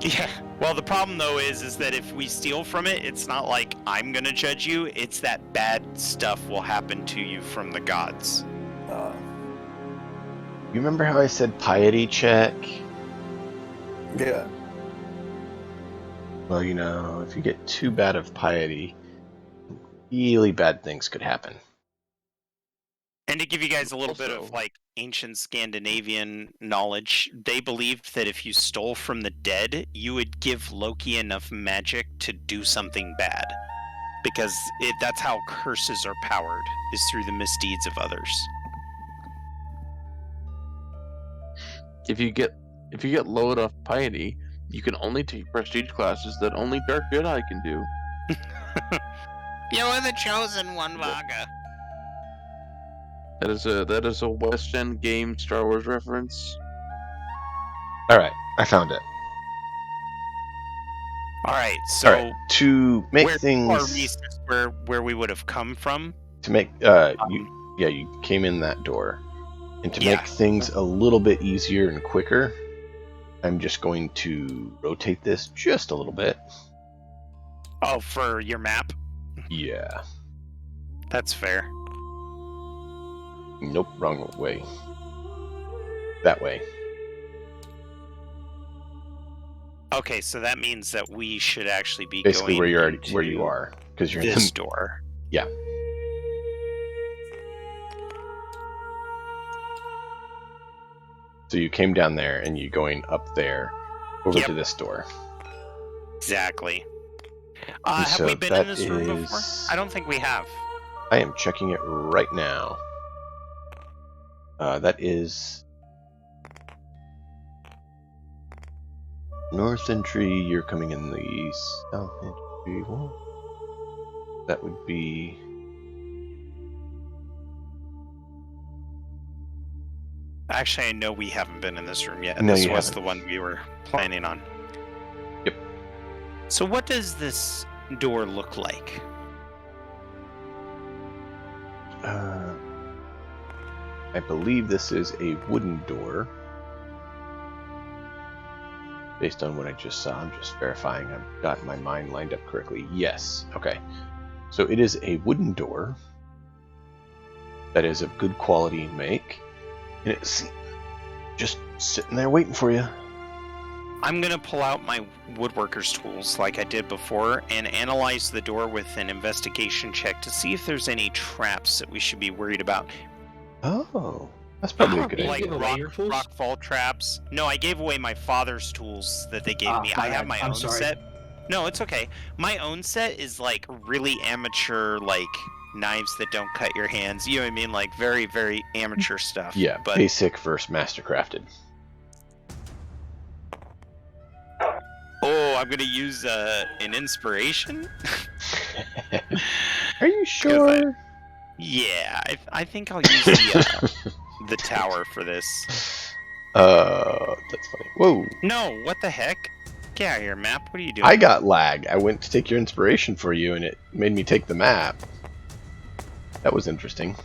Yeah. Well, the problem though is that if we steal from it, it's not like I'm gonna judge you. It's that bad stuff will happen to you from the gods. You remember how I said piety check? Yeah. Well, you know, if you get too bad of piety, really bad things could happen. And to give you guys a little bit of Also- like ancient Scandinavian knowledge, they believed that if you stole from the dead, you would give Loki enough magic to do something bad. Because that's how curses are powered, is through the misdeeds of others. If you get low enough piety, you can only take prestige classes that only Dark Jedi can do. You are the chosen one, Vaga. That is a West End game Star Wars reference. Alright, I found it. Alright, so Alright, to make where things... are we where we would have come from? To make... you came in that door. And to Yeah. make things a little bit easier and quicker, I'm just going to rotate this just a little bit. Oh, for your map? Yeah. That's fair. Nope, wrong way. That way. Okay, so that means that we should actually be Basically going where you into are, because you're in this the, door. yeah. So you came down there and you're going up there over Yep. to this door. Exactly. And Have so we been in that this room before? is- I don't think we have. I am checking it right now. That is north entry. You're coming in the south entry. Well, that would be. Actually, I know we haven't been in this room yet. No, This you was haven't. the one we were planning on. Yep. So what does this door look like? I believe this is a wooden door. Based on what I just saw, I'm just verifying I've got my mind lined up correctly. Yes. Okay. So it is a wooden door that is of good quality make. And it's just sitting there waiting for you. I'm going to pull out my woodworker's tools like I did before and analyze the door with an investigation check to see if there's any traps that we should be worried about. Oh, that's probably a good Like- idea. give away your tools? rock fall traps. No, I gave away my father's tools that they gave me. my I have bad. my I'm own sorry. set. No, it's okay. My own set is like really amateur, like knives that don't cut your hands. You know what I mean? Like very, very amateur stuff. Yeah, but basic versus mastercrafted. oh, I'm gonna use an inspiration. Are you sure? Yeah, I think I'll use the tower for this. That's funny. Whoa, No, what the heck? Get out of here, map. What are you doing? I got lag. I went to take your inspiration for you, and it made me take the map. That was interesting.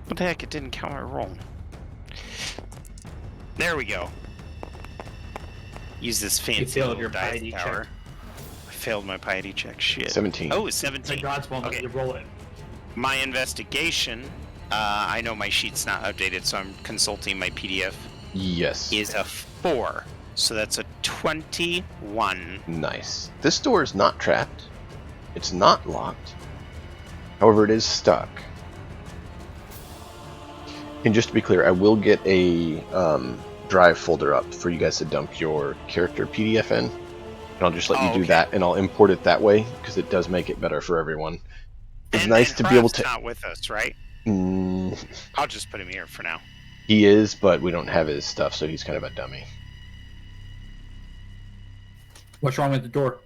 What the heck? It didn't count my roll. There we go. Use this fancy failed little your dice piety tower. check. I failed my piety check. Shit. 17. Oh, The 17. gods won't let Okay. you roll it. My investigation, I know my sheet's not updated, so I'm consulting my PDF, Yes. is a 4. So that's a 21. Nice. This door is not trapped. It's not locked. However, it is stuck. And just to be clear, I will get a drive folder up for you guys to dump your character PDF in. And I'll just let you do that, and I'll import it that way, because it does make it better for everyone. It's nice to be able to... not with us, right? I'll just put him here for now. He is, but we don't have his stuff, so he's kind of a dummy. What's wrong with the door?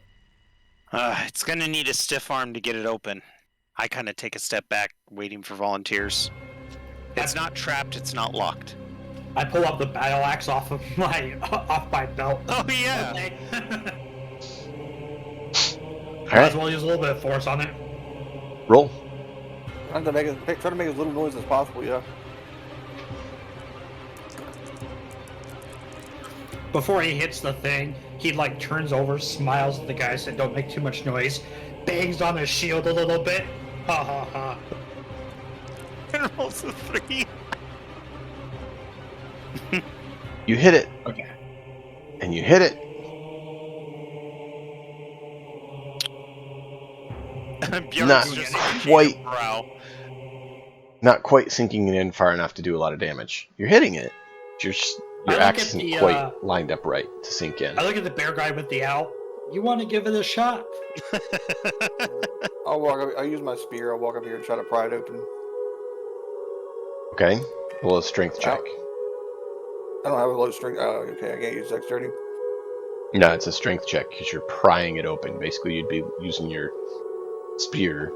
It's gonna need a stiff arm to get it open. I kind of take a step back, waiting for volunteers. It's not trapped, it's not locked. I pull up the battle axe off my belt. Oh, yeah! Okay. All Might as right, well use a little bit of force on it. roll. Try to make as little noise as possible, yeah. Before he hits the thing, he like turns over, smiles at the guys that don't make too much noise, bangs on his shield a little bit. Ha ha ha. And rolls a 3. You hit it. Okay. And you hit it. Bjorn's Not just quite. brow. Not quite sinking it in far enough to do a lot of damage. You're hitting it. Your I look axe at isn't the, quite lined up right to sink in. I look at the bear guy with the owl. You want to give it a shot? I'll use my spear. I'll walk up here and try to pry it open. Okay. Roll a strength check. I don't have a low strength. Okay, I can't use dexterity. No, it's a strength check because you're prying it open. Basically, you'd be using your spear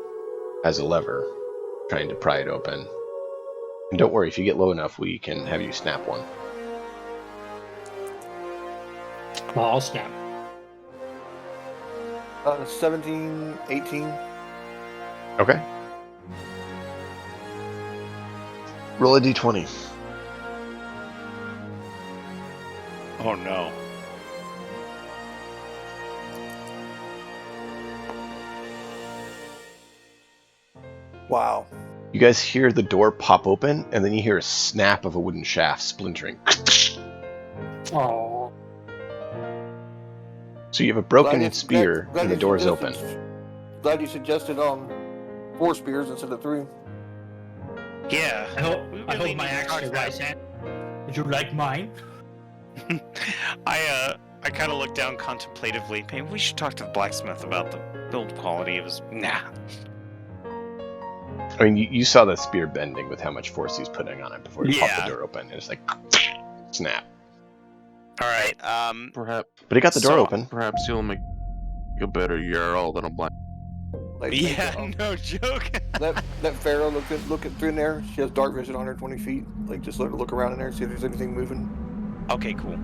as a lever, trying to pry it open. And don't worry, if you get low enough, we can have you snap one. Well, I'll snap. 17, 18. Okay. Roll a d20. Oh no. Wow. You guys hear the door pop open, and then you hear a snap of a wooden shaft splintering. Oh. So you have a broken spear, and the door is open. Glad you suggested 4 spears instead of 3. Yeah. I hold my axe to Rice hand. Would you like mine? I kind of looked down contemplatively. Maybe we should talk to the blacksmith about the build quality. It was nah. I mean, you saw the spear bending with how much force he's putting on it before he popped the door open. And it's like, snap. All right. Perhaps. But he got the door open. Perhaps he'll make a better Jarl than a black. No joke. Let Pharaoh look through in there. She has dark vision on her 20 feet. Like, just let her look around in there, see if there's anything moving. Okay, cool.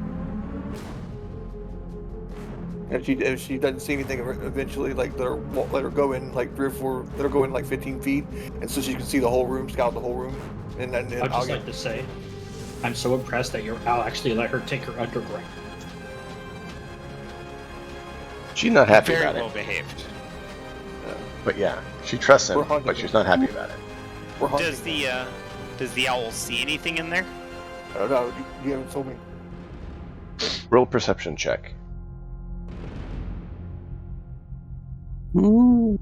And if she doesn't see anything, eventually, like, let her go in like 3 or 4. Let her go in like 15 feet, and so she can see the whole room, scout the whole room. And then I'd just like to say, I'm so impressed that your owl actually let her take her underground. She's not happy Very about well it. behaved. But yeah, she trusts him, but she's not happy about it. Does the owl see anything in there? I don't know. You haven't told me. Roll a perception check. Ooh.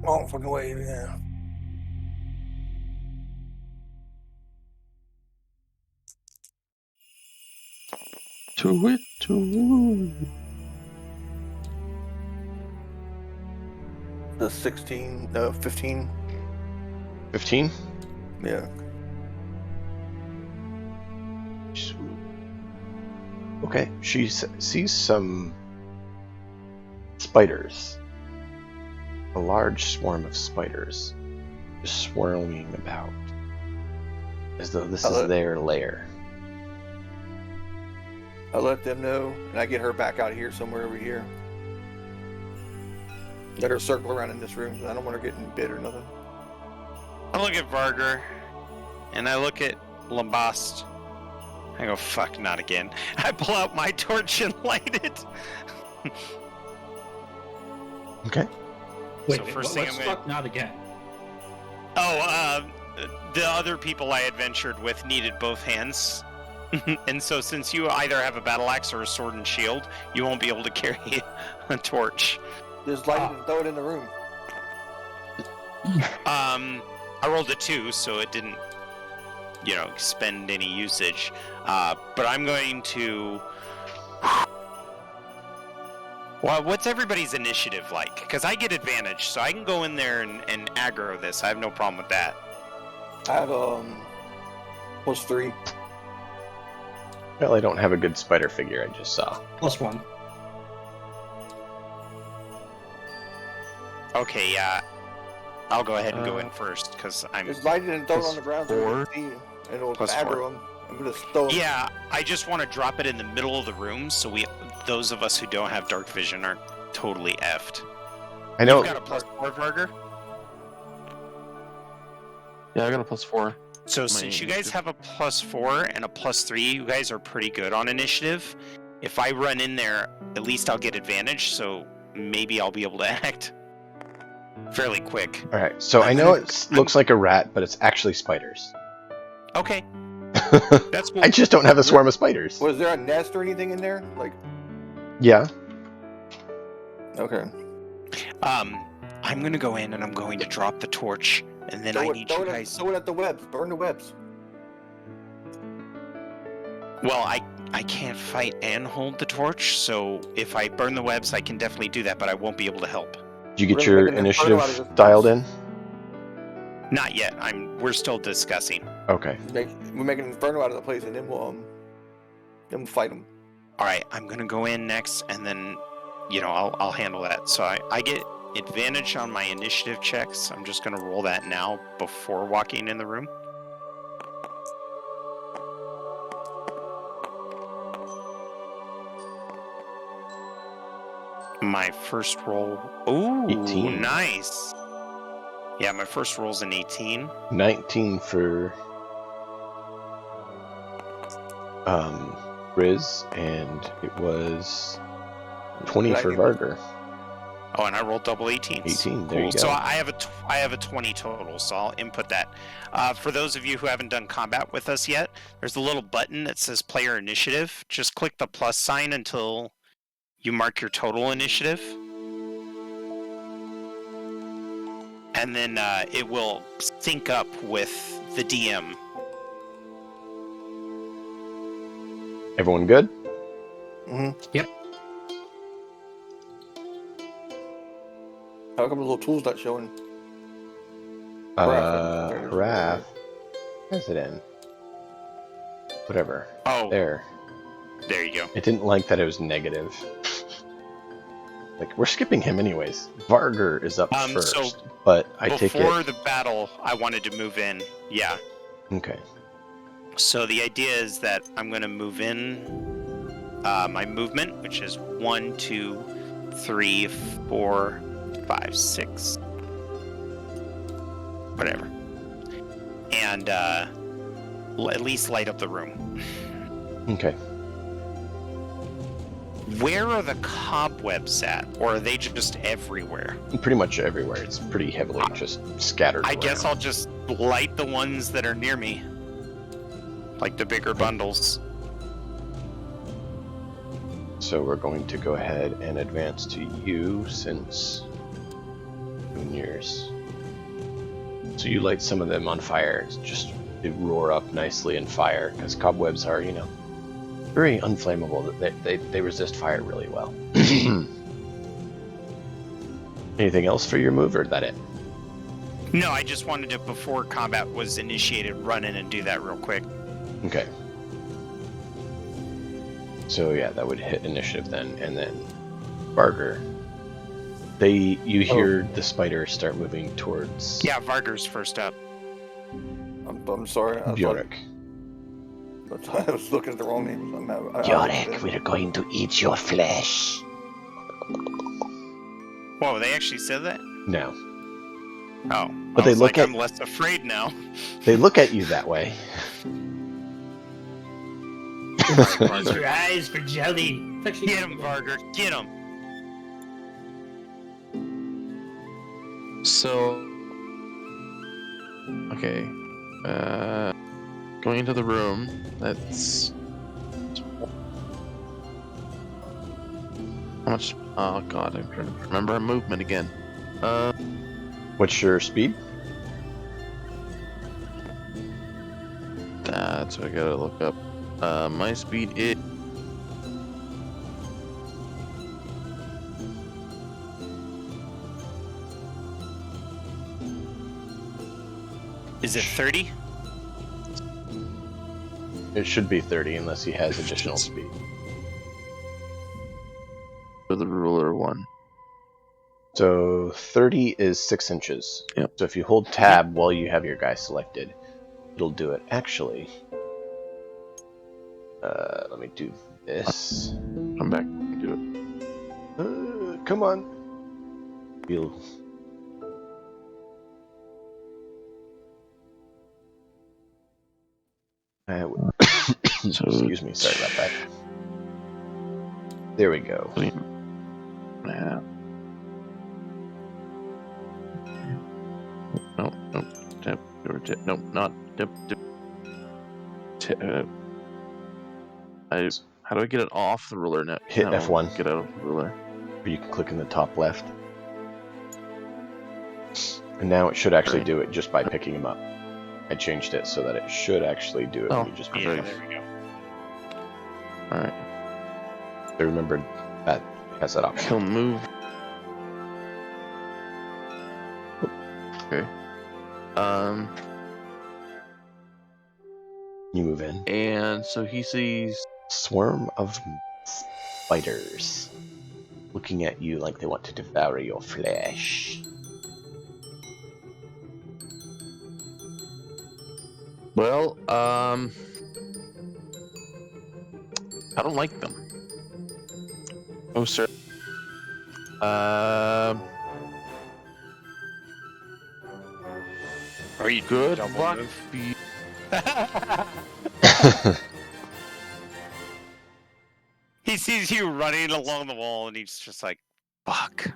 Oh, fucking way, yeah. To it, to The 16, no, 15. 15? Yeah. Okay, she sees some spiders. A large swarm of spiders just swirling about, as though this is their lair. I let them know, and I get her back out here somewhere over here. Let her circle around in this room. I don't want her getting bit or nothing. I look at Varger, and I look at Lambast. I go, fuck, not again. I pull out my torch and light it. Okay. Wait, So wait, first thing let's I'm gonna- talk not again. Oh, the other people I adventured with needed both hands. And so since you either have a battle axe or a sword and shield, you won't be able to carry a torch. Just light it and throw it in the room. I rolled a 2, so it didn't, expend any usage. But I'm going to... Well, what's everybody's initiative like? Because I get advantage, so I can go in there and aggro this. I have no problem with that. I have +3. Well, I don't have a good spider figure. I just saw. +1. Okay, yeah. I'll go ahead and go in first, because I'm... Just light it and throw it on the ground so you +4. can see, and it'll +4. aggro them. I'm gonna throw them. Yeah, I just want to drop it in the middle of the room, so those of us who don't have dark vision aren't totally effed. I know. You've got a +4, Varger? Yeah, I got a +4. So since you guys have a +4 and a +3, you guys are pretty good on initiative. If I run in there, at least I'll get advantage, so maybe I'll be able to act fairly quick. All right. So I know it looks like a rat, but it's actually spiders. Okay, that's cool. I just don't have a swarm of spiders. Was there a nest or anything in there? Like, Yeah. okay. I'm gonna go in and I'm going to drop the torch, and then I need you guys... Throw it at the webs. Burn the webs. Well, I can't fight and hold the torch, so if I burn the webs, I can definitely do that, but I won't be able to help. Did you get We're your making an inferno out of initiative this dialed place. in? Not yet. We're still discussing. Okay. We're making an inferno out of the place, and then we'll fight them. All right, I'm gonna go in next, and then, I'll handle that. So I get advantage on my initiative checks. I'm just gonna roll that now before walking in the room. My first roll. Ooh, 18. Nice. Yeah, my first roll's an 18. 19 for Riz, and it was 20 for Varger. Oh, and I rolled double 18s. 18, there you go. So I have a 20 total, so I'll input that. For those of you who haven't done combat with us yet, there's a little button that says Player Initiative. Just click the plus sign until you mark your total initiative. And then it will sync up with the DM. Everyone good? Mm-hmm. Yep. How come the little tool's not showing? Raph. Where's it in? Whatever. Oh, There. there you go. It didn't like that it was negative. Like, we're skipping him anyways. Varger is up first, so but I take Before it... the battle, I wanted to move in. Yeah. Okay. So the idea is that I'm going to move in my movement, which is 1, 2, 3, 4, 5, 6, whatever, and at least light up the room. Okay. Where are the cobwebs at, or are they just everywhere? Pretty much everywhere. It's pretty heavily just scattered I around. guess I'll just light the ones that are near me, like the bigger bundles. So we're going to go ahead and advance to you since yours. So you light some of them on fire. It's just they roar up nicely in fire because cobwebs are, very unflammable. They resist fire really well. Anything else for your move, or is that it? No, I just wanted to, before combat was initiated, run in and do that real quick. Okay. So yeah, that would hit initiative then, and then Varger. You hear the spider start moving towards Yeah, Varger's first up. I'm sorry. Bjork. I was looking at the wrong names. Bjork, we're going to eat your flesh. Whoa, they actually said that? No. Oh. But I they was look like, at- I'm less afraid now. They look at you that way. Close your eyes for jelly. It's actually Get him, Varger. Get him. So, okay, going into the room. That's how much? Oh god, I'm trying to remember our movement again. What's your speed? That's what I gotta look up. My speed is. Is it 30? It should be 30 unless he has additional speed. For the ruler one. So 30 is 6 inches. Yep. So if you hold tab while you have your guy selected, it'll do it. Actually, let me do this. Come back and do it. Come on. You'll... Excuse me, sorry about that. There we go. Yeah. No, tap, no, not tap. How do I get it off the ruler now? Hit F1. Get out of the ruler. Or you can click in the top left. And now it should actually do it just by picking him up. I changed it so that it should actually do it when you just pick him up. There we go. Alright. I remembered that has that option. He'll move. Okay. You move in. And so he sees Swarm of spiders looking at you like they want to devour your flesh. Well, I don't like them. Oh, sir. Are you Good double luck. move? He sees you running along the wall, and he's just like, "Fuck."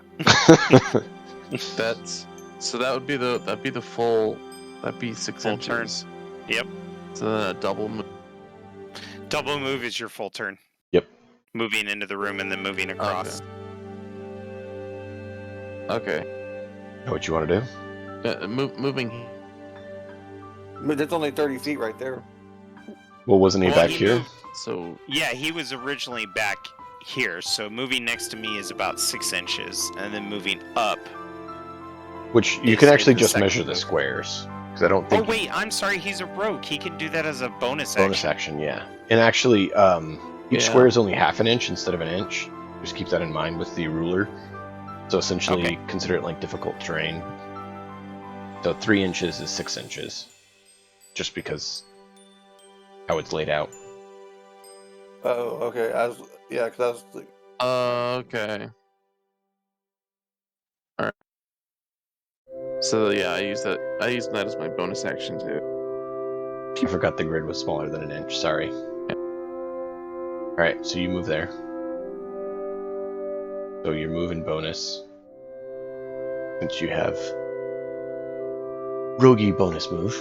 That'd be the full. That'd be 6 Full inches. turn. Yep. So then a double move. Double move is your full turn. Yep. Moving into the room and then moving across. Okay. Know what you want to do? Moving. But that's only 30 feet right there. Well, wasn't he Well, back he here? moved- So Yeah, he was originally back here, so moving next to me is about 6 inches, and then moving up. Which you Is can actually the just second measure the move. squares. Because I don't Oh think wait, I'm sorry, he's a rogue. He can do that as a bonus bonus action. action, yeah. And actually, each Yeah. square is only half an inch instead of an inch. Just keep that in mind with the ruler. So essentially, Okay. consider it like difficult terrain. So 3 inches is 6 inches. Just because how it's laid out. Oh, okay. Because I was like, okay. All right. So yeah, I use that as my bonus action too. I forgot the grid was smaller than an inch, sorry. Alright, so you move there. So your move and bonus. Since you have roguey bonus move.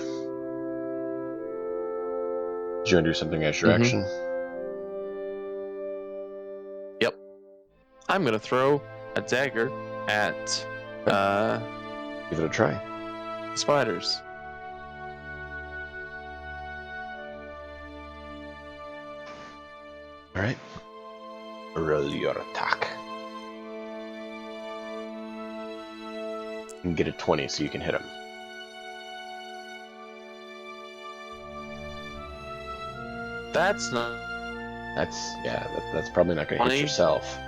Did you want to do something as your Mhm. action? Yep. I'm gonna throw a dagger at Give it a try. spiders. Alright. Roll your attack. And get a 20 so you can hit him. That's not. That's probably not going to hit 20? yourself.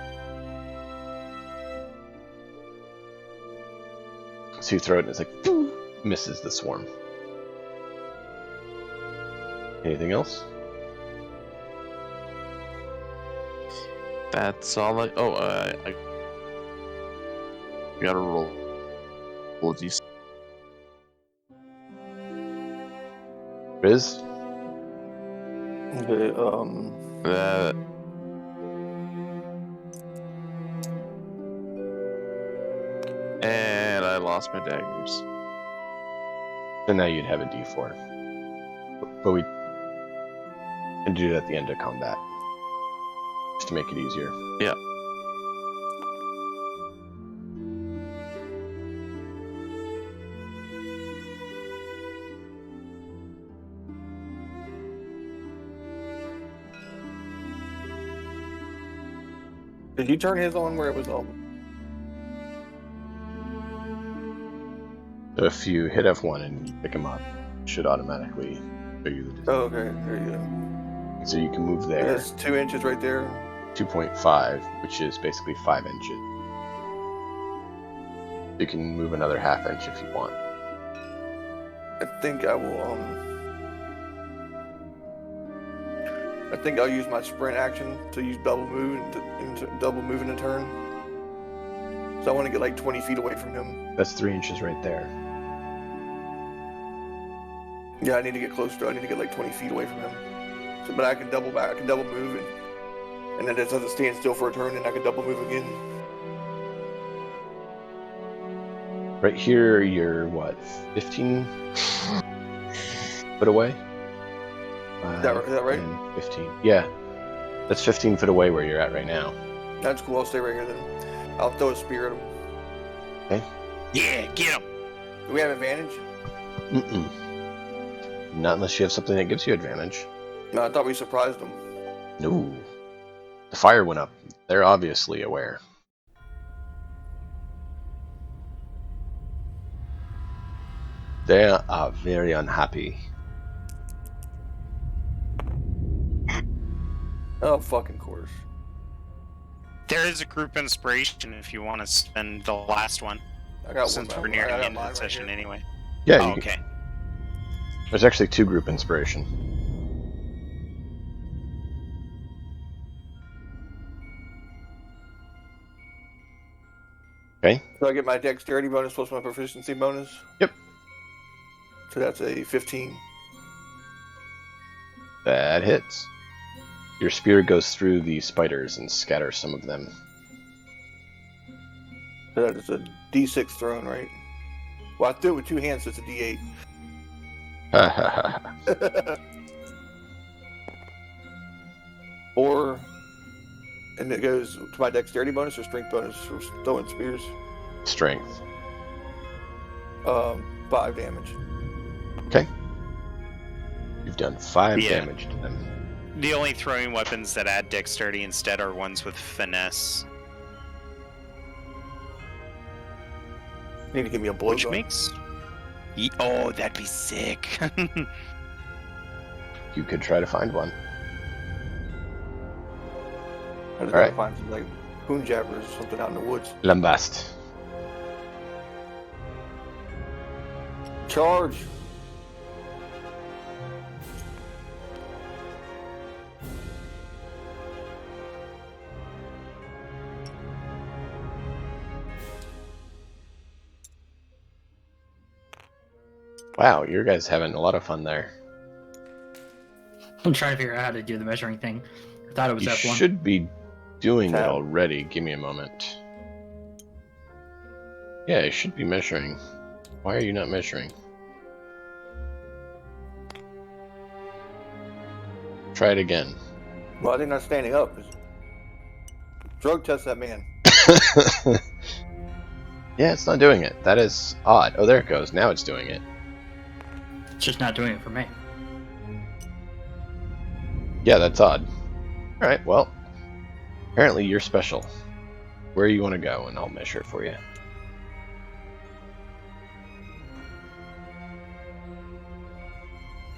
So you throw it and it's like, boom, misses the swarm. Anything else? That's all I. Oh, I gotta roll. Roll a d6. Riz? okay, And I lost. lost my daggers. So now you'd have a D4. But we can do it at the end of combat. Just to make it easier. Yeah. Did you turn his on where it was on? So if you hit F1 and you pick him up, it should automatically show you the distance. Oh, okay. There you go. So you can move there. That's 2 inches right there. 2.5, which is basically 5 inches. You can move another half inch if you want. I think I will, I think I'll use my sprint action to use double move into double move in a turn. So I want to get like 20 feet away from him. That's 3 inches right there. Yeah, I need to get closer. I need to get like 20 feet away from him. So, but I can double back. I can double move, and then it doesn't stand still for a turn, and I can double move again. Right here, you're what, 15 foot away? Is that right? 10, 15. Yeah, that's 15 foot away where you're at right now. That's cool. I'll stay right here then. I'll throw a spear at him. Okay. Yeah, get him. Do we have advantage? Mm-mm. Not unless you have something that gives you advantage. No, I thought we surprised him. No. The fire went up. They're obviously aware. They are very unhappy. Oh, fucking course. There is a group inspiration if you want to spend the last one. I got Since one. we're nearing I the got end mine of the right session here. anyway. Yeah, Oh, you can, okay. there's actually 2 group inspiration. Okay. So I get my dexterity bonus plus my proficiency bonus? Yep. So that's a 15. That hits. Your spear goes through the spiders and scatters some of them. So that is a D6 thrown, right? Well, I threw it with 2 hands, so it's a D8. Or, and it goes to my dexterity bonus or strength bonus for throwing spears. Strength. 5 damage. Okay. You've done 5 Yeah. damage to them. The only throwing weapons that add dexterity instead are ones with finesse, You need to give me a blow which gun. makes. Oh, that'd be sick. You could try to find one. I just Alright. gotta find some like poon jabbers or something out in the woods. Lambast. Charge! Wow, you guys having a lot of fun there. I'm trying to figure out how to do the measuring thing. I thought it was You F1. should be doing it Tab. already. Give me a moment. Yeah, it should be measuring. Why are you not measuring? Try it again. Well, I think not standing up. Drug test that man. Yeah, it's not doing it. That is odd. Oh, there it goes. Now it's doing it. It's just not doing it for me. Yeah, that's odd. Alright, well, apparently you're special. Where you want to go, and I'll measure it for you.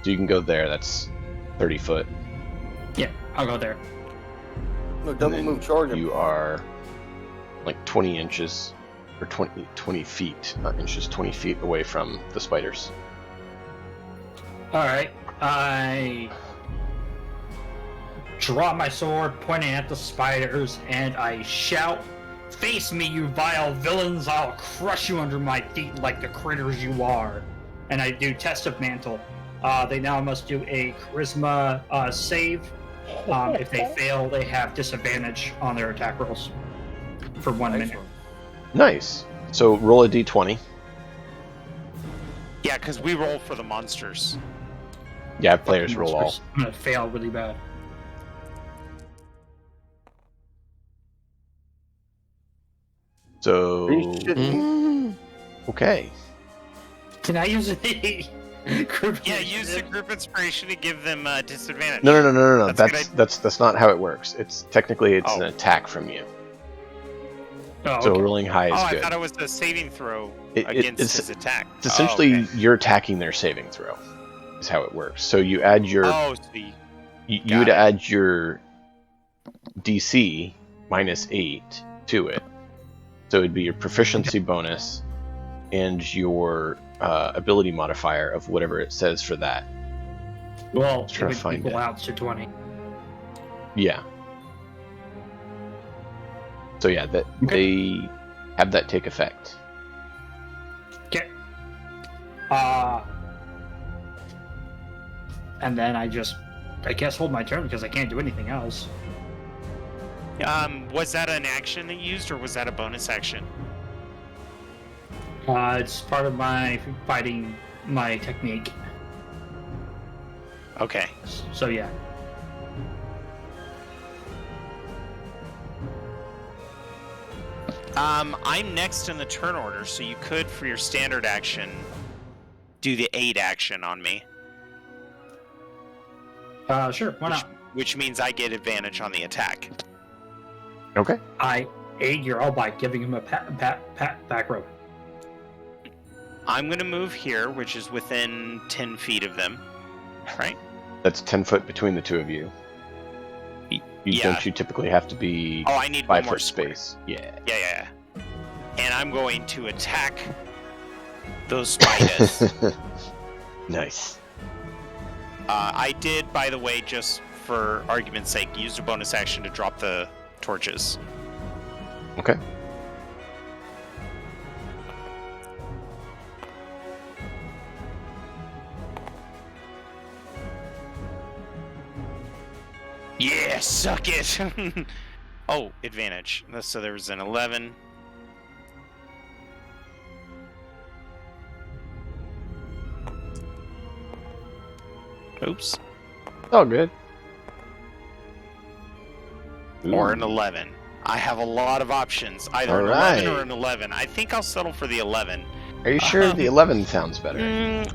So you can go there, that's 30 foot. Yeah, I'll go there. No, And double then move charge him. You are like 20 inches, or 20 feet, not inches, 20 feet away from the spiders. Alright, I draw my sword, pointing at the spiders, and I shout, "Face me, you vile villains! I'll crush you under my feet like the critters you are!" And I do Test of Mantle. They now must do a Charisma save. If they fail, they have disadvantage on their attack rolls for 1 minute. Excellent. Nice. So roll a d20. Yeah, because we roll for the monsters. Yeah, players roll all. I'm gonna fail really bad. So okay. Can I use the group? Yeah, use the group inspiration to give them disadvantage. No. That's That's not how it works. It's technically an Oh. attack from you. Oh, So okay. rolling high is I good. thought it was a saving throw It- against it's- his attack. It's essentially Oh, okay. you're attacking their saving throw. Is how it works. So you add your Oh, sweet. you would got it. add your DC -8 to it. So it'd be your proficiency bonus and your ability modifier of whatever it says for that. Well, it trying would to find equal it. out to 20. Yeah. So yeah, that they have that take effect. Okay. And then I guess hold my turn because I can't do anything else. Was that an action that you used, or was that a bonus action? It's part of my fighting, my technique. Okay. So yeah. I'm next in the turn order, so you could, for your standard action, do the aid action on me. Sure, why not? Which means I get advantage on the attack. Okay. I aid your all by giving him a pat back row. I'm going to move here, which is within 10 feet of them. Right? That's 10 foot between the two of you. Yeah. Don't you typically have to be Oh, I need one 5 more foot square. space? Yeah. Yeah. And I'm going to attack those spiders. Nice. I did, by the way, just for argument's sake, use a bonus action to drop the torches. Okay. Yeah, suck it! Oh, advantage. So there was an 11. Oops. All good. Or Ooh. an 11. I have a lot of options. Either All an 11 or right. an 11. I think I'll settle for the 11. Are you sure the 11 sounds better?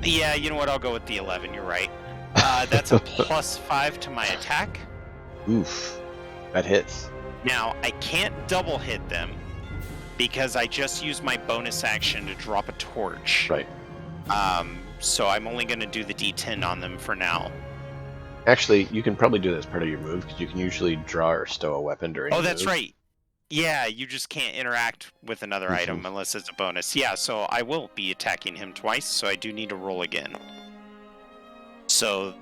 Yeah, you know what? I'll go with the 11. You're right. That's a +5 to my attack. Oof. That hits. Now, I can't double hit them because I just used my bonus action to drop a torch. Right. So I'm only going to do the D10 on them for now. Actually, you can probably do that as part of your move because you can usually draw or stow a weapon during. Oh, your that's move. right. Yeah, you just can't interact with another item unless it's a bonus. Yeah, so I will be attacking him twice, so I do need to roll again. So...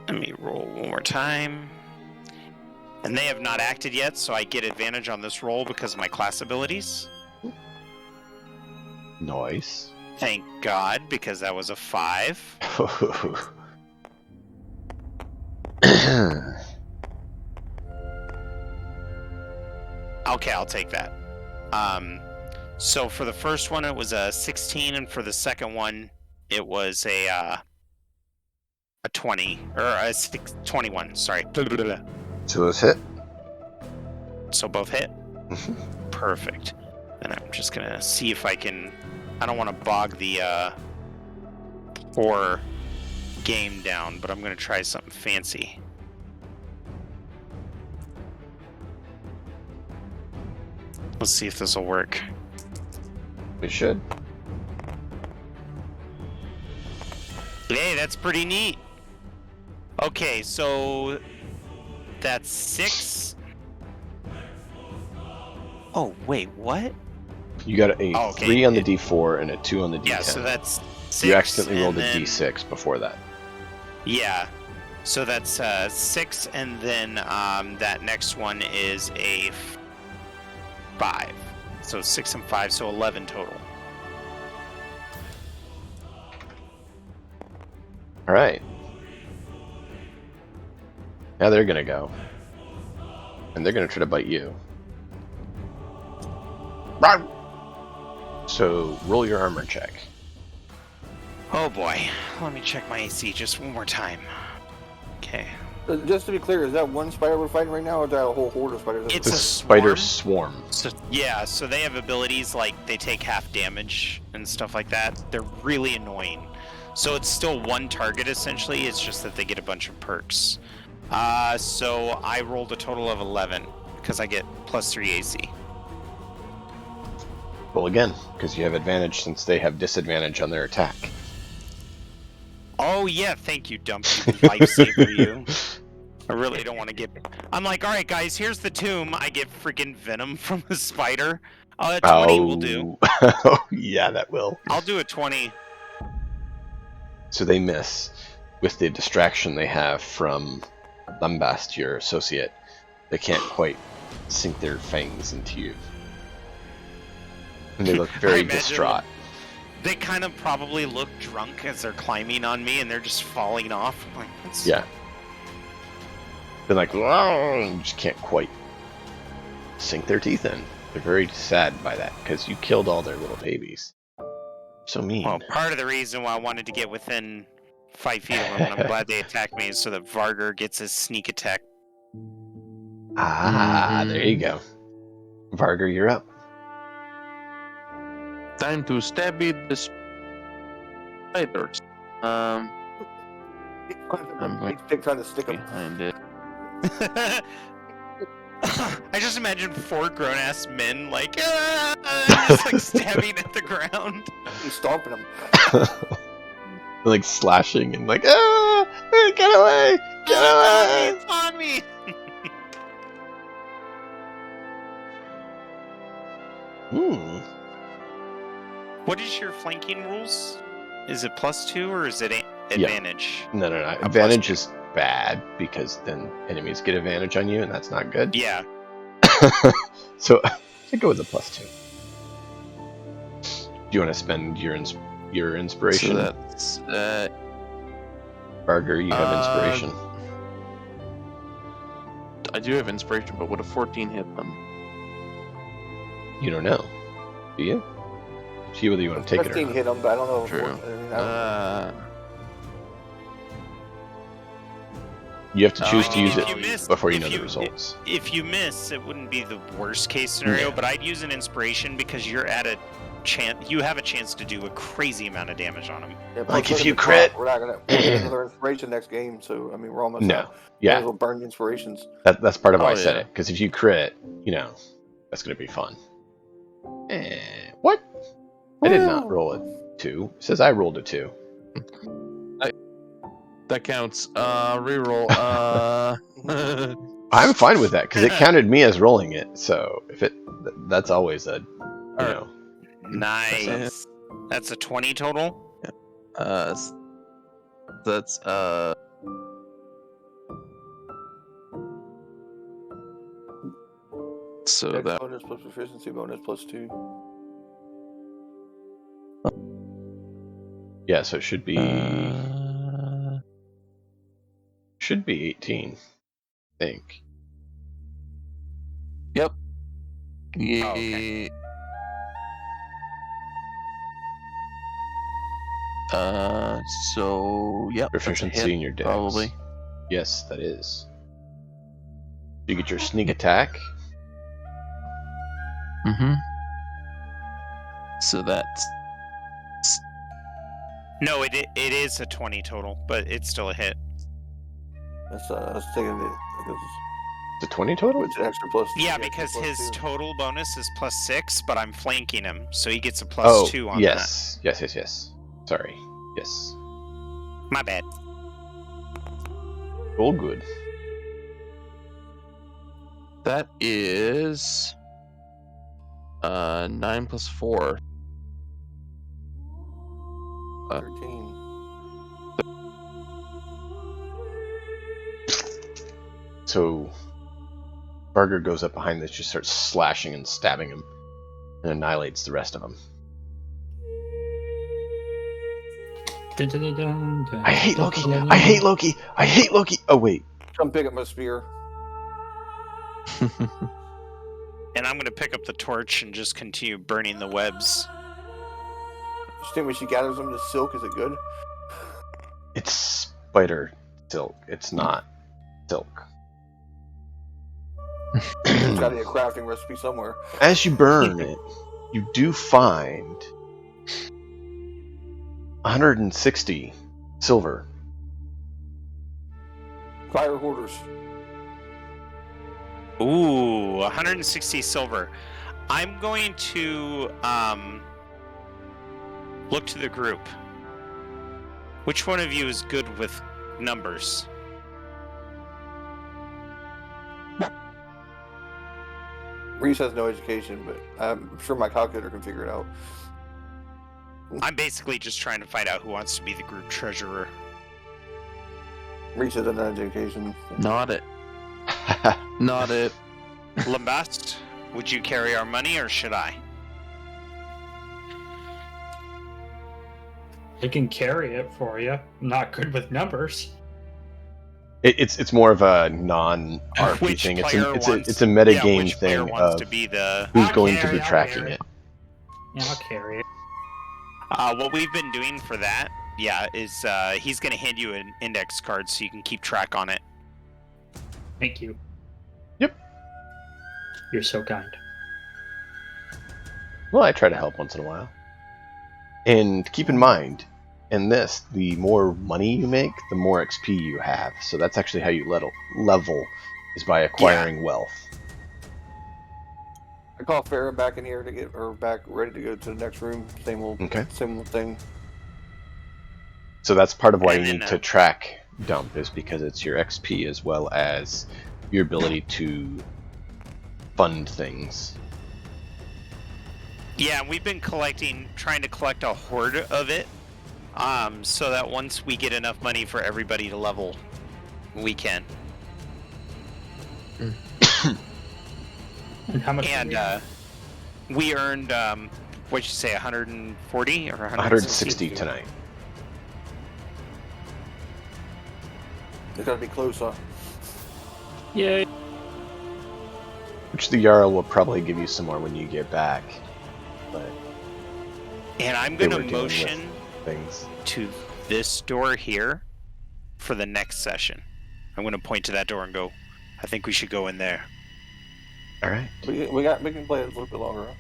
let me roll one more time. And they have not acted yet, so I get advantage on this roll because of my class abilities. Nice. Thank God, because that was a 5. Okay, I'll take that. So for the first one, it was a 16, and for the second one, it was a 20 or a 21. Sorry. So let's hit. So both hit. Perfect. And I'm just gonna see if I can. I don't want to bog the horror game down, but I'm gonna try something fancy. Let's see if this will work. We should. Hey, that's pretty neat. Okay, so that's 6. Oh, wait, what? You got a Oh, okay. 3 on the D4 and a 2 on the D10. Yeah, so that's 6. You accidentally rolled and a then- D6 before that. Yeah. So that's 6, and then that next one is a 5. So 6 and 5, so 11 total. All right. Now they're gonna go, and they're gonna try to bite you. So roll your armor check. Oh boy. Let me check my AC just one more time. Okay. Just to be clear, is that one spider we're fighting right now, or is that a whole horde of spiders? It's The a spider swarm. swarm. So yeah, so they have abilities like they take half damage and stuff like that. They're really annoying. So it's still one target essentially. It's just that they get a bunch of perks. So I rolled a total of 11 because I get +3 AC. Roll again, because you have advantage since they have disadvantage on their attack. Oh yeah, thank you, Dump. You lifesaver, you. I really don't want to get. I'm like, all right, guys. Here's the tomb. I get freaking venom from a spider. A 20 will do. Oh, yeah, that will. I'll do a 20. So they miss with the distraction they have from Lambast, your associate. They can't quite sink their fangs into you. And they look very imagine distraught. They kind of probably look drunk as they're climbing on me, and they're just falling off. I'm like, that's... Yeah. They're like, "Whoa," and just can't quite sink their teeth in. They're very sad by that, because you killed all their little babies. So mean. Well, part of the reason why I wanted to get within 5 feet of them, and I'm glad they attacked me, is so that Vargar gets his sneak attack. There you go. Vargar, you're up. Time to stab it the spiders. I'm going trying to stick them. behind it. I just imagine 4 grown-ass men, like, just like stabbing at the ground. He's stomping them. Like slashing and like, ah, get away, get away. It's on me! What is your flanking rules? Is it +2 or is it advantage? No. Advantage is bad because then enemies get advantage on you, and that's not good. Yeah. So I go with a +2. Do you want to spend your inspiration? So that's Vargar, you have inspiration. I do have inspiration, but would a 14 hit them? You don't know, do you? See whether you want to take it or 15 not. hit them, but I don't know. True. You have to choose to use if it you miss- before you if know you- the results. If you miss, it wouldn't be the worst case scenario, Yeah. but I'd use an inspiration because you're at a chance. You have a chance to do a crazy amount of damage on them. Yeah, Like, plus if look you at the crit- clock, we're not gonna get another inspiration next game. So I mean, we're almost No. out. Yeah, Might as well burn the inspirations. that's part of why Oh, I said yeah. it. Because if you crit, that's going to be fun. What? I did not roll a 2. It says I rolled a 2. That counts. Reroll. I'm fine with that because it counted me as rolling it. So if that's always a, Alright. Nice. That's a 20 total. That's so Dex that bonus plus proficiency bonus +2. yeah. So it should be 18. I think. Yep. Yeah. Oh, okay. So yep. that's a Proficiency hit, in your dex. probably. Yes, that is. You get your sneak attack. Mm-hmm. So that's No, it is a 20 total, but it's still a hit. That's I was thinking it because The 20 total? it's an extra plus. Yeah, extra because plus his 2. total bonus is +6, but I'm flanking him, so he gets a +2 on yes. Yes. Sorry. Yes. that. My bad. All good. that is 9 plus 4. 13. So Vargar goes up behind this, just starts slashing and stabbing him, and annihilates the rest of them. I hate Loki! I hate Loki! I hate Loki! Oh wait, Come pick up my spear. And And I'm gonna pick up the torch and just continue burning the webs. You think when she gathers them to silk, is it good? It's spider silk. It's not silk. There's got to be a crafting recipe somewhere. As you burn it, you do find 160 silver. Fire hoarders. Ooh, 160 silver. I'm going to look to the group. Which one of you is good with numbers? Reese has no education, but I'm sure my calculator can figure it out. I'm basically just trying to find out who wants to be the group treasurer. Reese has no education. Not it. Not it. Lambast, would you carry our money or should I? I can carry it for you. I'm not good with numbers. It's more of a non-RP Which thing. player It's wants- a meta yeah, game which player thing wants of to be the... who's I'll going to carry be it, I'll tracking carry it. Yeah, I'll carry it. What we've been doing for that, is he's going to hand you an index card so you can keep track on it. Thank you. Yep. You're so kind. Well, I try to help once in a while. And keep in mind, in this, the more money you make, the more XP you have. So that's actually how you level, is by acquiring wealth. I call Farrah back in here to get her back ready to go to the next room. Same old thing. So that's part of why And you then, need to track dump, is because it's your XP as well as your ability to fund things. Yeah, we've been trying to collect a horde of it, so that once we get enough money for everybody to level, we can. And how much? And we earned, what'd you say, 140 or 160 tonight. It's gotta be close, huh? Yay. Which the Jarl will probably give you some more when you get back. But And I'm they going were to dealing with motion things. to this door here for the next session. I'm going to point to that door and go, I think we should go in there. Alright. We can play it a little bit longer, huh?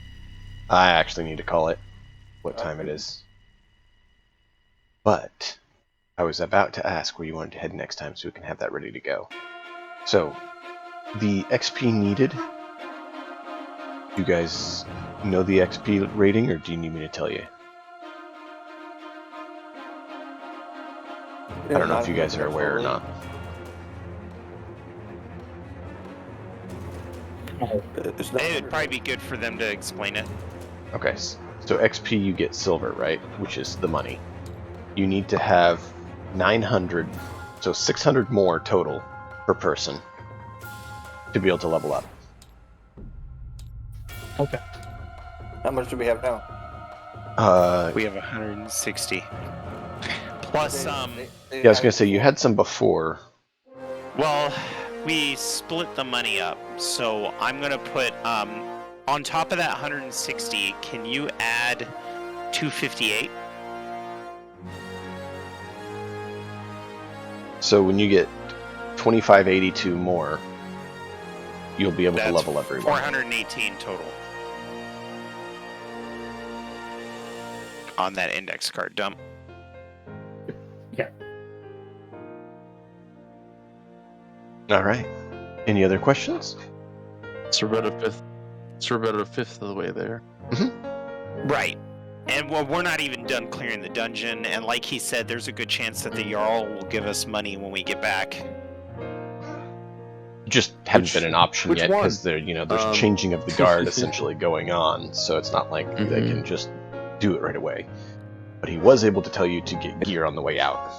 I actually need to call it what time it is. But I was about to ask where you wanted to head next time so we can have that ready to go. So, the XP needed. You guys know the XP rating, or do you need me to tell you? I don't know if you guys are aware or not. It's not It would probably be good for them to explain it. Okay, so XP you get silver, right? Which is the money. You need to have 900, so 600 more total per person to be able to level up. Okay. How much do we have now? We have 160. Plus, Yeah, I was gonna say you had some before. well, we split the money up, so I'm gonna put on top of that 160. Can you add 258? So when you get 2582 more, you'll be able to That's level everyone. 418 total on that index card dump. Yeah. All right. Any other questions? So we're about a fifth. So we're about a fifth of the way there. Right. And well, we're not even done clearing the dungeon, and like he said, there's a good chance that the Jarl will give us money when we get back. Just hadn't been an option which yet one? because there's changing of the guard essentially going on, so it's not like they can just do it right away. But he was able to tell you to get gear on the way out.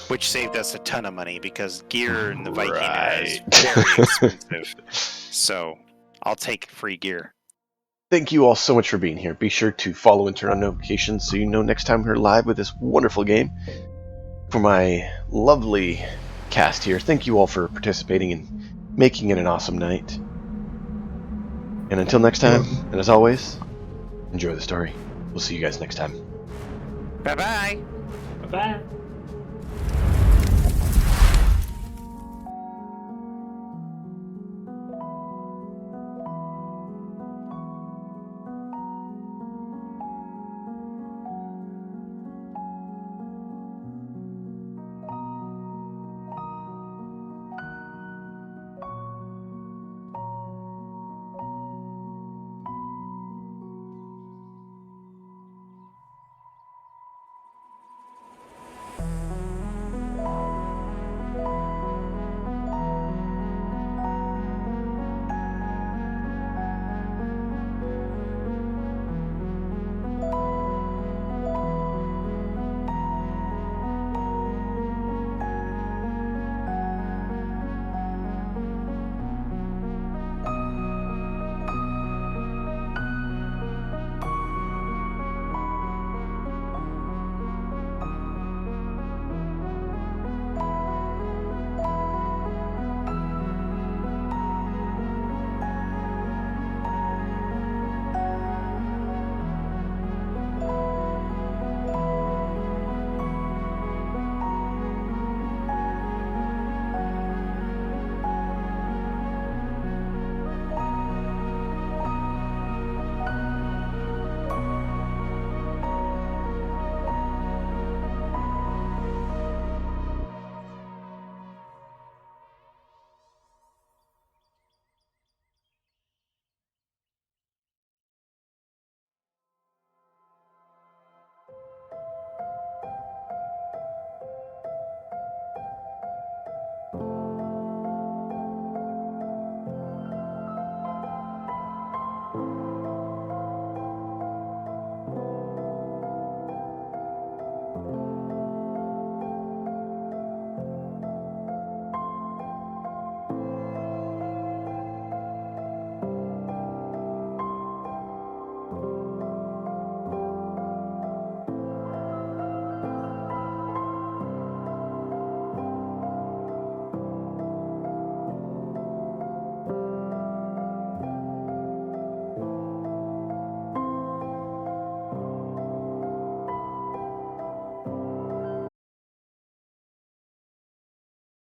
Which saved us a ton of money because gear in the Viking Right. is very expensive. So I'll take free gear. Thank you all so much for being here. Be sure to follow and turn on notifications so you know next time we're live with this wonderful game. For my lovely cast here, thank you all for participating and making it an awesome night. And until next time, and as always, enjoy the story. We'll see you guys next time. Bye bye. Bye-bye.